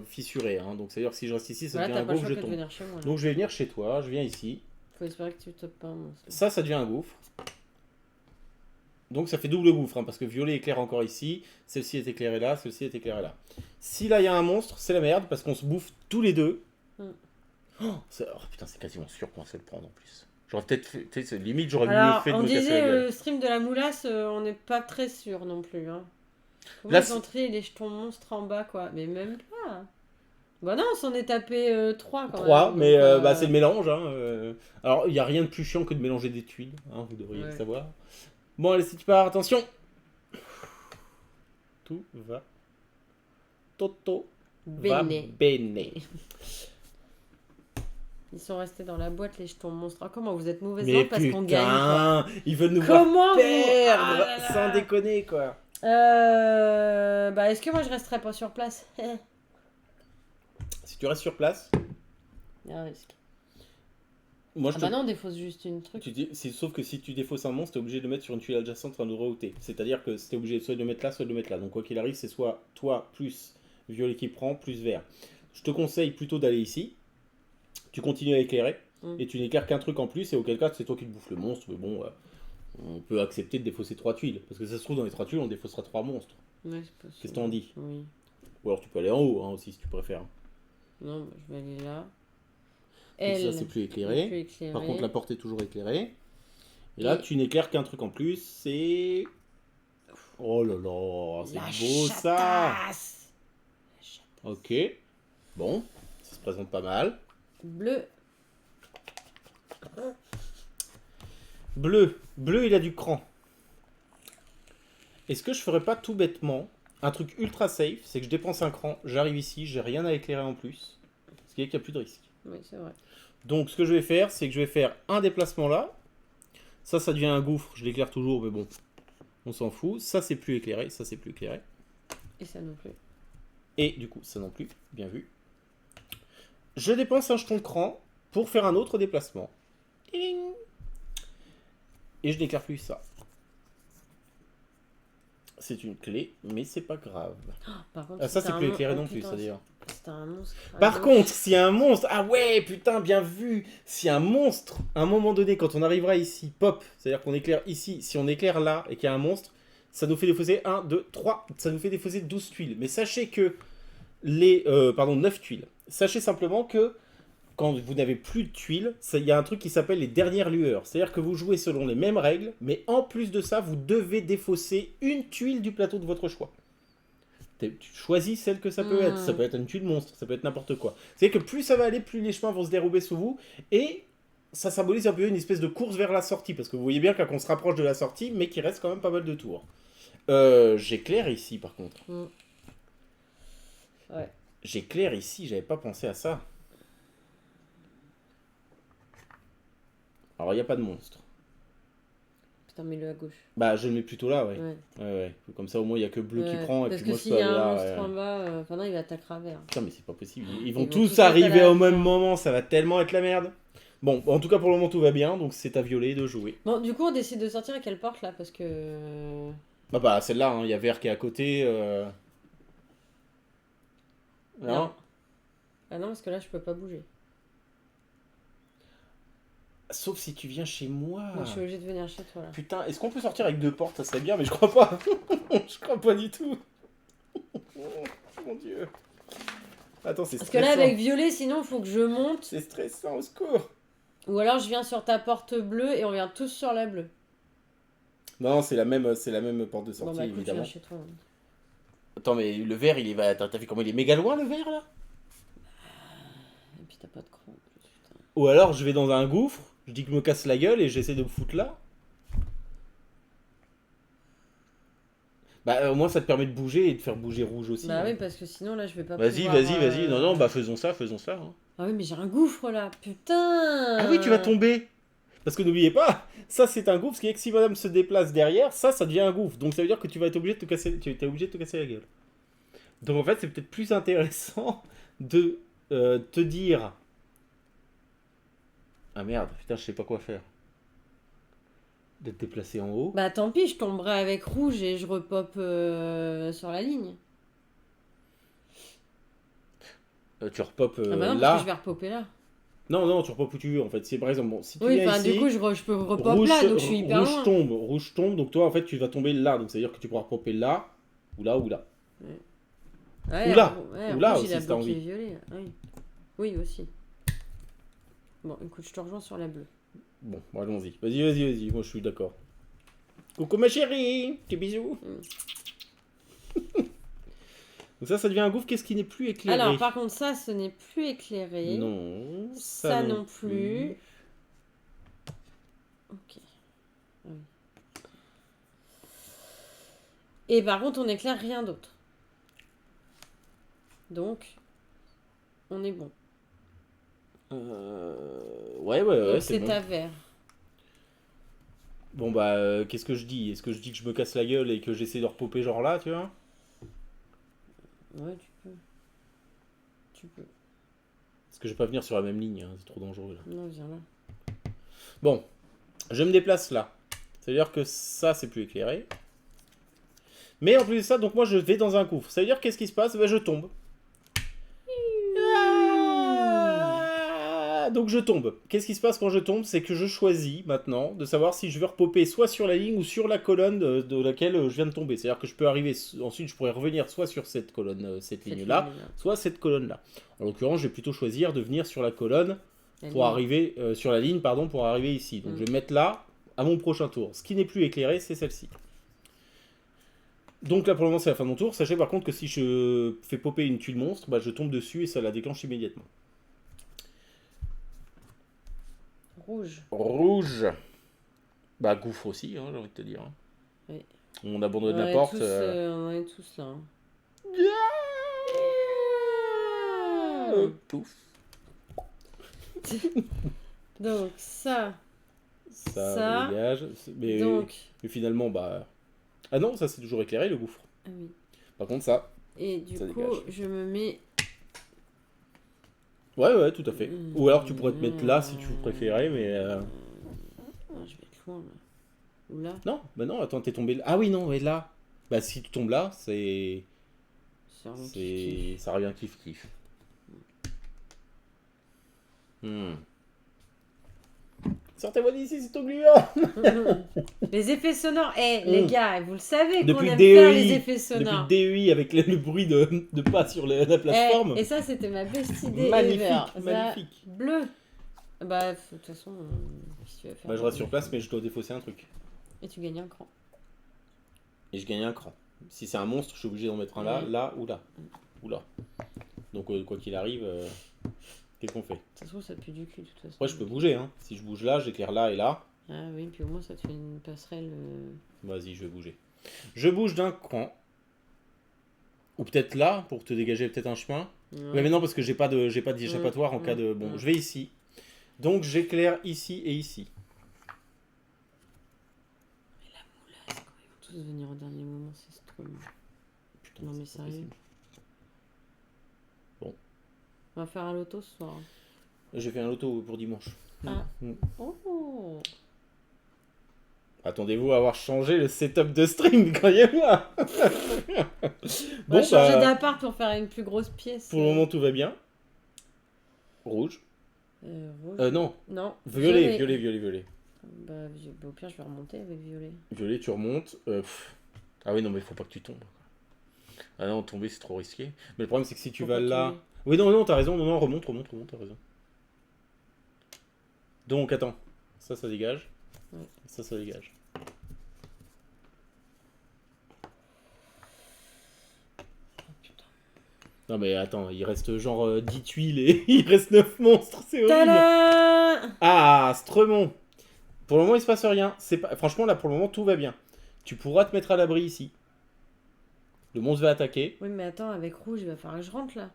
fissurée. Hein. Donc, ça veut dire que si je reste ici, ça Là, devient t'as un pas le gouffre, choix je que de tombe. venir chez moi. Là. Donc, je vais venir chez toi. Je viens ici. Faut espérer que tu topes pas un monstre. Ça devient un gouffre. Donc, ça fait double gouffre. Hein, parce que violet éclaire encore ici. Celle-ci est éclairée là. Celle-ci est éclairée là. Si là, il y a un monstre, c'est la merde. Parce qu'on se bouffe tous les deux. Mm. Oh, putain, c'est quasiment sûr qu'on va se le prendre en plus. J'aurais peut-être fait... Tu sais, limite, j'aurais mieux Alors, fait de on me casser la disait gueule. le stream de la moulasse, on n'est pas très sûr non plus. Hein. Faut Là, pas entrer les jetons monstres en bas, quoi. Mais même pas. Bah non, on s'en est tapé 3 quand 3, même. mais Donc, bah, c'est le mélange. Hein, Alors, il n'y a rien de plus chiant que de mélanger des tuiles, hein, vous devriez le ouais. savoir. Bon, allez, si tu pars, attention. Tout va. Toto va Bene. bene. Ils sont restés dans la boîte, les jetons monstres. Ah, comment vous êtes mauvais Mais parce qu'on gagne, quoi. putain, ils veulent nous Comment voir vous... perdre, Ah là là. sans déconner, quoi. Bah, est-ce que moi je resterai pas sur place? Si tu restes sur place, Il y a un risque. moi Ah je bah te... non, on défausse juste une truc. Sauf que si tu défausses un monstre, t'es obligé de le mettre sur une tuile adjacente en rerouter. C'est-à-dire que t'es obligé soit de le mettre là, soit de le mettre là. Donc quoi qu'il arrive, c'est soit toi plus violet qui prend, plus vert. Je te conseille plutôt d'aller ici. Tu continues à éclairer. Et tu n'éclaires qu'un truc en plus, et auquel cas c'est toi qui te bouffes le monstre. Mais bon, on peut accepter de défausser 3 tuiles. Parce que ça se trouve, dans les 3 tuiles, on défaussera 3 monstres. Ouais, c'est possible. Qu'est-ce que t'en dis? Oui. Ou alors tu peux aller en haut, hein, aussi, si tu préfères. Non, bah, je vais aller là. Donc Elle. ça, c'est plus éclairé. Plus éclairée. Par contre, la porte est toujours éclairée. Et là, tu n'éclaires qu'un truc en plus, c'est... Oh là là, c'est La beau ça! chatasse. La chatasse. Ok. Bon, ça se présente pas mal. Bleu. Bleu. Bleu, il a du cran. Est-ce que je ferais pas tout bêtement un truc ultra safe, c'est que je dépense un cran, j'arrive ici, j'ai rien à éclairer en plus. Ce qui est qu'il n'y a plus de risque. Oui, c'est vrai. Donc ce que je vais faire, c'est que je vais faire un déplacement là. Ça devient un gouffre, je l'éclaire toujours, mais bon, on s'en fout. Ça, c'est plus éclairé, ça, c'est plus éclairé. Et ça non plus. Et du coup, ça non plus, bien vu. Je dépense un jeton de cran pour faire un autre déplacement. Ding. Et je n'éclaire plus ça. C'est une clé, mais c'est pas grave. Par contre, Ah, ça, si c'est t'as plus un éclairé mon- non oh, plus, putain, c'est-à-dire. si t'as un monstre. à Par gauche- contre, s'il y a un monstre, ah ouais, putain, bien vu. S'il y a un monstre, à un moment donné, quand on arrivera ici, pop, c'est-à-dire qu'on éclaire ici, si on éclaire là et qu'il y a un monstre, ça nous fait défausser 1, 2, 3, ça nous fait défausser 12 tuiles. Mais sachez que 9 tuiles. Sachez simplement que quand vous n'avez plus de tuiles, il y a un truc qui s'appelle les dernières lueurs. C'est-à-dire que vous jouez selon les mêmes règles, mais en plus de ça, vous devez défausser une tuile du plateau de votre choix. Tu choisis celle que ça peut être. Ça peut être une tuile monstre, ça peut être n'importe quoi. C'est-à-dire que plus ça va aller, plus les chemins vont se dérouler sous vous. Et ça symbolise un peu une espèce de course vers la sortie. Parce que vous voyez bien qu'on se rapproche de la sortie, mais qu'il reste quand même pas mal de tours. J'éclaire ici, par contre. Ouais. J'éclaire ici, j'avais pas pensé à ça. Alors, il n'y a pas de monstre. Putain, mets-le à gauche. Bah, je le mets plutôt là, ouais. Ouais. Ouais. Comme ça, au moins, il n'y a que bleu qui Ouais. prend. Et Parce puis que moi, je s'il peux y a aller un là. monstre en bas, enfin non, il attaquera vert. Putain, mais c'est pas possible. Ils Ils vont vont tous tous être à arriver la au même fin. moment. Ça va tellement être la merde. Bon, en tout cas, pour le moment, tout va bien. Donc, c'est à violet de jouer. Bon, du coup, on décide de sortir à quelle porte là? Parce que. Bah, celle-là, hein, il y a vert qui est à côté. Non. Ah non, parce que là, je peux pas bouger. Sauf si tu viens chez moi. Donc, je suis obligée de venir chez toi là. Putain, est-ce qu'on peut sortir avec 2 portes? Ça serait bien, mais je crois pas. Je crois pas du tout. Mon dieu. Attends, c'est Parce que stressant. là, avec violet, sinon, il faut que je monte. C'est stressant, au secours. Ou alors, je viens sur ta porte bleue et on vient tous sur la bleue. Non, c'est la même porte de Bon, sortie, bah, écoute, je évidemment. viens chez toi. Attends, mais le verre, il va. T'as vu comment il est méga loin, le verre, là? Et puis, t'as pas de cran en plus, putain. Ou alors, je vais dans un gouffre, je dis que je me casse la gueule et j'essaie de me foutre là. Bah, au moins, ça te permet de bouger et de faire bouger rouge aussi. Bah hein. oui, parce que sinon, là, je vais pas Vas-y, pouvoir, vas-y. Non, bah, faisons ça. Hein. Ah oui, mais j'ai un gouffre là, putain. Ah oui, tu vas tomber. Parce que n'oubliez pas, ça c'est un gouffre, ce qui est que si madame se déplace derrière, ça devient un gouffre. Donc ça veut dire que tu vas être obligé de te casser, tu es obligé de te casser la gueule. Donc en fait, c'est peut-être plus intéressant de te dire... Ah merde, putain, je sais pas quoi faire. D'être déplacé en haut. Bah tant pis, je tomberai avec rouge et je repop sur la ligne. Tu repopes Ah bah non, là. parce que je vais repopper là. Non, tu repopes où tu veux en fait. C'est par exemple, bon, si tu Oui, viens enfin ici, du coup, je peux repop là, donc je suis hyper loin. rouge tombe, donc toi en fait tu vas tomber là. Donc ça veut dire que tu pourras repopper là, ou là, ou là. Ouais, Ou là. ouais, Ou là rouge, aussi, il a si t'as bloqué envie. violet. Ah oui. Oui, aussi. Bon, écoute, je te rejoins sur la bleue. Bon, allons-y. Vas-y. Moi, je suis d'accord. Coucou ma chérie. Petits bisous. Donc ça devient un gouffre. Qu'est-ce qui n'est plus éclairé? Alors, par contre, ça, ce n'est plus éclairé. Non. Ça non plus. Ok. Ah oui. Et par contre, on n'éclaire rien d'autre. Donc, on est bon. Ouais, c'est bon. à vert. Bon bah, qu'est-ce que je dis? Est-ce que je dis que je me casse la gueule et que j'essaie de repopper genre là, tu vois? Ouais, tu peux. Tu peux. Parce que je vais pas venir sur la même ligne, hein, c'est trop dangereux là. Non, viens là. Bon, je me déplace là. C'est-à-dire que ça, c'est plus éclairé. Mais en plus de ça, donc moi je vais dans un gouffre. Ça veut dire qu'est-ce qui se passe? Ben, je tombe. Donc je tombe. Qu'est-ce qui se passe quand je tombe? C'est que je choisis maintenant de savoir si je veux repopper soit sur la ligne ou sur la colonne de laquelle je viens de tomber. C'est-à-dire que je peux arriver, ensuite je pourrais revenir soit sur cette colonne, cette ligne-là, soit cette colonne-là. En l'occurrence, je vais plutôt choisir de venir sur la colonne pour arriver, sur la ligne, pardon, pour arriver ici. Donc je vais mettre là à mon prochain tour. Ce qui n'est plus éclairé, c'est celle-ci. Donc là pour le moment c'est la fin de mon tour. Sachez par contre que si je fais popper une tuile monstre, bah, je tombe dessus et ça la déclenche immédiatement. Rouge. Bah gouffre aussi, hein, j'ai envie de te dire. Oui. On abandonne la porte. On est tous là. Pouf. Donc ça dégage. Mais, donc... mais finalement, bah... Ah non, ça c'est toujours éclairé le gouffre. Ah oui. Par contre ça... Et du coup, dégage. je me mets... Ouais, tout à fait. Ou alors tu pourrais te mettre là si tu préférais, mais... je vais être loin là. Ou là? Non, bah non, attends, t'es tombé là. Ah oui, non, mais là... Bah si tu tombes là, c'est... Ça revient kiff-kiff. Sortez-moi d'ici, c'est tout gluant. Les effets sonores, les gars, vous le savez qu'on aime DEI, faire les effets sonores. Depuis DEI avec le bruit de pas sur la plateforme. Et ça, c'était ma best idée. Magnifique. Bleu. Bah, de toute façon, si tu vas faire. Bah, je reste sur place, mais je dois défausser un truc. Et tu gagnes un cran. Et je gagne un cran. Si c'est un monstre, je suis obligé d'en mettre un là, là ou là. Ou là. Donc, quoi qu'il arrive, qu'est-ce qu'on fait? Ça se trouve, ça pue du cul, de toute façon. Ouais, je peux bouger, hein. Si je bouge là, j'éclaire là et là. Ah oui, puis au moins, ça te fait une passerelle. Vas-y, je vais bouger. Je bouge d'un cran. Ou peut-être là, pour te dégager peut-être un chemin. Ouais, mais non, parce que j'ai pas d'échappatoire en cas de... Bon, je vais ici. Donc, j'éclaire ici et ici. Mais la moulasse, quand ils vont tous venir au dernier moment, c'est trop... Putain, non mais sérieux. Bon. On va faire un loto ce soir. J'ai fait un loto pour dimanche. Ah. Oh. Attendez-vous à avoir changé le setup de stream, croyez-moi. On va changer d'appart pour faire une plus grosse pièce. Pour le moment, tout va bien. Rouge. Non. Non. Violet. Bah, au pire, je vais remonter avec violet. Violet, tu remontes. Ah oui, non, mais il faut pas que tu tombes. Ah non, tomber, c'est trop risqué. Mais le problème, c'est que si tu vas là... Tomber. Oui, non, t'as raison. Non, remonte, t'as raison. Donc, attends. Ça dégage. Ouais. Ça dégage. Oh putain. Non mais attends, il reste genre 10 tuiles et il reste 9 monstres, c'est horrible. Tada! Ah, Stremon. Pour le moment, il se passe rien. Franchement, là, pour le moment, tout va bien. Tu pourras te mettre à l'abri ici. Le monstre va attaquer. Oui, mais attends, avec rouge, il va falloir que je rentre là.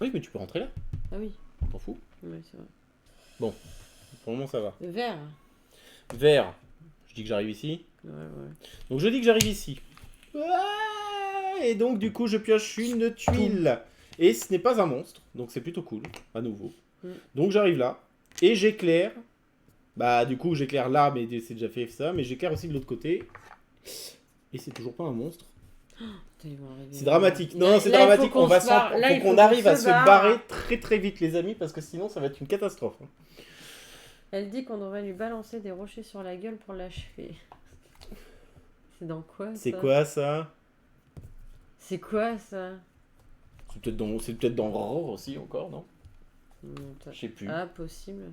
Oui, mais tu peux rentrer là. Ah oui. T'en fous? Oui, c'est vrai. Bon, pour le moment, ça va. Vert. Vert. Je dis que j'arrive ici. Ouais. Donc, je dis que j'arrive ici. Et donc, du coup, je pioche une tuile. Et ce n'est pas un monstre. Donc, c'est plutôt cool, à nouveau. Donc, j'arrive là. Et j'éclaire. Bah, du coup, j'éclaire là, mais c'est déjà fait ça. Mais j'éclaire aussi de l'autre côté. Et c'est toujours pas un monstre. C'est dramatique. Non, c'est dramatique. Faut qu'on arrive à se barrer très très vite, les amis, parce que sinon, ça va être une catastrophe. Elle dit qu'on devrait lui balancer des rochers sur la gueule pour l'achever. C'est dans quoi ça? C'est quoi ça? C'est quoi ça? C'est peut-être dans Roar aussi encore, non? Je sais plus. Ah, possible.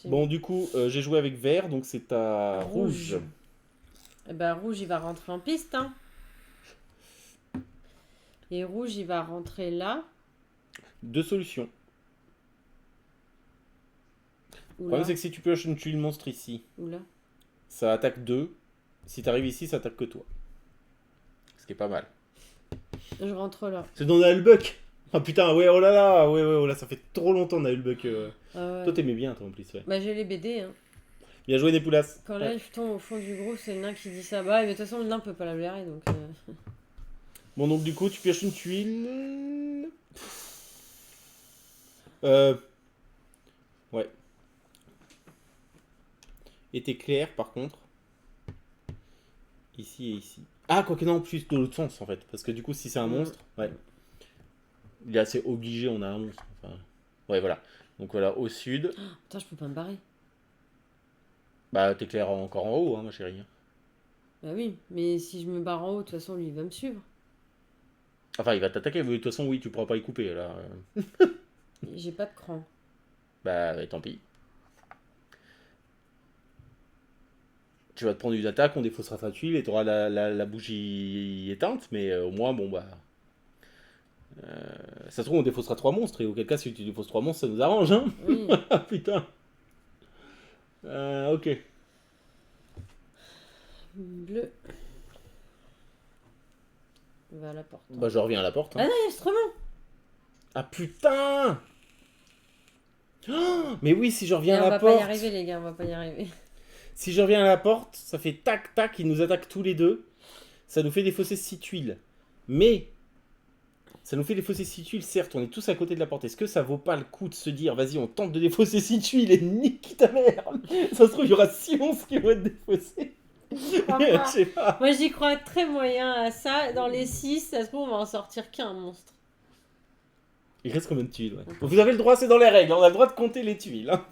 Bon, du coup, j'ai joué avec vert, donc c'est à rouge. Eh ben, rouge, il va rentrer en piste, hein. Et rouge, il va rentrer là. 2 solutions. Le Ou problème, là. c'est que si tu pioches une tuile monstre ici, Ou là. ça attaque 2. Si t'arrives ici, ça attaque que toi. Ce qui est pas mal. Je rentre là. C'est dans Nullbuck. Ah putain, ouais, oh là là, ouais, oh là, ça fait trop longtemps Nullbuck. Ah ouais. Toi, t'aimais bien, toi, en plus, ouais. Bah, j'ai les BD, hein. Bien joué, Nepoulas. Quand là, je tombe au fond du groupe, c'est le nain qui dit ça. Bah, mais de toute façon, le nain peut pas la blairer, donc... Bon, donc, du coup, tu pioches une tuile. Ouais. Et t'es clair, par contre. Ici et ici. Ah, quoi que non, plus de l'autre sens, en fait. Parce que du coup, si c'est un monstre, ouais. Il est assez obligé, on a un monstre. Enfin, ouais, voilà. Donc voilà, au sud. Putain, je peux pas me barrer. Bah, t'es clair encore en haut, hein, ma chérie. Bah oui, mais si je me barre en haut, de toute façon, lui, il va me suivre. Enfin, il va t'attaquer, mais de toute façon, oui, tu pourras pas y couper, là. J'ai pas de cran. Bah, tant pis. Tu vas te prendre une attaque, on défaussera ta tuile et t'auras la bougie éteinte, mais au moins, bon, bah... ça se trouve, on défaussera 3 monstres, et auquel cas, si tu défausses 3 monstres, ça nous arrange, hein. Oui. Ah, putain. Ok. Bleu. Va à la porte. Bah, je reviens à la porte. Ah Hein. non, il y a instrument. Ah, putain. Oh, mais oui, si je Et reviens on à va la pas y porte... arriver, les gars, on va pas y arriver. Si je reviens à la porte, ça fait tac tac, ils nous attaquent tous les deux. Ça nous fait défausser 6 tuiles. Mais ça nous fait défausser 6 tuiles, certes, on est tous à côté de la porte. Est-ce que ça vaut pas le coup de se dire, vas-y, on tente de défausser 6 tuiles et nique ta mère. Ça se trouve, il y aura 6 monstres qui vont être défaussés. Je sais pas. Moi, j'y crois très moyen à ça. Dans les 6, ça se trouve, on va en sortir qu'un monstre. Il reste combien de tuiles, ouais. Vous avez le droit, c'est dans les règles, on a le droit de compter les tuiles. Hein.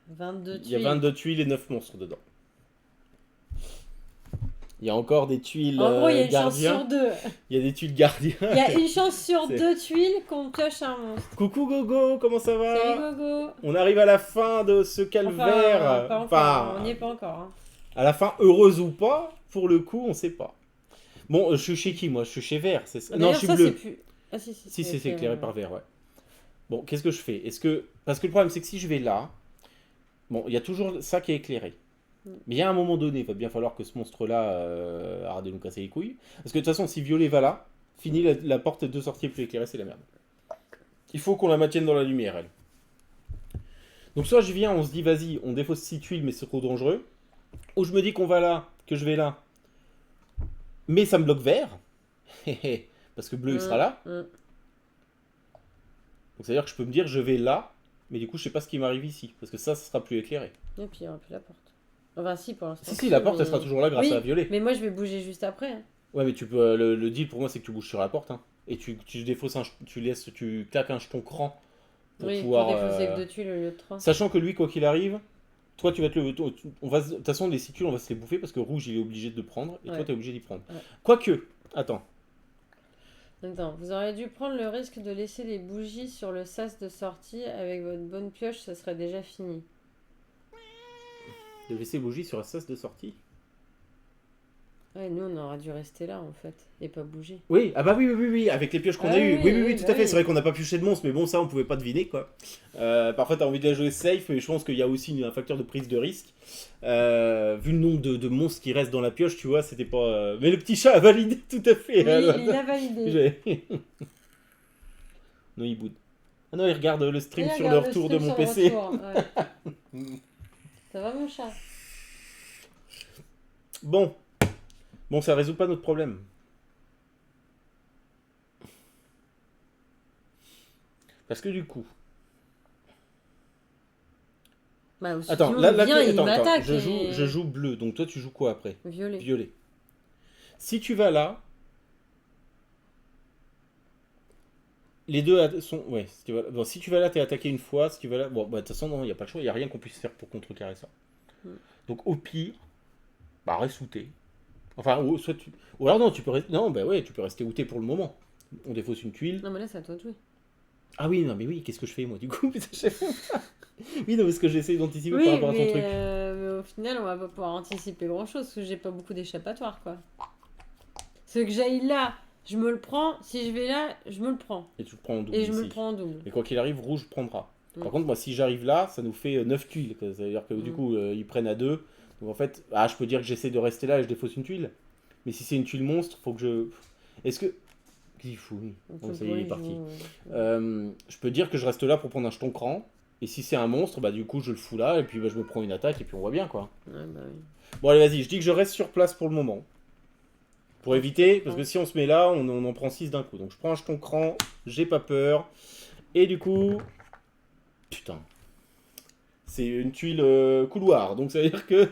22 tuiles. Il y a 22 tuiles et 9 monstres dedans. Il y a encore des tuiles En gros, il y a une gardiens. chance sur 2. Il y a des tuiles gardiens. Il y a une chance sur C'est- 2 tuiles qu'on pioche un monstre. Coucou Gogo, comment ça va? Salut Gogo. On arrive à la fin de ce calvaire. Enfin, pas encore, on n'y est pas encore. Hein. À la fin, heureuse ou pas, pour le coup, on sait pas. Bon, je suis chez qui, moi? Je suis chez vert, c'est ça? Non, je suis ça, bleu. c'est plus... Ah si, Si, c'est éclairé par vert, ouais. Bon, qu'est-ce que je fais? Est-ce que... Parce que le problème, c'est que si je vais là... Bon, il y a toujours ça qui est éclairé. Mais il y a un moment donné, il va bien falloir que ce monstre-là arrête de nous casser les couilles. Parce que de toute façon, si violet va là, fini, la porte de sortie est plus éclairée, c'est la merde. Il faut qu'on la maintienne dans la lumière, elle. Donc soit je viens, on se dit, vas-y, on défausse 6 tuiles, mais c'est trop dangereux. Ou je me dis qu'on va là, que je vais là. Mais ça me bloque vert. Parce que bleu, il sera là. Donc c'est-à-dire que je peux me dire, je vais là, mais du coup, je sais pas ce qui m'arrive ici. Parce que ça sera plus éclairé. Et puis il n'y aura plus la porte. Enfin si, pour l'instant. Si, la porte, mais... elle sera toujours là grâce oui, à violet. mais moi, je vais bouger juste après. Hein. Ouais, mais tu peux, le deal pour moi, c'est que tu bouges sur la porte. Hein. Et tu défausses tu claques un jeton cran. Pour Oui, pouvoir, pour défausser que 2 tuiles au lieu de 3. Sachant que lui, quoi qu'il arrive, toi, tu vas te le... On va, de toute façon, les 6 tuiles, on va se les bouffer parce que rouge, il est obligé de le prendre. Et toi, t'es obligé d'y prendre. Ouais. Quoique, attends. Attends, vous auriez dû prendre le risque de laisser les bougies sur le sas de sortie. Avec votre bonne pioche, ça serait déjà fini. De laisser les bougies sur un sas de sortie? Ouais, nous, on aurait dû rester là, en fait, et pas bouger. Oui, ah bah oui, avec les pioches qu'on a eues. Oui, tout à fait. C'est vrai qu'on n'a pas pioché de monstre, mais bon, ça, on pouvait pas deviner, quoi. Parfois, t'as envie de la jouer safe, mais je pense qu'il y a aussi un facteur de prise de risque. Vu le nombre de monstres qui restent dans la pioche, tu vois, c'était pas... Mais le petit chat a validé, tout à fait. Oui, il a validé. Non, il boude. Ah non, il regarde le stream sur le retour de mon PC. Ouais. Ça va, mon chat? Bon, ça résout pas notre problème. Parce que du coup... Bah, attends, il attends, m'attaque. Je joue bleu, donc toi tu joues quoi après? Violet. Si tu vas là... Les deux sont... Ouais, si tu vas là, t'es attaqué une fois. Si tu vas là... Bon, bah de toute façon, non, il n'y a pas le choix. Il n'y a rien qu'on puisse faire pour contrecarrer ça. Donc au pire, bah reste outé. Enfin, soit tu... Ou alors non, tu peux rester... Non, bah ouais, tu peux rester outé pour le moment. On défausse une tuile. Non, mais là, c'est à toi de jouer. Ah oui, non, mais oui, qu'est-ce que je fais, moi, du coup? Putain, oui, non, parce que j'essaie d'anticiper Oui, par rapport à ton truc. mais au final, on va pas pouvoir anticiper grand-chose, parce que j'ai pas beaucoup d'échappatoire, quoi. Ce que j'aille là, je me le prends. Si je vais là, je me le prends. Et tu le prends en double Et je me le ici. prends en double. Et quoi qu'il arrive, rouge prendra. Par Mm. contre, moi, si j'arrive là, ça nous fait 9 tuiles. Quoi. Ça veut dire que du coup, ils prennent à 2. Donc en fait, je peux dire que j'essaie de rester là et je défausse une tuile. Mais si c'est une tuile monstre, faut que je... Est-ce que... Il faut... Bon, ça y est, il est parti. Je peux dire que je reste là pour prendre un jeton cran. Et si c'est un monstre, bah du coup, je le fous là. Et puis je me prends une attaque et puis on voit bien, quoi. Ouais, bah oui. Bon, allez, vas-y. Je dis que je reste sur place pour le moment. Pour éviter, parce que si on se met là, on en prend 6 d'un coup. Donc je prends un jeton cran, j'ai pas peur. Et du coup... Putain. C'est une tuile couloir, donc ça veut dire que...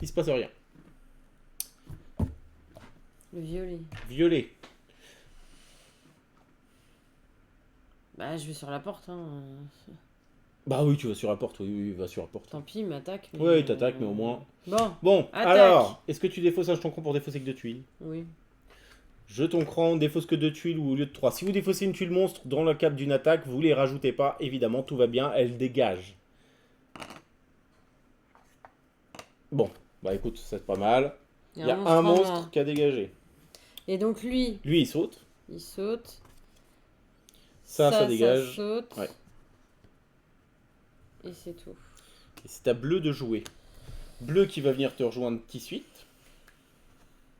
Il se passe rien. Le violet. Violet. Bah, je vais sur la porte, hein. Bah oui, tu vas sur la porte, oui, va sur la porte. Tant pis, il m'attaque. Ouais, il t'attaque, mais au moins... Bon, Bon, attaque. alors, est-ce que tu défausses un jeton cran pour défausser que 2 tuiles? Oui. Jeton cran, défausse que 2 tuiles ou au lieu de 3. Si vous défaussez une tuile monstre dans le cadre d'une attaque, vous les rajoutez pas, évidemment, tout va bien, elle dégage. Bon, bah écoute, c'est pas mal. Il y a un monstre qui a dégagé. Et donc lui, Lui, il saute. il saute. Ça dégage. Ça saute. Ouais. Et c'est tout. Et c'est à bleu de jouer. Bleu qui va venir te rejoindre tout de suite.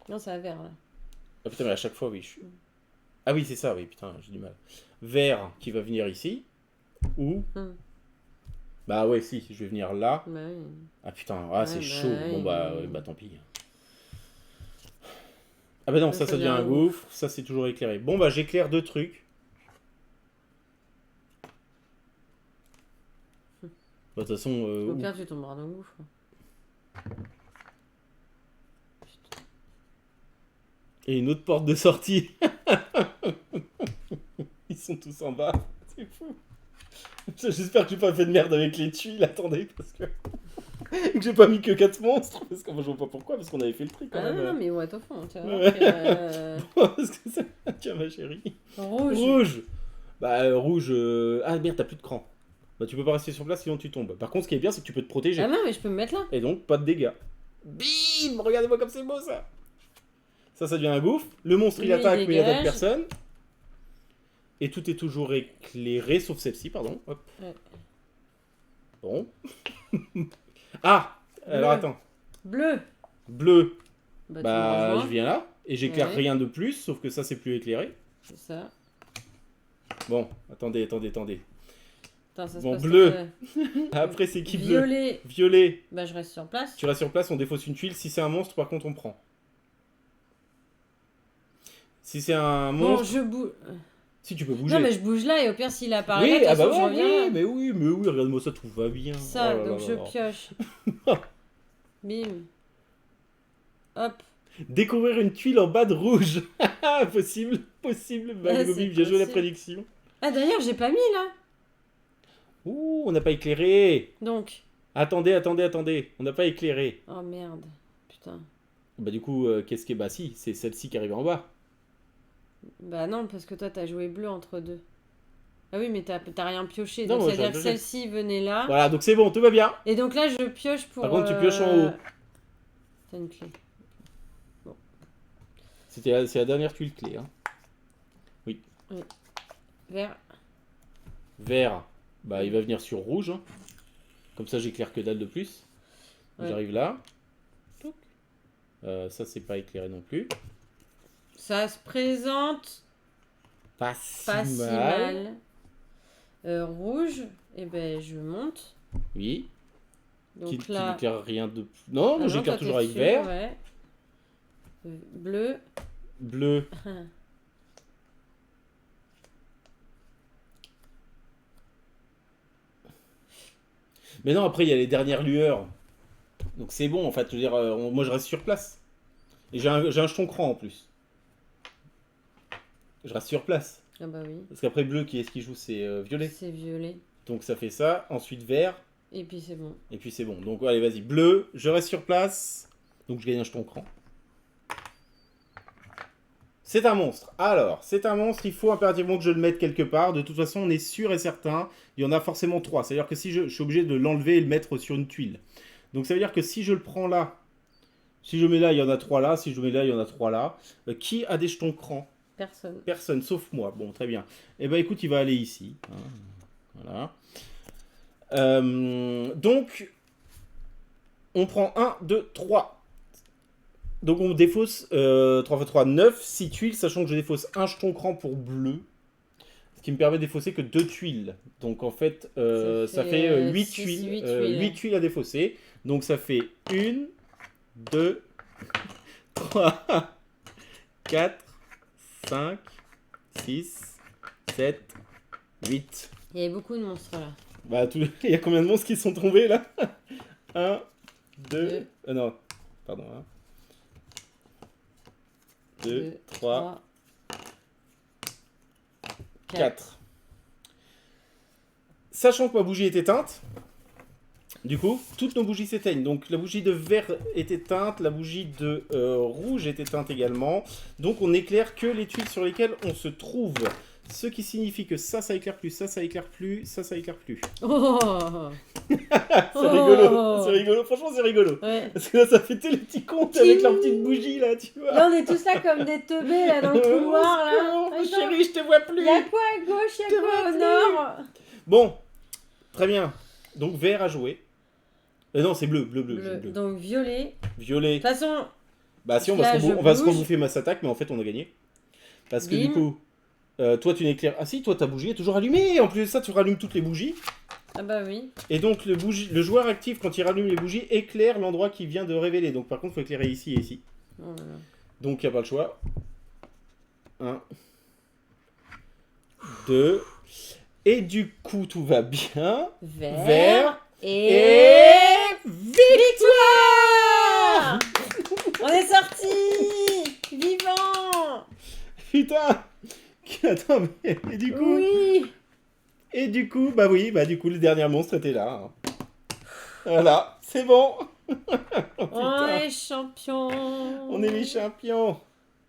Non, c'est à vert, là. Ah putain, mais à chaque fois, oui. Ah oui, c'est ça, oui, putain, j'ai du mal. Vert qui va venir ici. Ou... Bah ouais, si, je vais venir là. Bah oui. Ah putain, c'est bah chaud. oui, Bon bah, oui. bah tant pis. Ah bah non, ça devient un gouffre. Ça, c'est toujours éclairé. Bon bah, j'éclaire 2 trucs. Bah, de toute façon... Au pire, tu tomberas dans le gouffre. Et une autre porte de sortie. Ils sont tous en bas. C'est fou. J'espère que j'ai pas fait de merde avec les tuiles. Attendez, parce que... que j'ai pas mis que 4 monstres. Parce que moi, je vois pas pourquoi, parce qu'on avait fait le tri quand même. Non, mais ouais, au fond, tu vois. Ouais. Parce que ça... Tiens, ma chérie. Rouge. Bah, rouge... Ah merde, t'as plus de cran. Bah, tu peux pas rester sur place, sinon tu tombes. Par contre, ce qui est bien, c'est que tu peux te protéger. Ah non, mais je peux me mettre là. Et donc, pas de dégâts. Bim! Regardez-moi comme c'est beau, ça. Ça devient un gouffre. Le monstre, il attaque, mais il attaque personne. Et tout est toujours éclairé, sauf celle-ci, pardon. Hop. Ouais. Bon. Ah! Alors, attends. Bleu. Bleu. Bah, je viens là. Et j'éclaire Ouais. rien de plus, sauf que ça, c'est plus éclairé. C'est ça. Bon, attendez. Attends, ça Bon, se passe bleu. comme ça. Après, c'est qui bleu? Violet. Violet. Bah, je reste sur place. Tu restes sur place, on défausse une tuile. Si c'est un monstre, par contre, on prend. Si c'est un monstre... Bon, je bouge. Si, tu peux bouger. Non, mais je bouge là et au pire, s'il apparaît Oui, là, ah bah je reviens là. mais oui, regarde-moi ça, tout va bien. Ça, Oh là donc là je là là. pioche. Bim. Hop. Découvrir une tuile en bas de rouge. Possible. Bah, c'est bien joué la possible. prédiction. Ah, d'ailleurs, j'ai pas mis là. Ouh, on n'a pas éclairé. Donc. Attendez. On n'a pas éclairé. Oh merde. Putain. Bah du coup, qu'est-ce qui est... Bah si, c'est celle-ci qui arrive en bas. Bah non, parce que toi, t'as joué bleu entre deux. Ah oui, mais t'as rien pioché. Non, Donc, moi, c'est-à-dire j'ai que pioché. celle-ci venait là. Voilà, donc c'est bon, tout va bien. Et donc là, je pioche pour. Par contre, tu pioches en haut. T'as une clé. C'est la dernière tuile clé. Hein. Vert. Vert, bah il va venir sur rouge. Hein. Comme ça, j'éclaire que dalle de plus. Ouais. J'arrive là. Touc. Ça, c'est pas éclairé non plus. Ça se présente Pas si pas si mal. mal. Rouge, et ben je monte. Oui. Donc Qui là. n'éclaire rien de... Non, Ah moi non, j'éclaire toi, toujours t'es avec sûr, vert. ouais. Bleu. Bleu. Mais non, après il y a les dernières lueurs. Donc c'est bon en fait. Je veux dire, moi je reste sur place. Et j'ai un jeton cran en plus. Je reste sur place. Ah bah oui. Parce qu'après bleu, qui est-ce qui joue? C'est violet. C'est violet. Donc ça fait ça. Ensuite vert. Et puis c'est bon. Et puis c'est bon. Donc allez, vas-y. Bleu, je reste sur place. Donc je gagne un jeton cran. C'est un monstre. Alors, c'est un monstre, il faut impérativement que je le mette quelque part. De toute façon, on est sûr et certain, il y en a forcément 3. C'est-à-dire que si je suis obligé de l'enlever et le mettre sur une tuile. Donc ça veut dire que si je le prends là, si je mets là, il y en a 3 là. Si je mets là, il y en a 3 là. Qui a des jetons crans? Personne. Personne, sauf moi. Bon, très bien. Eh ben écoute, il va aller ici. Voilà. Donc, on prend 1, 2, 3. Donc on défausse 3 x 3, 9, 6 tuiles, sachant que je défausse un jeton cran pour bleu. Ce qui me permet de défausser que 2 tuiles. Donc en fait, ça fait 8 tuiles. 8 tuiles à défausser. Donc ça fait 1, 2, 3, 4, 5, 6, 7, 8. Il y avait beaucoup de monstres là. Bah, il y a combien de monstres qui sont tombés là? 1, 2, non, pardon. 2, 3, 4. Sachant que ma bougie est éteinte, du coup, toutes nos bougies s'éteignent. Donc la bougie de vert est éteinte, la bougie de rouge est éteinte également. Donc on éclaire que les tuiles sur lesquelles on se trouve. Ce qui signifie que ça éclaire plus, ça éclaire plus, ça éclaire plus. Oh C'est rigolo, franchement c'est rigolo. Ouais. Parce que là ça fait tous les petits comptes avec leur petite bougie là, tu vois. Là on est tous là comme des teubés là dans le couloir là. Oh, chérie, je te vois plus. Il y a quoi à gauche, il y a quoi au nord? Bon, très bien. Donc vert à jouer. Non, c'est bleu. Donc violet. Violet. De toute façon, bah si, on va se rebouffer masse attaque, mais en fait on a gagné. Parce que du coup, toi tu n'éclaires... Ah si, toi ta bougie est toujours allumée. En plus de ça, tu rallumes toutes les bougies. Ah bah oui. Et donc le joueur actif, quand il rallume les bougies, éclaire l'endroit qu'il vient de révéler. Donc par contre, il faut éclairer ici et ici. Oh là là. Donc il n'y a pas le choix. 1, 2... Et du coup, tout va bien. Vert. Et... Victoire. On est sortis. Vivant. Putain. Attends, mais... Et du coup... Oui. Et du coup, le dernier monstre était là. Hein. Voilà, c'est bon. Oh, on est champions. On est les champions.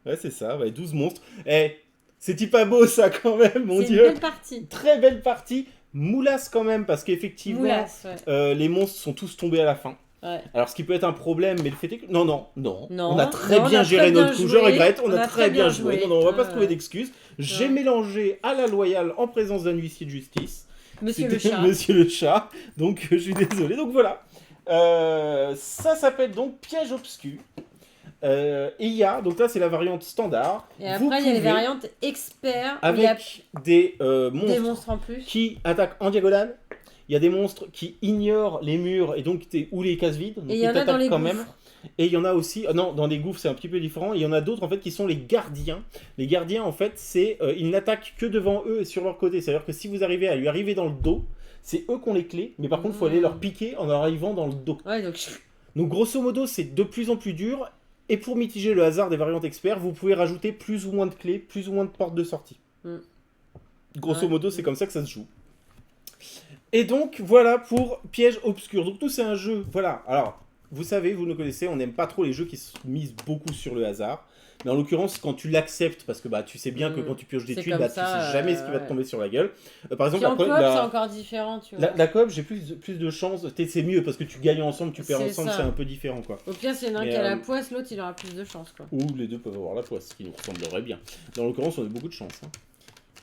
Ouais, c'est ça, ouais, 12 monstres. Eh, c'est pas beau ça quand même, mon Dieu. C'est une belle partie. Très belle partie. Moulasse quand même, parce qu'effectivement, ouais. Les monstres sont tous tombés à la fin. Ouais. Alors, ce qui peut être un problème, mais le fait est que... Non. On a très bien géré notre coup. Je regrette, on a très bien joué. Non, on va pas se trouver ouais. d'excuses. J'ai mélangé à la loyale en présence d'un huissier de justice. Monsieur le chat. Monsieur le chat. Donc, je suis désolé. Donc, voilà. Ça s'appelle donc Piège obscur. Et il y a, donc là c'est la variante standard. Et après il y a les variantes experts avec des monstres en plus qui attaquent en diagonale. Il y a des monstres qui ignorent les murs et donc ou les cases vides. Donc et il y en a dans les quand gouffres. même. Et il y en a aussi, non, dans les gouffres c'est un petit peu différent. Il y en a d'autres en fait qui sont les gardiens. Les gardiens en fait c'est ils n'attaquent que devant eux et sur leur côté. C'est à dire que si vous arrivez à lui arriver dans le dos, c'est eux qui ont les clés. Mais par contre il faut aller leur piquer en arrivant dans le dos. Ouais, donc grosso modo c'est de plus en plus dur. Et pour mitiger le hasard des variantes experts, vous pouvez rajouter plus ou moins de clés, plus ou moins de portes de sortie. Grosso modo, c'est comme ça que ça se joue. Et donc, voilà pour Piège obscur. Donc, tout c'est un jeu, voilà. Alors, vous savez, vous nous connaissez, on n'aime pas trop les jeux qui se misent beaucoup sur le hasard. Mais en l'occurrence, quand tu l'acceptes, parce que tu sais bien que quand tu pioches des tuiles, tu sais jamais ce qui va te tomber sur la gueule. Par exemple, en coop, c'est encore différent, tu vois. La coop, j'ai plus de chance. C'est mieux parce que tu gagnes ensemble, tu perds ensemble, c'est un peu différent, quoi. Au pire, c'est l'un qui a la poisse, l'autre il aura plus de chance, quoi. Ou les deux peuvent avoir la poisse, ce qui nous ressemblerait bien. Dans l'occurrence, on a beaucoup de chance. Hein.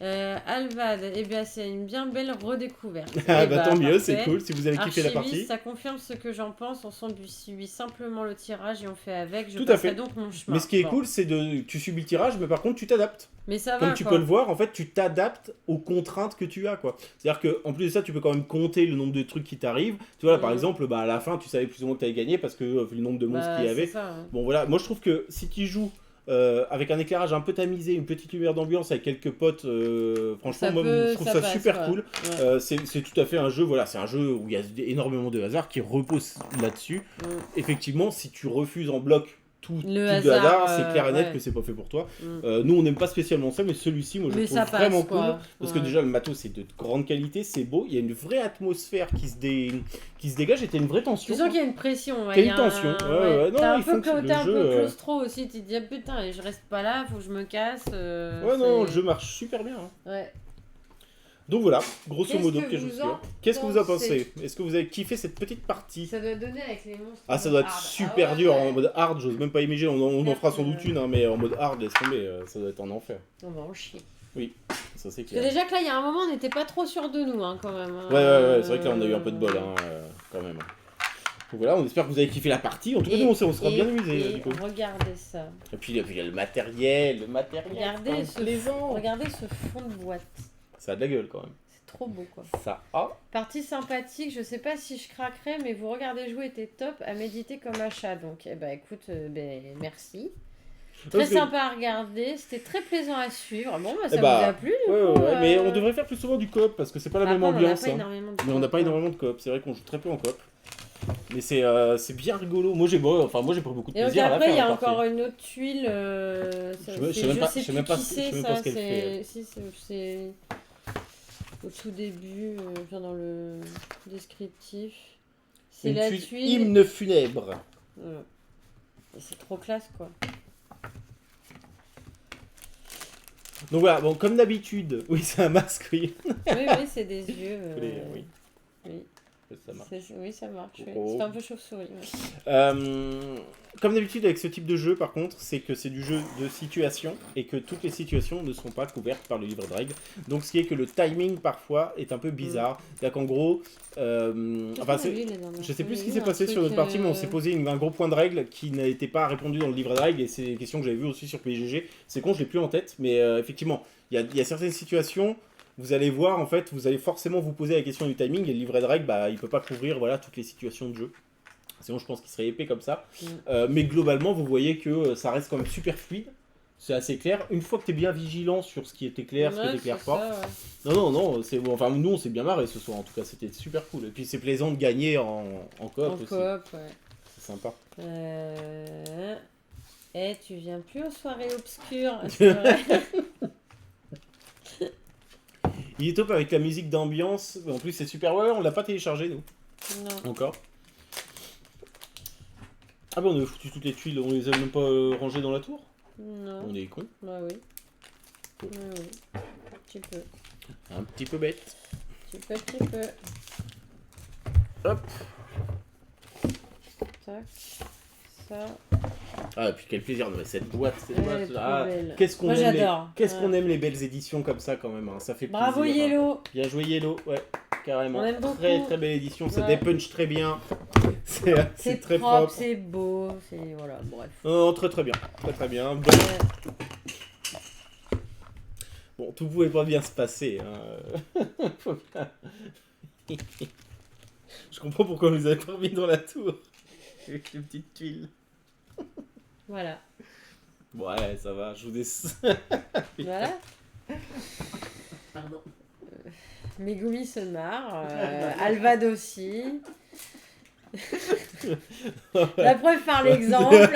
Alvad, eh bien c'est une bien belle redécouverte. Ah bah tant mieux, c'est cool, si vous avez kiffé la partie. Ça confirme ce que j'en pense, on subit simplement le tirage et on fait avec, je Tout à fait. donc mon chemin. Mais ce qui est cool, c'est tu subis le tirage, mais par contre tu t'adaptes. Mais ça Comme va, tu quoi. peux le voir, en fait, tu t'adaptes aux contraintes que tu as, quoi. C'est-à-dire qu'en plus de ça, tu peux quand même compter le nombre de trucs qui t'arrivent. Tu vois, là, par exemple, à la fin, tu savais plus ou moins que tu avais gagné parce que vu le nombre de monstres qu'il y avait. Ça, hein. Bon, voilà, moi je trouve que si tu joues avec un éclairage un peu tamisé, une petite lumière d'ambiance avec quelques potes, franchement, moi je trouve ça super cool. Ouais. C'est tout à fait un jeu, voilà, c'est un jeu où il y a énormément de hasard qui repose là-dessus. Effectivement, si tu refuses en bloc tout type Le de hasard, hasard, c'est clair et net ouais. que c'est pas fait pour toi. Mm. Nous, on n'aime pas spécialement ça, mais celui-ci, moi, je Mais le trouve ça passe, vraiment quoi. cool. Parce que Ouais. déjà, le matos, c'est de grande qualité, c'est beau. Il y a une vraie atmosphère qui se dégage et t'as une vraie tension. Tu sens qu'il y a une pression. Ouais. T'as Il y une a tension. Ouais. Non, T'as un il peu, fonctionne. t'es Le un jeu, peu claustro aussi. Tu te dis, ah, putain, et je reste pas là, faut que je me casse. Ouais, non, le jeu marche super bien. Hein. Ouais. Donc voilà, grosso Qu'est-ce modo, que piège vous obscur. en Qu'est-ce que vous en pensez pensez? Est-ce que vous avez kiffé cette petite partie? Ça doit donner avec les monstres. Ah, ça doit être hard. super Ah ouais, dur ouais. en mode hard, j'ose même pas imaginer. On en fera sans doute Ouais. une, hein, mais en mode hard, laisse tomber, ça doit être un enfer. On va en chier. Ça c'est Parce que clair. déjà que là, il y a un moment, on n'était pas trop sûr de nous, hein, quand même. Hein. Ouais, c'est vrai que là on a eu un peu de bol, hein, quand même. Donc voilà, on espère que vous avez kiffé la partie. En tout cas, nous on sera bien amusés, du coup. Regardez ça. Et puis il y a le matériel. Regardez c'est plaisant. Regardez ce fond de boîte. Ça a de la gueule quand même. C'est trop beau, quoi. Ça a. Partie sympathique, je sais pas si je craquerai, mais vous regardez jouer était top, à méditer comme achat. Donc, eh ben, écoute, merci. Très Parce que- sympa à regarder, c'était très plaisant à suivre. Bon, bah, ça Eh bah, vous a plu, du Ouais, coup, mais on devrait faire plus souvent du coop parce que c'est pas la même Après, ambiance. On n'a pas hein. énormément de Mais on n'a pas coop, énormément de coop. C'est vrai qu'on joue très peu en coop. Mais c'est bien rigolo. Moi j'ai pris beaucoup de Et donc plaisir à la après, faire. il y a la partie. encore une autre tuile. Je sais même pas- je sais même pas ce qu'elle fait. C'est au tout début, enfin dans le descriptif. C'est Une la tuile tuile. hymne funèbre. Voilà. Et c'est trop classe, quoi. Donc voilà, bon, comme d'habitude, oui, c'est un masque, oui. Oui, c'est des yeux. Oui. Oui. Ça marche. Oui, ça marche. Oui. Oh. C'est un peu chauve-souris. Ouais. Comme d'habitude avec ce type de jeu, par contre, c'est que c'est du jeu de situation et que toutes les situations ne sont pas couvertes par le livre de règles. Donc, ce qui est que le timing parfois est un peu bizarre. C'est-à-dire qu'en gros, je sais plus ce qui s'est passé sur notre partie, mais on s'est posé un gros point de règle qui n'était pas répondu dans le livre de règles et c'est des questions que j'avais vues aussi sur PGG. C'est con, je l'ai plus en tête, mais effectivement, il y a certaines situations. Vous allez voir, en fait, vous allez forcément vous poser la question du timing et le livret de règles, bah, il peut pas couvrir toutes les situations de jeu. Sinon, je pense qu'il serait épais comme ça. Mais globalement, vous voyez que ça reste quand même super fluide. C'est assez clair. Une fois que tu es bien vigilant sur ce qui était clair, ce qui était clair pas. Ça, ouais. Non, c'est bon. Enfin, nous, on s'est bien marré ce soir. En tout cas, c'était super cool. Et puis, c'est plaisant de gagner en coop En aussi. coop, ouais. C'est sympa. Eh, tu viens plus aux soirées obscures. C'est vrai. Il est top avec la musique d'ambiance. En plus, c'est super. Ouais, on l'a pas téléchargé, nous. Non. Encore. Ah bah on a foutu toutes les tuiles, on les a même pas rangées dans la tour. Non. On est cons. Bah oui. Oui. Un petit peu. Un petit peu bête. Petit peu. Hop. Tac. Ça. Ah, et puis quel plaisir, non mais cette boîte, Elle est trop belle. qu'est-ce qu'on Moi, aime, j'adore. qu'on aime les belles éditions comme ça quand même, hein. Ça fait Bravo plaisir. Yellow. Hein. Bien joué Yellow, ouais, carrément. On aime beaucoup. Très belle édition, ça Ouais. dépunch très bien. C'est C'est très propre, propre. c'est beau, c'est voilà, bref. Non, très bien, très bien. Bon, tout pouvait pas bien se passer. Hein. Faut bien- Je comprends pourquoi on les avait pas mis dans la tour. Avec les petites tuiles. Voilà. Ouais, ça va, je vous des... Voilà. Pardon. Megumi se marre. Alvad aussi. La preuve par l'exemple.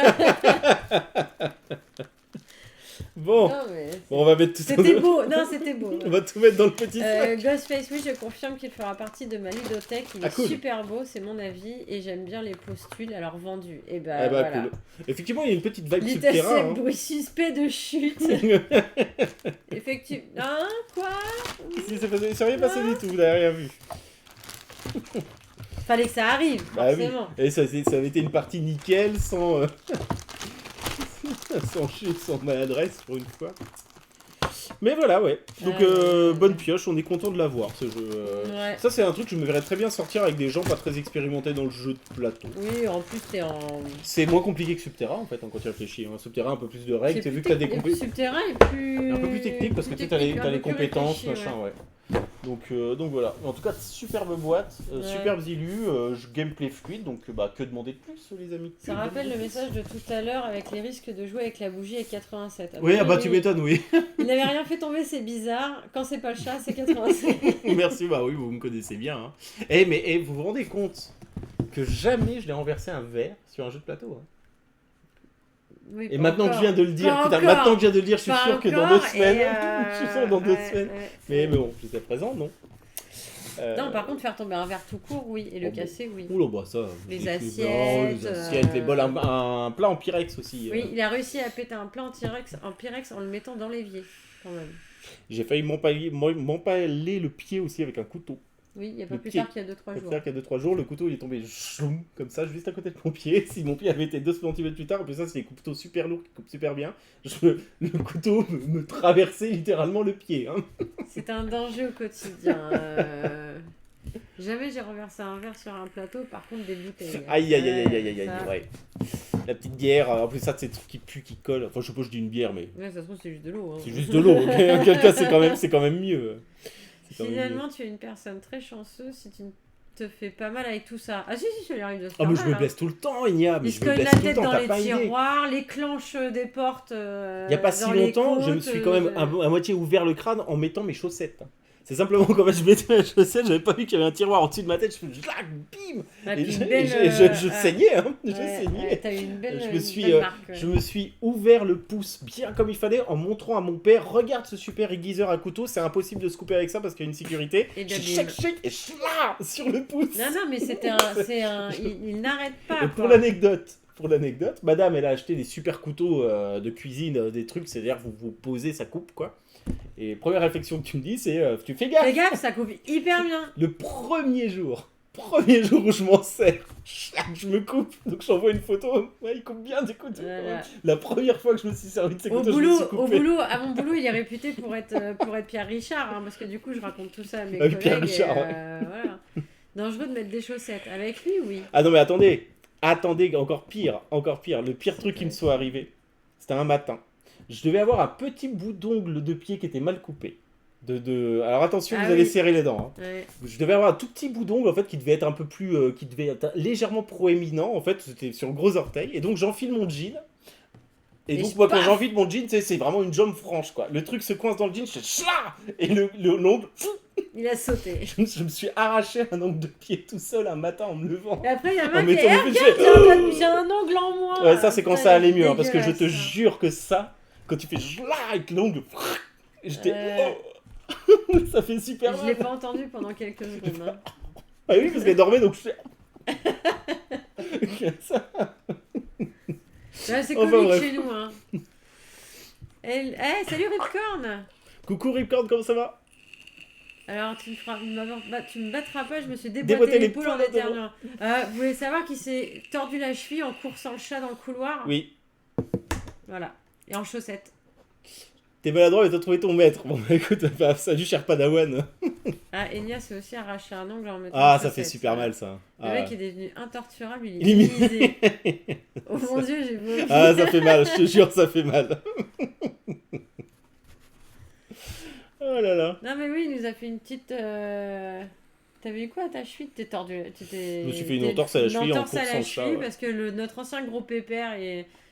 Bon, Non, mais bon, on va mettre tout ça. c'était beau. Non, c'était beau. On va tout mettre dans le petit sac. Ghostface, oui, je confirme qu'il fera partie de ma ludothèque. Il Ah, est cool. super beau, c'est mon avis. Et j'aime bien les postules, alors vendus. Et bah, Ah bah voilà. cool. Effectivement, il y a une petite vibe Little subterrain. Seb, Hein. bruit suspect de chute. Effectivement. Hein, quoi? Si, c'est rien passé du tout, vous n'avez rien vu. Fallait que ça arrive, Bah oui. forcément. Et ça avait été une partie nickel, sans sans chute, sans maladresse pour une fois. Mais voilà, ouais. Donc bonne pioche, on est content de l'avoir ce jeu. Ouais. Ça c'est un truc que je me verrais très bien sortir avec des gens pas très expérimentés dans le jeu de plateau. Oui, en plus, t'es en. C'est moins compliqué que Subterra en fait, hein, quand tu réfléchis. Hein. Subterra, un peu plus de règles, c'est vu que t'as des compétences. Subterrain est plus. Un peu plus technique parce que tu as technique, un les peu plus compétences, réfléchi, machin, ouais. Donc voilà. En tout cas, superbe boîte, Ouais. superbes illus, gameplay fluide, donc bah que demander de plus les amis. Ça rappelle le message de tout à l'heure avec les risques de jouer avec la bougie avec 87. Oui, ah bah oui, tu m'étonnes, oui. Il n'avait rien fait tomber, c'est bizarre. Quand c'est pas le chat, c'est 87. Merci, bah oui, vous me connaissez bien. Hein. Mais vous vous rendez compte que jamais je l'ai renversé un verre sur un jeu de plateau. Hein. Oui, Et pas maintenant que je encore. viens de le dire, Pas putain, encore. maintenant que je viens de le dire, je suis Pas sûr que dans encore, 2 semaines, et, je suis sûr dans 2 ouais, semaines. ouais, Mais ouais. bon, jusqu'à présent, non. Non, par contre, faire tomber un verre tout court, oui, et le Oh, bon. casser, oui. Oula, bah ça. Les non, assiettes, les assiettes, les bols, un plat en Pyrex aussi. Oui, il a réussi à péter un plat en Pyrex en le mettant dans l'évier, quand même. J'ai failli m'empaler le pied aussi avec un couteau. Oui, il n'y a pas Le plus pied. tard qu'il y a 2-3 jours. C'est-à-dire qu'il y a 2-3 jours, le couteau il est tombé choum, comme ça, juste à côté de mon pied. Si mon pied avait été 2 cm plus tard, en plus ça, c'est des couteaux super lourds qui coupent super bien. Le couteau me traversait littéralement le pied. Hein. C'est un danger au quotidien. Jamais j'ai renversé un verre sur un plateau, par contre des bouteilles. Aïe, aïe, aïe, aïe, aïe, aïe, Ça- ouais. La petite bière, en plus ça, c'est des trucs qui puent, qui collent. Enfin, je sais pas, je dis une bière, mais Ouais, ça se trouve, c'est juste de l'eau. Hein. c'est juste de l'eau. En quel cas, c'est quand même mieux. C'est quand même mieux. Finalement, tu es une personne très chanceuse si tu ne te fais pas mal avec tout ça. Ah si, ça lui arrive de se Ah, faire mais je mal, me hein. blesse tout le temps, Igna. Mais Il je se me cogne blesse la tout le tête temps, dans t'as les pas idée. tiroirs, les clenches des portes. Il n'y a pas si dans les longtemps, je me côtes, suis quand même à moitié ouvert le crâne en mettant mes chaussettes. C'est simplement quand je mettais mes chaussettes, j'avais pas vu qu'il y avait un tiroir en dessus de ma tête, je fais clac, bim. Ouais, Et puis je, une belle, je saignais, hein. Je ouais, saignais. ouais, t'as eu une belle, Je me une suis, belle marque. Je me suis ouvert le pouce bien comme il fallait en montrant à mon père, regarde ce super aiguiseur à couteau, c'est impossible de se couper avec ça parce qu'il y a une sécurité. Et Je d'abîme. chic et chla sur le pouce. Non, non, mais il n'arrête pas. Et pour quoi. l'anecdote, madame, elle a acheté des super couteaux de cuisine, des trucs, c'est-à-dire vous posez, ça coupe quoi. Et première réflexion que tu me dis, c'est tu fais gaffe. Fais gaffe, ça coupe hyper bien. Le premier jour où je m'en sers, je me coupe, donc j'envoie une photo. Ouais, il coupe bien des couteaux. Voilà. La première fois que je me suis servi de ces Au couteaux, je me suis coupé. boulot, à mon boulot, il est réputé pour être Pierre Richard, hein, parce que du coup, je raconte tout ça à mes Avec Pierre collègues. Richard, et, ouais. voilà. Dangereux de mettre des chaussettes. Avec lui, oui. Ah non mais attendez, encore pire, le pire truc qui me soit arrivé, c'était un matin. Je devais avoir un petit bout d'ongle de pied qui était mal coupé. Alors attention, Ah vous allez oui. serrer les dents. Hein. Ouais. Je devais avoir un tout petit bout d'ongle en fait qui devait être un peu plus, qui devait être légèrement proéminent en fait, c'était sur le gros orteil. Et donc j'enfile mon jean. Et donc moi quand paf j'enfile mon jean, c'est vraiment une jambe franche quoi. Le truc se coince dans le jean, je fais chla et l'ongle, Il a sauté. je me suis arraché un ongle de pied tout seul un matin en me levant. Et après, il y a un En mec qui mettant dit le regarde, fait, j'ai un ongle en moins. Ouais, ça c'est quand Putain, ça allait mieux, hein, parce que je te dégueulasse, ça. jure que ça, quand tu fais chla avec l'ongle, j'étais. Oh ça fait super Je mal. l'ai pas entendu pendant quelques secondes. Hein. Ah oui, parce qu'elle dormait donc je fais. Ça. Ouais, c'est Enfin, comique bref. chez nous. Hein. Salut Ripcorn. Coucou Ripcord, comment ça va? Alors, tu me battras pas, je me suis Déboîté déboîté les l'épaule en poils éternuant. Vous voulez savoir qui s'est tordu la cheville en coursant le chat dans le couloir? Oui. Voilà. Et en chaussettes. T'es maladroit mais t'as trouvé ton maître. Bon bah écoute, salut cher Padawan. Ah, Enya s'est aussi arraché un ongle en mettant Ah, des ça fait chaussettes. super mal ça. Le Ah, mec est devenu intorturable, il est Il est mis- divisé. Oh mon dieu, j'ai beau. Ah, ça fait mal, je te jure, ça fait mal. Oh là là. Non mais oui, il nous a fait une petite... T'avais eu quoi à ta cheville? T'es tordu. Je me suis fait une entorse à la cheville en coursant le chat, ouais. Parce que notre ancien gros pépère,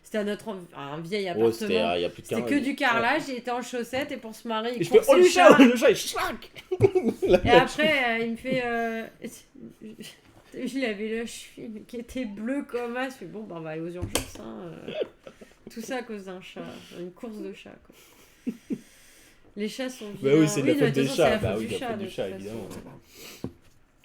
c'était un vieil Oh, appartement. c'était il y a plus de C'était 40 que du carrelage, il était en chaussettes et pour se marier, Et il je fais, oh coursait le le chat, chat. le chat, il schlac. Et après, il me fait... il avait la cheville qui était bleue comme as. Je fais, bon, bah, on va aller aux urgences. Hein. Tout ça à cause d'un chat. Une course de chat, quoi. Les chats sont Bah oui, c'est de la de faute toute des façon, chats. c'est la Bah faute oui, du la chat, faute de du toute chat, façon. évidemment.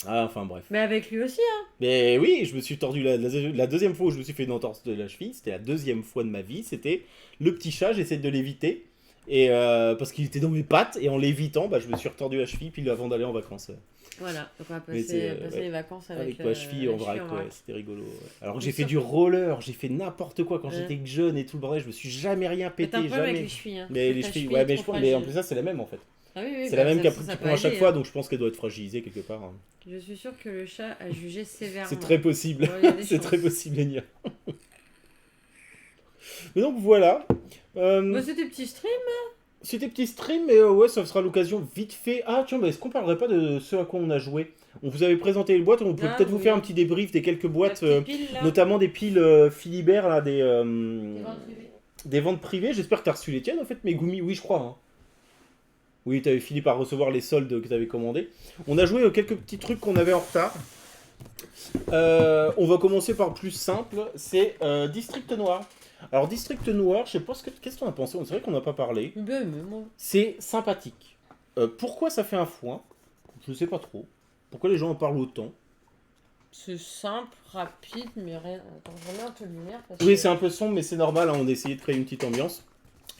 Ah, enfin bref. Mais avec lui aussi, hein. Mais oui, je me suis tordu la deuxième fois où je me suis fait une entorse de la cheville. C'était la deuxième fois de ma vie. C'était le petit chat, j'essaie de l'éviter. Et parce qu'il était dans mes pattes. Et en l'évitant, bah, je me suis retordu la cheville. Puis avant d'aller en vacances. Voilà, donc on va Mais passer, c'est, les vacances Avec avec ma cheville en vrac, vrac. ouais, c'était rigolo. Ouais. Alors que Mais j'ai fait ça- du roller, j'ai fait n'importe quoi quand Ouais. j'étais jeune et tout le bordel. Je me suis jamais rien Mais pété, t'as un problème avec jamais. les chevilles. Hein. Mais les Ta chevilles, cheville ouais, est mais, trop mais en fragile. plus ça c'est la même en fait. Ah oui, oui, C'est bah, la même ça- qu'elle ça prend peut à chaque aller, fois, hein. donc je pense qu'elle doit être fragilisée quelque part. Hein. Je suis sûre que le chat a jugé sévèrement. C'est très possible, Ouais, il y a des c'est chances. très possible, Enya. Mais donc voilà. Bah, c'était petit stream. C'était petit stream, mais ouais, ça sera l'occasion vite fait. Ah tiens, mais est-ce qu'on parlerait pas de ce à quoi on a joué? On vous avait présenté les boîtes, on peut Ah, peut-être vous oui. faire un petit débrief des quelques boîtes, La petite pile, là. notamment des piles Philibert, là, Des ventes privées. des ventes privées. J'espère que tu as reçu les tiennes en fait, Megumi. Oui, je crois. Hein. Oui, tu avais fini par recevoir les soldes que tu avais commandés. On a joué quelques petits trucs qu'on avait en retard. On va commencer par le plus simple, c'est District Noir. Alors, District Noir, je sais pas qu'est-ce qu'on a pensé. C'est vrai qu'on n'a pas parlé. Ben, mais moi. C'est sympathique. Pourquoi ça fait un foin? Je sais pas trop. Pourquoi les gens en parlent autant? C'est simple, rapide, mais rien. Attends, je remets un peu de lumière parce Oui, que. c'est un peu sombre, mais c'est normal. Hein, on a essayé de créer une petite ambiance.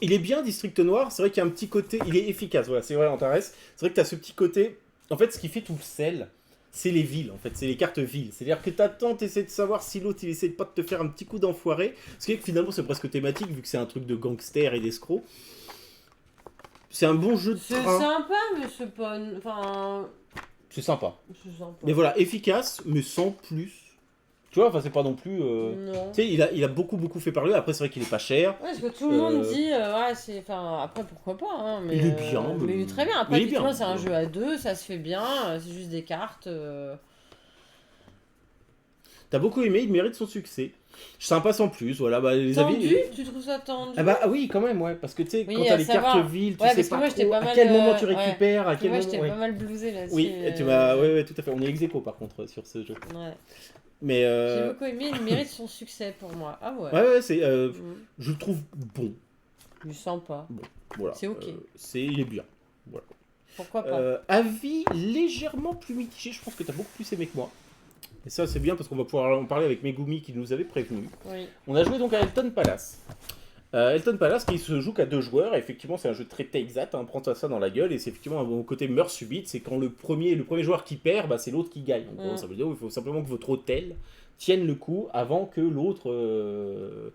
Il est bien, District Noir. C'est vrai qu'il y a un petit côté. Il est efficace. Voilà, c'est vrai, Antares. C'est vrai que tu as ce petit côté. En fait, ce qui fait tout le sel, c'est les villes. En fait, c'est les cartes villes. C'est-à-dire que t'attends, t'essaies de savoir si l'autre il essaie pas de te faire un petit coup d'enfoiré. Ce qui est que finalement, c'est presque thématique vu que c'est un truc de gangster et d'escroc. C'est un bon jeu de C'est train. sympa, mais c'est pas. Enfin. C'est sympa. C'est sympa. Mais voilà, efficace, mais sans plus. Tu vois, enfin, c'est pas non plus. Non. Tu sais, il a beaucoup fait parler. Après, c'est vrai qu'il est pas cher. Ouais, parce que tout le monde dit, ouais, c'est. Enfin, après, pourquoi pas, hein, mais. Il est bien, Mais il est très bien. mais Après, il est bien. effectivement, c'est un jeu à deux, ça se fait bien, c'est juste des cartes. T'as beaucoup aimé, il mérite son succès. Sympa sans plus, voilà. Bah, les Tendu. avis. Tu trouves ça tendu? Ah bah oui, quand même, ouais. Parce que tu sais, Oui, quand à t'as les savoir. cartes villes, tu Ouais, sais parce que pas moi, j'étais trop pas à mal, quel moment tu ouais. récupères, à Puis quel moi, moment. j'étais Ouais. pas mal blousé là-dessus. Oui, tu m'as. Ouais, tout à fait. On est ex aequo, par contre sur ce jeu. Ouais. Mais. J'ai beaucoup aimé, il mérite son succès pour moi. Ah ouais. Ouais, c'est. Mm. Je le trouve bon. Il sent pas. Bon, voilà. C'est ok. Il est bien. Voilà. Pourquoi pas? Avis légèrement plus mitigé, je pense que t'as beaucoup plus aimé que moi. Et ça, c'est bien parce qu'on va pouvoir en parler avec Megumi qui nous avait prévenu. Oui. On a joué donc à Elton Palace. Elton Palace qui se joue qu'à 2 joueurs. Et effectivement, c'est un jeu très exact. Hein, prends-toi ça dans la gueule. Et c'est effectivement un côté meurtre subite. C'est quand le premier joueur qui perd, bah, c'est l'autre qui gagne. En gros, ça veut dire qu'il faut simplement que votre hôtel tienne le coup avant que l'autre.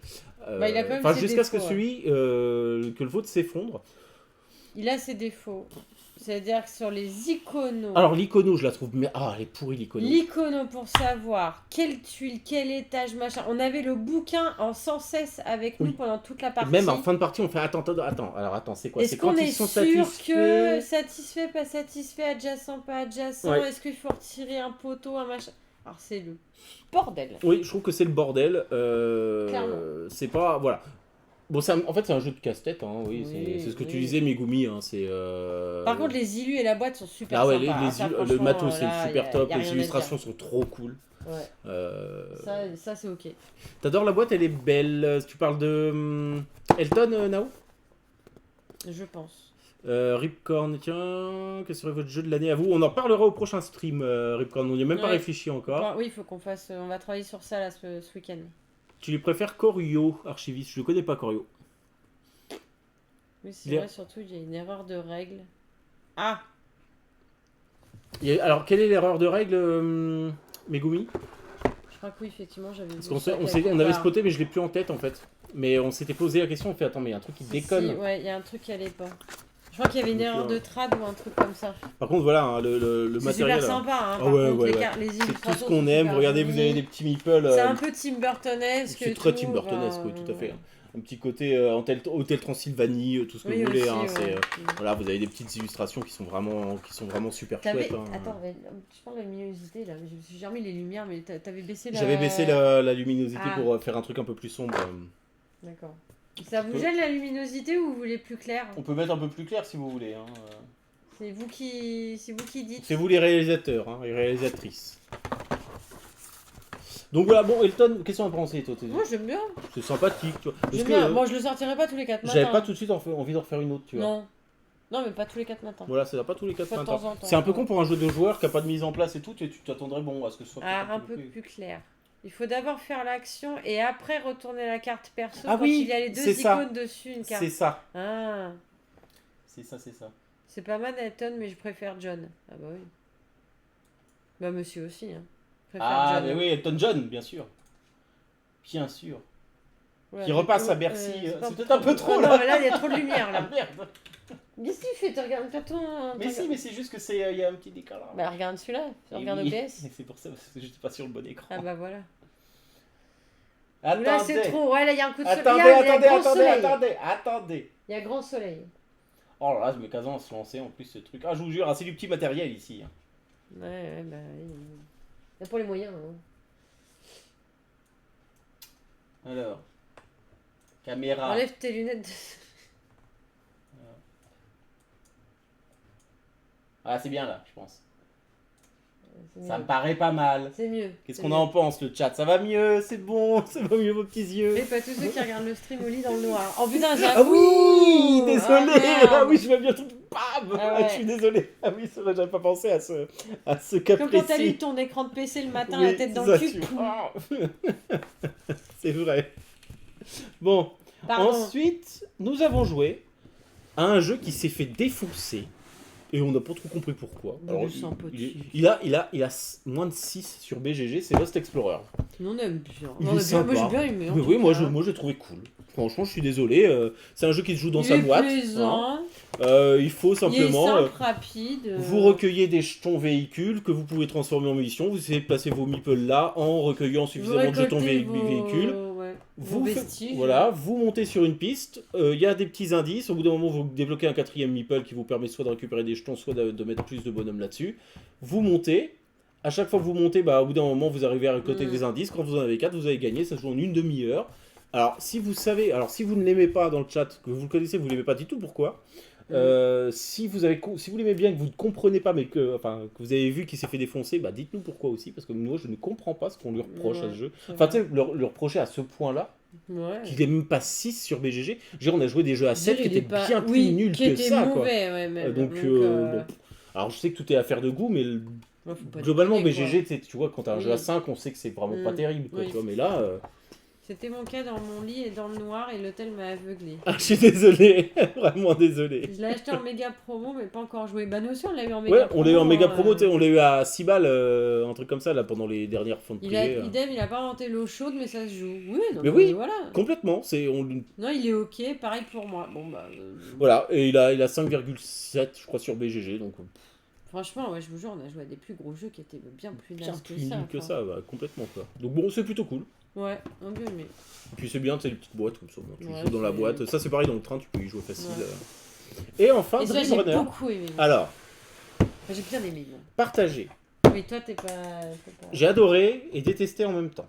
Bah, il a quand même Enfin, ses jusqu'à ce que défauts, celui. Que le vôtre s'effondre. Il a ses défauts. C'est-à-dire que sur les iconos. Alors, l'icono, je la trouve. Mais, elle est pourrie l'icono. L'icono pour savoir quelle tuile, quel étage, machin. On avait le bouquin en sans cesse avec nous Oui. pendant toute la partie. Même en fin de partie, on fait attends. Alors attends, c'est quoi? Est-ce C'est qu'on quand est ils sont sûr satisfaits. que satisfait, pas satisfait, adjacent, pas adjacent? Ouais. Est-ce qu'il faut retirer un poteau, un machin? Alors c'est le bordel. Oui, je trouve que c'est le bordel. Clairement. C'est pas. Voilà. Bon, en fait, c'est un jeu de casse-tête. Hein, oui, Oui, c'est ce que tu oui. disais, Megumi. Hein, c'est. Par contre, les illus et la boîte sont super Ah ouais, sympas. hein. Ça, le franchement, matos, c'est là, super top. y a Les rien à illustrations dire. sont trop cool. Ouais. Ça c'est ok. T'adores la boîte, elle est belle. Tu parles de. Elton, Nao Je pense. Ripcorn, tiens, quel serait votre jeu de l'année à vous? On en parlera au prochain stream, Ripcorn. On n'y a même pas Ouais. réfléchi encore. Oui, il faut qu'on fasse. On va travailler sur ça là ce week-end. Tu les préfères Corio, archiviste? Je ne connais pas Corio. Oui, c'est vrai, surtout, il y a une erreur de règle. Ah! Alors, quelle est l'erreur de règle, Megumi? Je crois que oui, effectivement, j'avais vu Parce qu'on ça on avait spoté, mais je l'ai plus en tête en fait. Mais on s'était posé la question, on fait attends, mais il y a un truc qui déconne. Si, ouais, il y a un truc qui allait pas. Je crois qu'il y avait une erreur de trad ou un truc comme ça. Par contre, voilà, hein, le C'est matériel. super sympa, hein. Ah Par ouais, contre, ouais, les, ouais. les C'est tout illustrations ce qu'on sont aime. super Regardez, vous jolies. avez des petits meeples. C'est un peu Tim Burtonesque. C'est très tout, Tim Burtonesque, oui, tout à fait. Un petit côté Hôtel Transylvanie, tout ce que Oui, vous voulez. aussi, Hein, ouais. voilà, vous avez des petites illustrations qui sont vraiment super chouettes. Hein. Attends, je parle de la luminosité là. J'ai remis les lumières, mais t'avais baissé la. J'avais baissé la luminosité Ah. pour faire un truc un peu plus sombre. D'accord. Ça vous gêne la luminosité ou vous voulez plus clair? On peut mettre un peu plus clair si vous voulez. Hein. C'est vous qui dites. C'est vous les réalisateurs, hein, les réalisatrices. Donc voilà, bon, Elton, qu'est-ce qu'on a pensé toi? Moi j'aime bien. C'est sympathique, tu vois. Parce J'aime que bien. Bon, je le sortirai pas tous les 4 matins. j'avais pas tout de suite envie d'en refaire une autre, tu vois. Non. Non, mais pas tous les 4 matins. Voilà, ça va pas tous les 4 Pas de matins. temps en temps. C'est un peu con pour un jeu de joueur qui a pas de mise en place et tout, tu t'attendrais bon à ce que ce soit Ah, un peu plus. plus clair. Il faut d'abord faire l'action et après retourner la carte perso Ah quand oui, il y a les deux c'est ça. icônes dessus, une carte. C'est ça. Ah, C'est ça. c'est pas mal Elton, mais je préfère John. Ah bah oui. Bah monsieur aussi, hein. Je préfère Ah, John. mais oui, Elton John, bien sûr. Bien sûr. Ouais, Qui repasse à ouais, Bercy. pas C'est peut-être un peu trop Ah là. non, mais là il y a trop de lumière Ah là. merde. Qu'est-ce que tu fais? Tu regardes pas ton. Mais si, mais c'est juste que c'est il y a un petit décalage. Bah regarde celui-là. Tu Et regardes oui. OBS. C'est pour ça parce que j'étais pas sur le bon écran. Ah bah voilà. Attendez. Là c'est trop. Ouais, là il y a un coup de soleil. Attendez, Il y a grand soleil. attendez. Il y a grand soleil. Oh là là, je mets 15 ans à se lancer en plus ce truc. Ah, je vous jure, c'est du petit matériel ici. Hein. Ouais, bah oui. Il y a pour les moyens. Hein. Alors. Caméra. Enlève tes lunettes. Ah, c'est bien là, je pense. Ça me paraît pas mal. C'est mieux. Qu'est-ce qu'on en pense, le chat? Ça va mieux? C'est bon? Ça va mieux, vos petits yeux? Mais pas tous ceux qui regardent le stream au lit dans le noir. Oh putain, j'avoue. Ah oui! Désolé! merde. Ah oui, je vois bien tout. Bam! Ah ouais. Je suis désolé. Ah oui, c'est vrai, j'avais pas pensé à ce cas Comme précis. quand t'allumes ton écran de PC le matin, Oui, la tête dans ça, le cul. tu vois. C'est vrai. Bon, Pardon. ensuite, nous avons joué à un jeu qui s'est fait défoncer. Et on n'a pas trop compris pourquoi. Je le sens pas dessus. il a moins de 6 sur BGG, c'est Lost Explorer. On aime bien. Il On est aime bien. sympa. Moi j'ai bien aimé. en Mais tout oui, moi cas. je l'ai trouvé cool. Franchement, je suis désolé. C'est un jeu qui se joue dans Il sa est boîte. plaisant. Il faut Il est simplement. simple, rapide. Vous recueillez des jetons véhicules que vous pouvez transformer en munitions. Vous essayez de placer vos meeples là en recueillant suffisamment de jetons véhicules. Vos vestiges. Voilà, vous montez sur une piste, il y a des petits indices, au bout d'un moment vous débloquez un 4e meeple qui vous permet soit de récupérer des jetons, soit de mettre plus de bonhommes là-dessus. Vous montez, à chaque fois que vous montez, au bout d'un moment vous arrivez à récolter des indices, quand vous en avez 4 vous avez gagné, ça se joue en une demi-heure. Alors si vous ne l'aimez pas dans le chat, que vous le connaissez, vous ne l'aimez pas, dites tout pourquoi. Si vous l'aimez bien, que vous ne comprenez pas, mais que vous avez vu qu'il s'est fait défoncer, dites-nous pourquoi aussi, parce que moi je ne comprends pas ce qu'on lui reproche à ce jeu. Enfin, tu sais, le reprocher à ce point-là, qu'il n'est même pas 6 sur BGG. On a joué des jeux à 7 qui étaient bien plus nuls que ça. Mauvais, ouais, même. Donc, bon. Alors je sais que tout est affaire de goût, mais globalement, BGG, tu vois, quand tu as un jeu à 5, on sait que c'est vraiment pas terrible. Quoi, tu vois, mais là. C'était mon cas dans mon lit et dans le noir et l'hôtel m'a aveuglé. Ah, je suis désolé, vraiment désolé. Je l'ai acheté en méga promo mais pas encore joué. Nous aussi on l'a eu en méga promo. Ouais, on l'a eu en méga promo, on l'a eu à 6 balles, un truc comme ça là pendant les dernières fonds de privé. Idem, il a pas inventé l'eau chaude mais ça se joue. Oui, donc mais oui, voilà. Complètement. Non, il est ok, pareil pour moi. Bon Voilà, et il a 5,7 je crois sur BGG donc. Franchement, ouais, je vous jure, on a joué à des plus gros jeux qui étaient bien plus nazes que ça. Complètement quoi. Donc bon, c'est plutôt cool. Ouais, on bien aimé. Et puis c'est bien, tu sais, les petites boîtes comme ça. Tu joues dans la c'est- boîte. Ça, c'est pareil dans le train, tu peux y jouer facile. Et enfin, Et ça, Dream j'ai Runner. beaucoup aimé. Alors, J'ai bien aimé. Moi. partagé. Mais toi, t'es pas... J'ai adoré et détesté en même temps.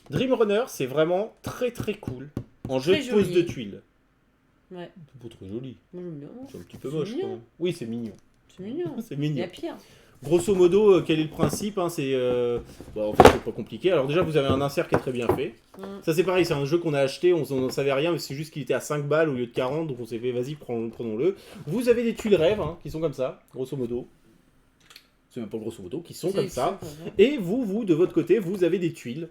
Dream Runner, c'est vraiment très très cool en jeu Très de pose joli. de tuiles. Ouais. C'est pas très joli. Moi, j'aime bien. C'est un petit peu C'est moche mignon. quand même. Oui, c'est mignon. C'est mignon. C'est Il y mignon. a pire. Grosso modo, quel est le principe en fait, c'est pas compliqué. Alors, déjà, vous avez un insert qui est très bien fait. Ça, c'est pareil, c'est un jeu qu'on a acheté, on n'en savait rien, mais c'est juste qu'il était à 5 balles au lieu de 40, donc on s'est fait, vas-y, prenons-le. Vous avez des tuiles rêves qui sont comme ça, grosso modo. C'est même pas grosso modo, qui sont comme ça. Et vous, de votre côté, vous avez des tuiles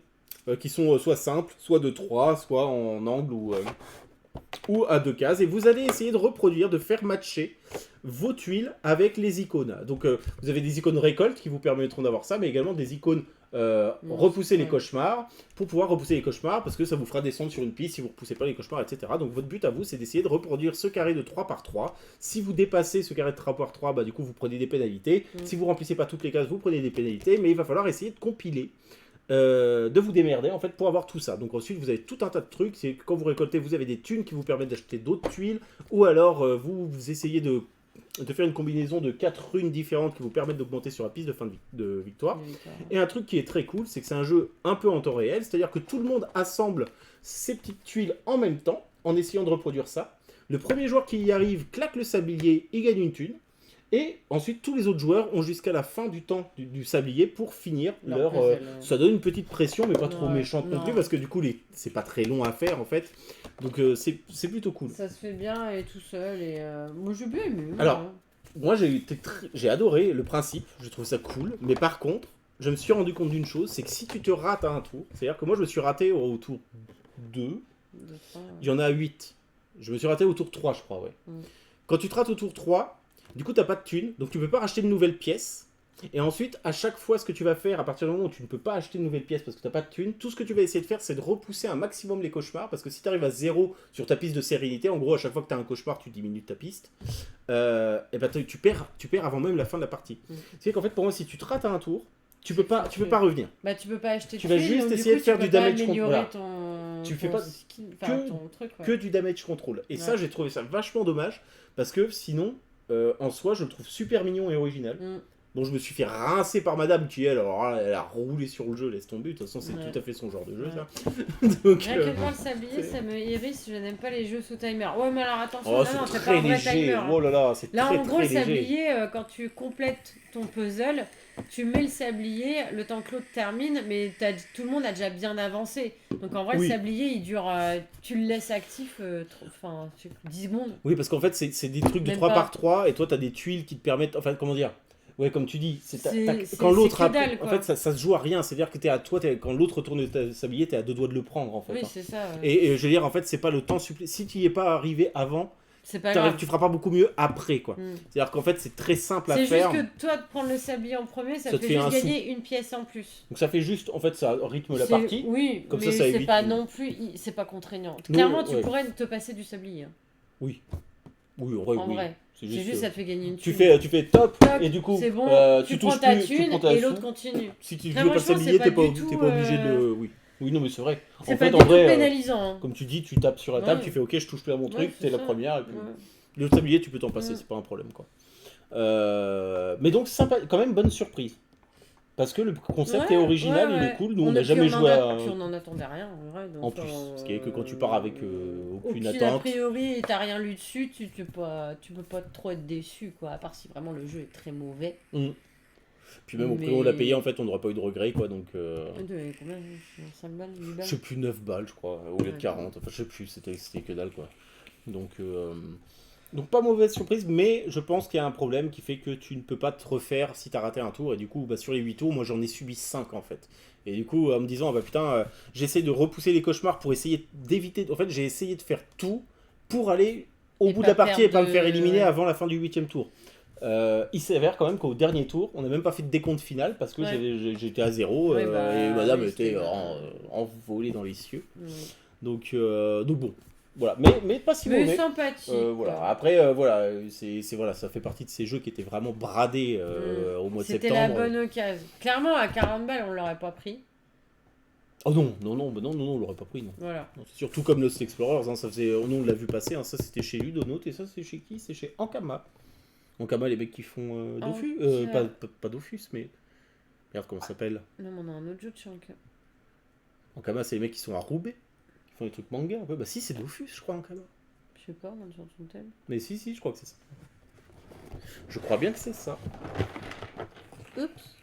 qui sont soit simples, soit de 3, soit en angle ou à 2 cases. Et vous allez essayer de reproduire, de faire matcher vos tuiles avec les icônes. Donc vous avez des icônes récolte qui vous permettront d'avoir ça, mais également des icônes repousser les cauchemars, pour pouvoir repousser les cauchemars, parce que ça vous fera descendre sur une piste si vous ne repoussez pas les cauchemars, etc. Donc votre but à vous, c'est d'essayer de reproduire ce carré de 3 par 3. Si vous dépassez ce carré de 3 par 3, du coup vous prenez des pénalités. Si vous remplissez pas toutes les cases, vous prenez des pénalités, mais il va falloir essayer de compiler. De vous démerder en fait pour avoir tout ça. Donc ensuite vous avez tout un tas de trucs, c'est que quand vous récoltez vous avez des thunes qui vous permettent d'acheter d'autres tuiles, ou alors vous essayez de faire une combinaison de 4 runes différentes qui vous permettent d'augmenter sur la piste de fin de victoire. Et un truc qui est très cool, c'est que c'est un jeu un peu en temps réel, c'est-à-dire que tout le monde assemble ses petites tuiles en même temps en essayant de reproduire ça. Le premier joueur qui y arrive claque le sablier, il gagne une thune. Et ensuite, tous les autres joueurs ont jusqu'à la fin du temps du sablier pour finir leur... ça donne une petite pression, mais pas trop méchante non plus, parce que du coup, c'est pas très long à faire, en fait. Donc, c'est plutôt cool. Ça se fait bien et tout seul, et moi, j'ai bien aimé. Alors, moi, j'ai adoré le principe, je trouve ça cool, mais par contre, je me suis rendu compte d'une chose, c'est que si tu te rates à un tour, c'est-à-dire que moi, je me suis raté au tour 2, il y en a 8. Je me suis raté au tour 3, je crois, ouais. Quand tu te rates au tour 3... Du coup, tu n'as pas de thunes, donc tu ne peux pas racheter de nouvelles pièces. Et ensuite, à chaque fois, ce que tu vas faire, à partir du moment où tu ne peux pas acheter de nouvelles pièces parce que tu n'as pas de thunes, tout ce que tu vas essayer de faire, c'est de repousser un maximum les cauchemars. Parce que si tu arrives à 0 sur ta piste de sérénité, en gros, à chaque fois que tu as un cauchemar, tu diminues ta piste. Et ben, tu perds avant même la fin de la partie. C'est qu'en fait, pour moi, si tu te rates à un tour, tu peux pas revenir. Bah, tu peux pas acheter. Tu vas juste essayer de faire du damage control. Tu fais pas que du damage control. Et ça, j'ai trouvé ça vachement dommage parce que sinon. En soi, je le trouve super mignon et original. Donc je me suis fait rincer par madame qui, elle a roulé sur le jeu, laisse tomber. De toute façon, c'est tout à fait son genre de jeu, ça. Donc, rien que voir le sablier, ça me hérisse, je n'aime pas les jeux sous timer. Ouais, mais alors attention, c'est très léger. Oh là là, c'est là, très, en gros, très le sablier, quand tu complètes ton puzzle, tu mets le sablier le temps que l'autre termine, mais tout le monde a déjà bien avancé. Donc en vrai, le Oui. sablier, il dure. Tu le laisses actif 10 secondes. Oui, parce qu'en fait, c'est des trucs de Même 3 pas. par 3 et toi, t'as des tuiles qui te permettent. Enfin, comment dire? Ouais, comme tu dis, quand C'est l'autre que dalle, en quoi. fait, ça se joue à rien. C'est-à-dire que quand l'autre retourne le sablier, t'es à 2 doigts de le prendre, en fait. Oui, Hein. c'est ça. Et je veux dire, en fait, c'est pas le temps supplémentaire. Si tu y es pas arrivé avant, C'est pas grave. tu feras pas beaucoup mieux après, quoi. Mm. C'est-à-dire qu'en fait, c'est très simple à C'est faire. juste que toi, de prendre le sablier en premier, ça Ça te te fait fait un juste sou. gagner une pièce en plus. Donc ça fait juste, en fait, ça rythme la partie. Oui, Comme mais ça c'est évite. pas non plus. C'est pas contraignant. Non, Clairement, tu ouais. pourrais te passer du sablier. Hein. Oui. Oui, en vrai, En oui. vrai. C'est juste ça te fait gagner une tu thune. fais top, Toc, et du coup, c'est bon, tu prends touches ta plus, tu thune prends ta et sou. l'autre continue. Si tu Très veux pas le franchement, sablier, c'est pas t'es du tout, pas obligé de. Oui. Oui, non, mais c'est vrai. C'est En pas fait, du en tout vrai, pénalisant. Hein. comme tu dis, tu tapes sur la table, Ouais. tu fais ok, je touche plus à mon truc, Ouais, t'es la ça. première, et puis Ouais. le sablier, tu peux t'en passer, Mm. c'est pas un problème, quoi. Mais donc, sympa, quand même, bonne surprise. Parce que le concept est original, il est cool. Nous, on n'a jamais joué à. Puis on en attendait rien, en vrai. Donc, En plus, ce qui est que quand tu pars avec aucune a attente. priori, et t'as rien lu dessus, tu peux pas trop être déçu, quoi. À part si vraiment le jeu est très mauvais. Puis même au prix où on l'a payé, en fait, on n'aura pas eu de regret, quoi. Donc. Combien 5 balles, 8 balles Je sais plus, 9 balles, je crois, au lieu de 40. Enfin, je sais plus, c'était que dalle, quoi. Donc pas mauvaise surprise, mais je pense qu'il y a un problème qui fait que tu ne peux pas te refaire si t'as raté un tour. Et du coup, sur les 8 tours, moi j'en ai subi 5 en fait. Et du coup, en me disant, bah putain, j'essaie de repousser les cauchemars pour essayer d'éviter. En fait, j'ai essayé de faire tout pour aller au bout de la partie et pas me faire éliminer avant la fin du 8ème tour. Il s'avère quand même qu'au dernier tour, on n'a même pas fait de décompte final parce que j'étais à 0 et madame était envolée dans les cieux. Donc bon. Voilà, mais pas si mauvais. Mais sympathique. Voilà. Après, voilà, ça fait partie de ces jeux qui étaient vraiment bradés au mois de septembre. C'était la bonne occasion. Clairement, à 40 balles, on l'aurait pas pris. Oh non, on l'aurait pas pris, non. Voilà. Non, c'est surtout comme Lost Explorers, hein, ça faisait, on l'a vu passer, hein, ça c'était chez Ludonote et ça c'est chez qui? C'est chez Ankama. Ankama, les mecs qui font Dofus, pas Dofus, mais merde, comment ça s'appelle? Non, mais on a un autre jeu de chez Ankama. Ankama, c'est les mecs qui sont à Roubaix, qui font des trucs manga un peu. Bah si, c'est Dofus, je crois, Ankama. Je sais pas, on a sur son thème. Mais si, je crois que c'est ça. Je crois bien que c'est ça. Oups.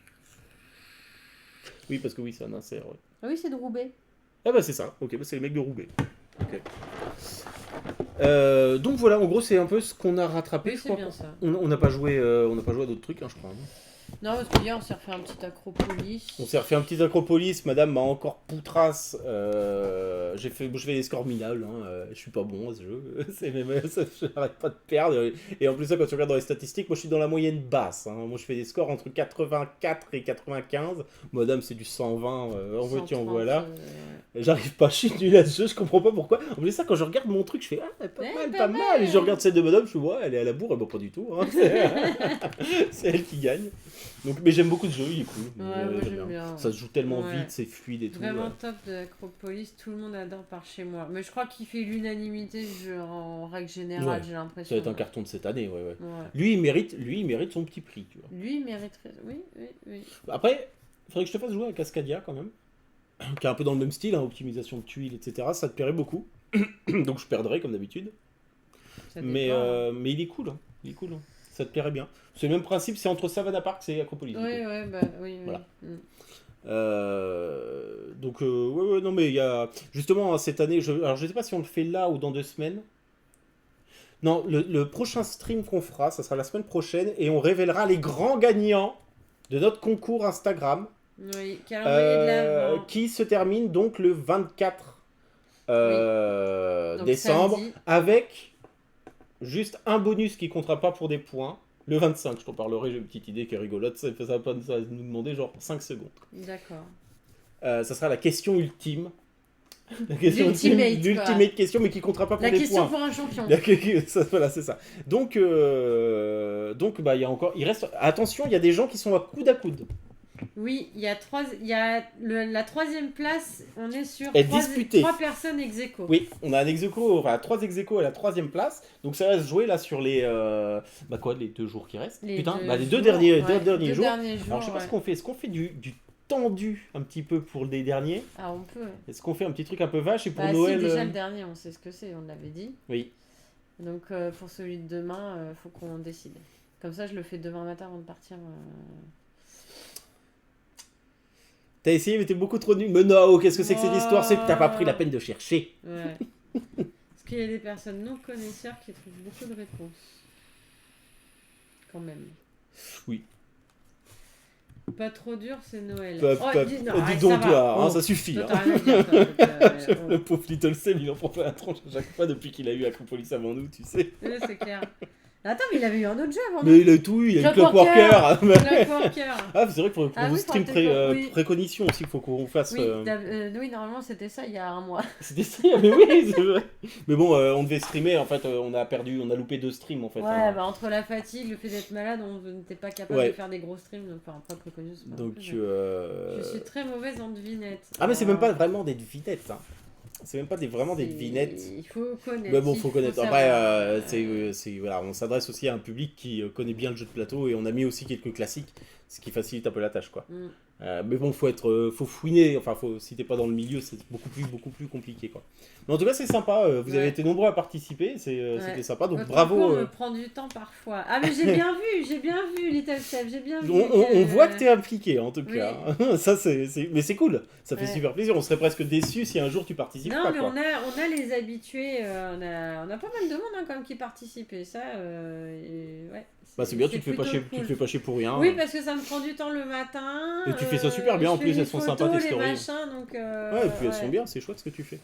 Oui, parce que oui, c'est un insert, ouais. Ah oui, c'est de Roubaix. Ah bah c'est ça, ok, bah c'est les mecs de Roubaix. Ok. Donc voilà, en gros c'est un peu ce qu'on a rattrapé. Oui, je c'est crois bien ça. On n'a pas joué à d'autres trucs, hein, je crois. Non, parce que hier on s'est refait un petit Acropolis. On s'est refait un petit Acropolis, madame m'a encore poutrasse. Je fais des scores minables, hein, je suis pas bon à ce jeu. J'arrête pas de perdre. Et en plus, ça, quand tu regardes dans les statistiques, moi je suis dans la moyenne basse. Hein. Moi je fais des scores entre 84 et 95. Madame, c'est du 120, en veux-tu, en voilà. J'arrive pas, je suis nul à ce jeu, je comprends pas pourquoi. En plus, ça, quand je regarde mon truc, je fais pas mal. Et je regarde celle de madame, je fais ouais, elle est à la bourre, et bon, pas du tout. Hein. C'est elle qui gagne. Donc, mais j'aime beaucoup ce jeu, il est cool. Ouais, moi j'aime bien. Ça se joue tellement vite, c'est fluide et tout. Vraiment top de Acropolis, tout le monde adore par chez moi. Mais je crois qu'il fait l'unanimité en règle générale, j'ai l'impression. Ça va être un carton de cette année, ouais. Lui, il mérite son petit prix, tu vois. Lui, il mériterait, oui. Après, il faudrait que je te fasse jouer à Cascadia quand même, qui est un peu dans le même style, hein, optimisation de tuiles, etc. Ça te plairait beaucoup. Donc je perdrais comme d'habitude. Mais il est cool, hein. Ça te plairait bien. C'est le même principe, c'est entre Savannah Park et Acropolis. Oui. Voilà. Donc, non, mais il y a. Justement, cette année, alors je sais pas si on le fait là ou dans 2 semaines. Non, le prochain stream qu'on fera, ça sera la semaine prochaine, et on révélera les grands gagnants de notre concours Instagram. Oui, calendrier de l'Avent. Qui se termine donc le 24 décembre, samedi. avec juste un bonus qui comptera pas pour des points. Le 25, je t'en parlerai, j'ai une petite idée qui est rigolote, ça va nous demander genre 5 secondes. D'accord. Ça sera la question ultime. La question l'ultimate question, mais qui comptera pas pour des points. La question pour un champion. Voilà, c'est ça. Donc bah, il reste... Attention, il y a des gens qui sont à coude à coude. Oui, il y a la 3e place, on est sur 3 personnes ex aequo. Oui, on a un ex aequo, enfin 3 ex aequo à la 3e place. Donc ça reste jouer là sur les les 2 jours qui restent. Les deux derniers jours. Alors je sais pas ce qu'on fait. Est-ce qu'on fait du tendu un petit peu pour les derniers? Ah, on peut. Est-ce qu'on fait un petit truc un peu vache et pour Noël si, déjà le dernier, on sait ce que c'est, on l'avait dit. Oui. Donc pour celui de demain, faut qu'on décide. Comme ça, je le fais demain matin avant de partir. T'as essayé, mais t'es beaucoup trop nul. Mais non, qu'est-ce que c'est que cette histoire? C'est que t'as pas pris la peine de chercher. Ouais. Parce qu'il y a des personnes non connaisseurs qui trouvent beaucoup de réponses. Quand même. Oui. Pas trop dur, c'est Noël. Dis arrête, donc, ça va. toi, hein, Oh, ça suffit. toi, Hein. t'as rien à dire, toi, donc, Le pauvre Little Sam, il en prend pas la tronche à chaque fois depuis qu'il a eu Acropolis avant nous, tu sais. ouais, c'est clair. Attends, mais il avait eu un autre jeu avant Mais nous. il a tout eu, il a eu Clockwork Clockworker. Clockworker. Ah, c'est vrai qu'il faut Ah vous oui, stream faudrait peut-être oui. préconition aussi, qu'il faut qu'on fasse. Oui, oui, normalement c'était ça il y a un mois. C'était ça, mais oui, c'est vrai. Mais bon, on devait streamer, en fait, on a loupé 2 streams en fait. Ouais, hein. bah entre la fatigue, le fait d'être malade, on n'était pas capable Ouais. de faire des gros streams, donc enfin, pas préconisé. Donc. Je suis très mauvaise en devinette. Ah, mais c'est même pas vraiment des devinettes, hein. C'est même pas vraiment des devinettes. Il faut connaître. Mais bon, faut connaître. Après, savoir. voilà, on s'adresse aussi à un public qui connaît bien le jeu de plateau et on a mis aussi quelques classiques, ce qui facilite un peu la tâche, quoi. Mm. Mais bon, faut fouiner. Enfin, si t'es pas dans le milieu, c'est beaucoup plus compliqué, quoi. Mais en tout cas, c'est sympa. Vous avez été nombreux à participer. C'était sympa. Donc Votre bravo. concours me prend du temps parfois. Ah mais j'ai bien vu Little Chef, j'ai bien vu. On voit que t'es impliqué, en tout Oui. cas. Ça, mais c'est cool. Ça fait Ouais. super plaisir. On serait presque déçus si un jour tu participes Non pas, mais quoi. on a les habitués, on a pas mal de monde hein, quand même qui participe et ça, ouais. Bah c'est bien, tu te fais pas plutôt chier, cool. tu te fais pas chier pour rien. Oui, parce que ça me prend du temps le matin. Et tu fais ça super bien, en je plus, fais elles les sont photos, sympas, tes les stories. machins, donc, Ouais, et puis elles sont bien, c'est chouette ce que tu fais.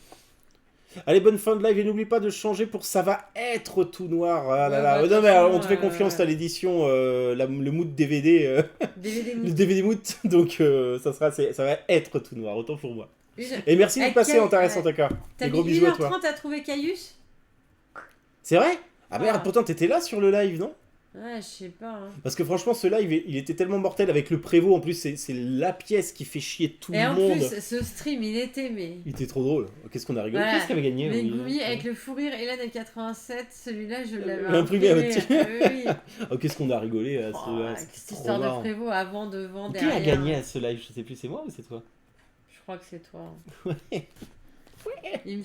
Allez, bonne fin de live et n'oublie pas de changer pour ça va être tout noir. Ah là Ouais, là. bah, Non mais attention, on te fait confiance, t'as l'édition, le mood DVD, DVD le DVD mood, donc ça va être tout noir, autant pour moi. Et merci de Avec passer quel- en Tarès Santaka. T'as Des mis gros bisous à toi. 1h30 à trouver Caius? C'est vrai? Ah merde, Ah. pourtant t'étais là sur le live, non? Ouais, je sais pas. Hein. Parce que franchement, ce live, il était tellement mortel avec le prévôt. En plus, c'est la pièce qui fait chier tout Et le en monde. plus, ce stream, il était mais. Il était trop drôle. Qu'est-ce qu'on a rigolé? Voilà. Qu'est-ce qui avait gagné? Mais oui, Goumi hein. avec le fou rire Hélène et 87, celui-là je l'avais Imprimé imprimé. avec- Oui. Oh, qu'est-ce qu'on a rigolé à Oh, ce-là. cette C'était trop histoire de marrant. Prévost avant, devant, Qui derrière. a gagné à ce live? Je sais plus, c'est moi ou c'est toi? Je crois que c'est toi. Il me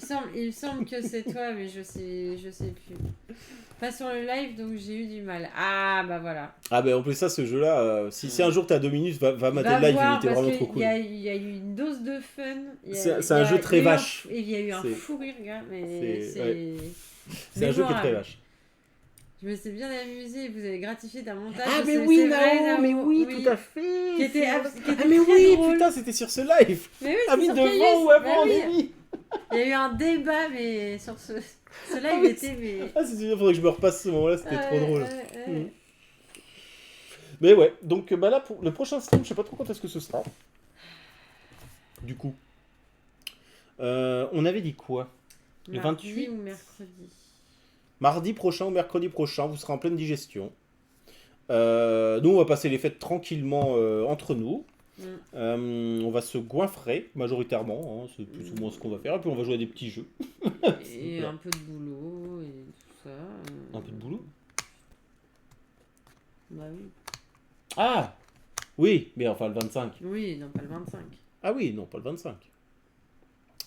semble que c'est toi, mais je sais plus. Pas sur le live, donc j'ai eu du mal. Ah bah voilà. Ah ben en plus ça, ce jeu-là, si un jour t'as 2 minutes, va mater Va le live, voir, il était parce vraiment que trop cool. Il y a eu une dose de fun. C'est un jeu très vache. Et il y a eu un C'est- fou rire, gars. Mais c'est- c'est. C'est un jeu qui est très mémorable. vache. Je me suis bien amusée. Vous avez gratifié d'un montage. Ah de mais ce- oui, c'est vrai, Nao, mais Nao, oui, tout à fait. Qui était c'est vrai. qui était Ah mais très oui, drôle. putain, c'était sur ce live. Mais oui, Ah c'est oui, sur devant Caius. ou avant, Bah oui. mais oui. Il y a eu un débat, mais sur ce live, Ah oui, était. Mais... Ah, il faudrait que je me repasse ce moment-là, c'était trop drôle. ouais. Mm. Mais ouais, donc bah là, pour le prochain stream, je sais pas trop quand est-ce que ce sera. Du coup. On avait dit quoi? Le Mardi 28 ou mercredi. Mardi prochain ou mercredi prochain, vous serez en pleine digestion. Nous, on va passer les fêtes tranquillement entre nous. On va se goinfrer majoritairement, hein, c'est plus ou moins ce qu'on va faire. Et puis on va jouer à des petits jeux. Et un peu de boulot et tout ça. Un peu de boulot. Bah oui. Ah oui, mais enfin le 25. Oui, non, pas le 25. Ah oui, non, pas le 25.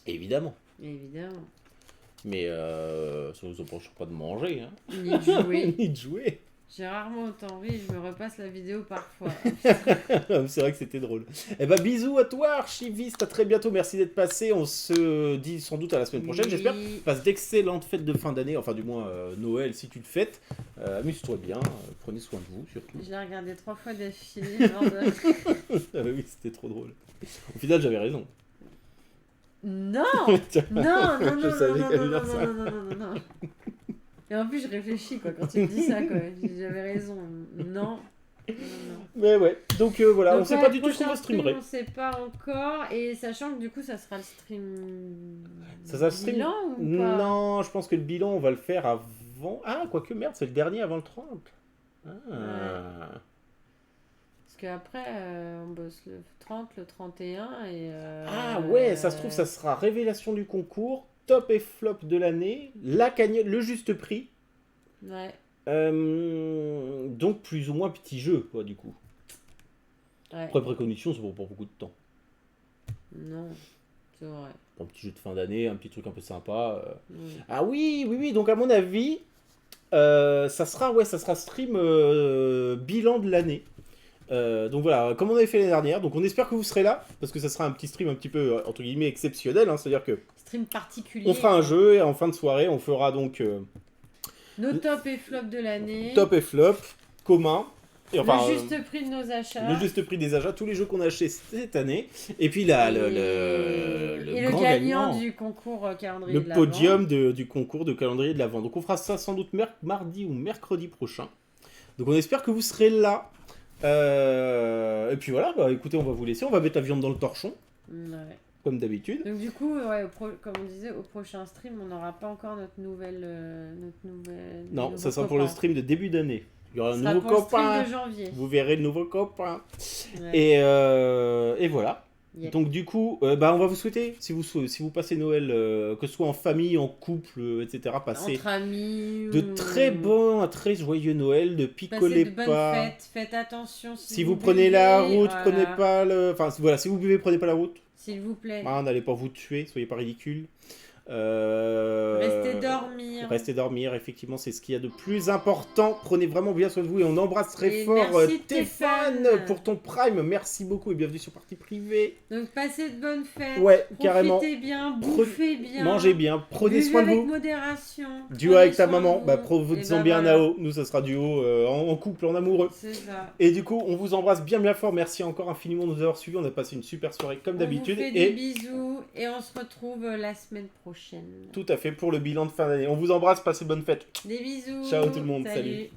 Évidemment. Évidemment. Mais ça vous empêche pas de manger, hein. Ni de jouer. Ni de jouer. J'ai rarement autant envie, je me repasse la vidéo parfois. C'est vrai que c'était drôle. Eh ben bisous à toi Archiviste, à très bientôt, merci d'être passé. On se dit sans doute à la semaine prochaine, Oui. j'espère. Passe d'excellentes fêtes de fin d'année, enfin du moins Noël si tu le fêtes. Amuse-toi bien, prenez soin de vous surtout. Je l'ai regardé 3 fois d'affilée avant de... Ah bah oui, c'était trop drôle. Au final j'avais raison. Non Non, non, Je non, savais non, qu'elle allait non, dire non, ça. non, non, non, non. Et en plus, je réfléchis quoi, quand tu me dis ça, quoi. J'avais raison. Non. Non. Mais ouais, donc voilà, Donc, on sait ouais, pas du tout ce qu'on prochain va streamer. On sait pas encore, et sachant que du coup, ça sera le stream. Ça sera le stream bilan ou pas? Non, je pense que le bilan on va le faire avant. Ah, quoique merde, c'est le dernier avant le 30. Ah. Parce qu'après, on bosse le 30, le 31 et. Ah ouais, ça se trouve, ça sera révélation du concours, top et flop de l'année, la cagnotte, le juste prix. Ouais. Donc plus ou moins petit jeu, quoi, du coup. Ouais. Après précondition, ça prend pas beaucoup de temps. Non, c'est vrai. Un petit jeu de fin d'année, un petit truc un peu sympa. Oui. Ah oui, donc à mon avis, ça sera stream bilan de l'année. Donc voilà, comme on avait fait l'année dernière, donc on espère que vous serez là, parce que ça sera un petit stream un petit peu, entre guillemets, exceptionnel, hein, c'est-à-dire que Stream particulier. on fera un jeu, et en fin de soirée, on fera donc nos top et flop de l'année. top et flop, commun, et enfin, le juste prix de nos achats. le juste prix des achats, tous les jeux qu'on a achetés cette année, et puis là, le grand gagnant du concours calendrier le de l'Avent. podium du concours de calendrier de l'Avent. Donc on fera ça sans doute mardi ou mercredi prochain. Donc on espère que vous serez là. Et puis voilà, bah, écoutez, on va vous laisser, on va mettre la viande dans le torchon, Ouais. comme d'habitude. Donc du coup, ouais, comme on disait, au prochain stream, on n'aura pas encore notre nouvelle... Non, ça sera pour le stream de début d'année. Il y aura un ça nouveau pour copain. Le stream de janvier. Vous verrez le nouveau copain. Ouais. Et voilà. Yeah. Donc du coup, bah, on va vous souhaiter, si vous passez Noël, que ce soit en famille, en couple, etc., passez entre amis. de très bons, un très joyeux Noël, ne picolez de bonnes pas. Fêtes, faites attention Si vous prenez la route, voilà. prenez pas le... Enfin voilà, si vous buvez, prenez pas la route. S'il vous plaît. Ah, n'allez pas vous tuer, soyez pas ridicules. Restez dormir, effectivement, c'est ce qu'il y a de plus important. Prenez vraiment bien soin de vous et on embrasse très fort Stéphane pour ton Prime. Merci beaucoup et bienvenue sur Partie Privée. Donc passez de bonnes fêtes. Ouais, carrément. Profitez bien, bouffez bien. Mangez bien, prenez soin de vous. Avec modération. Duo avec ta maman, bah profitez-en bien voilà. Nao. Nous, ça sera duo en couple, en amoureux. C'est ça. Et du coup, on vous embrasse bien fort. Merci encore infiniment de nous avoir suivis. On a passé une super soirée comme d'habitude. On vous fait des bisous et on se retrouve la semaine prochaine. Tout à fait pour le bilan de fin d'année. On vous embrasse, passez bonne fête. Des bisous. Ciao tout le monde, salut.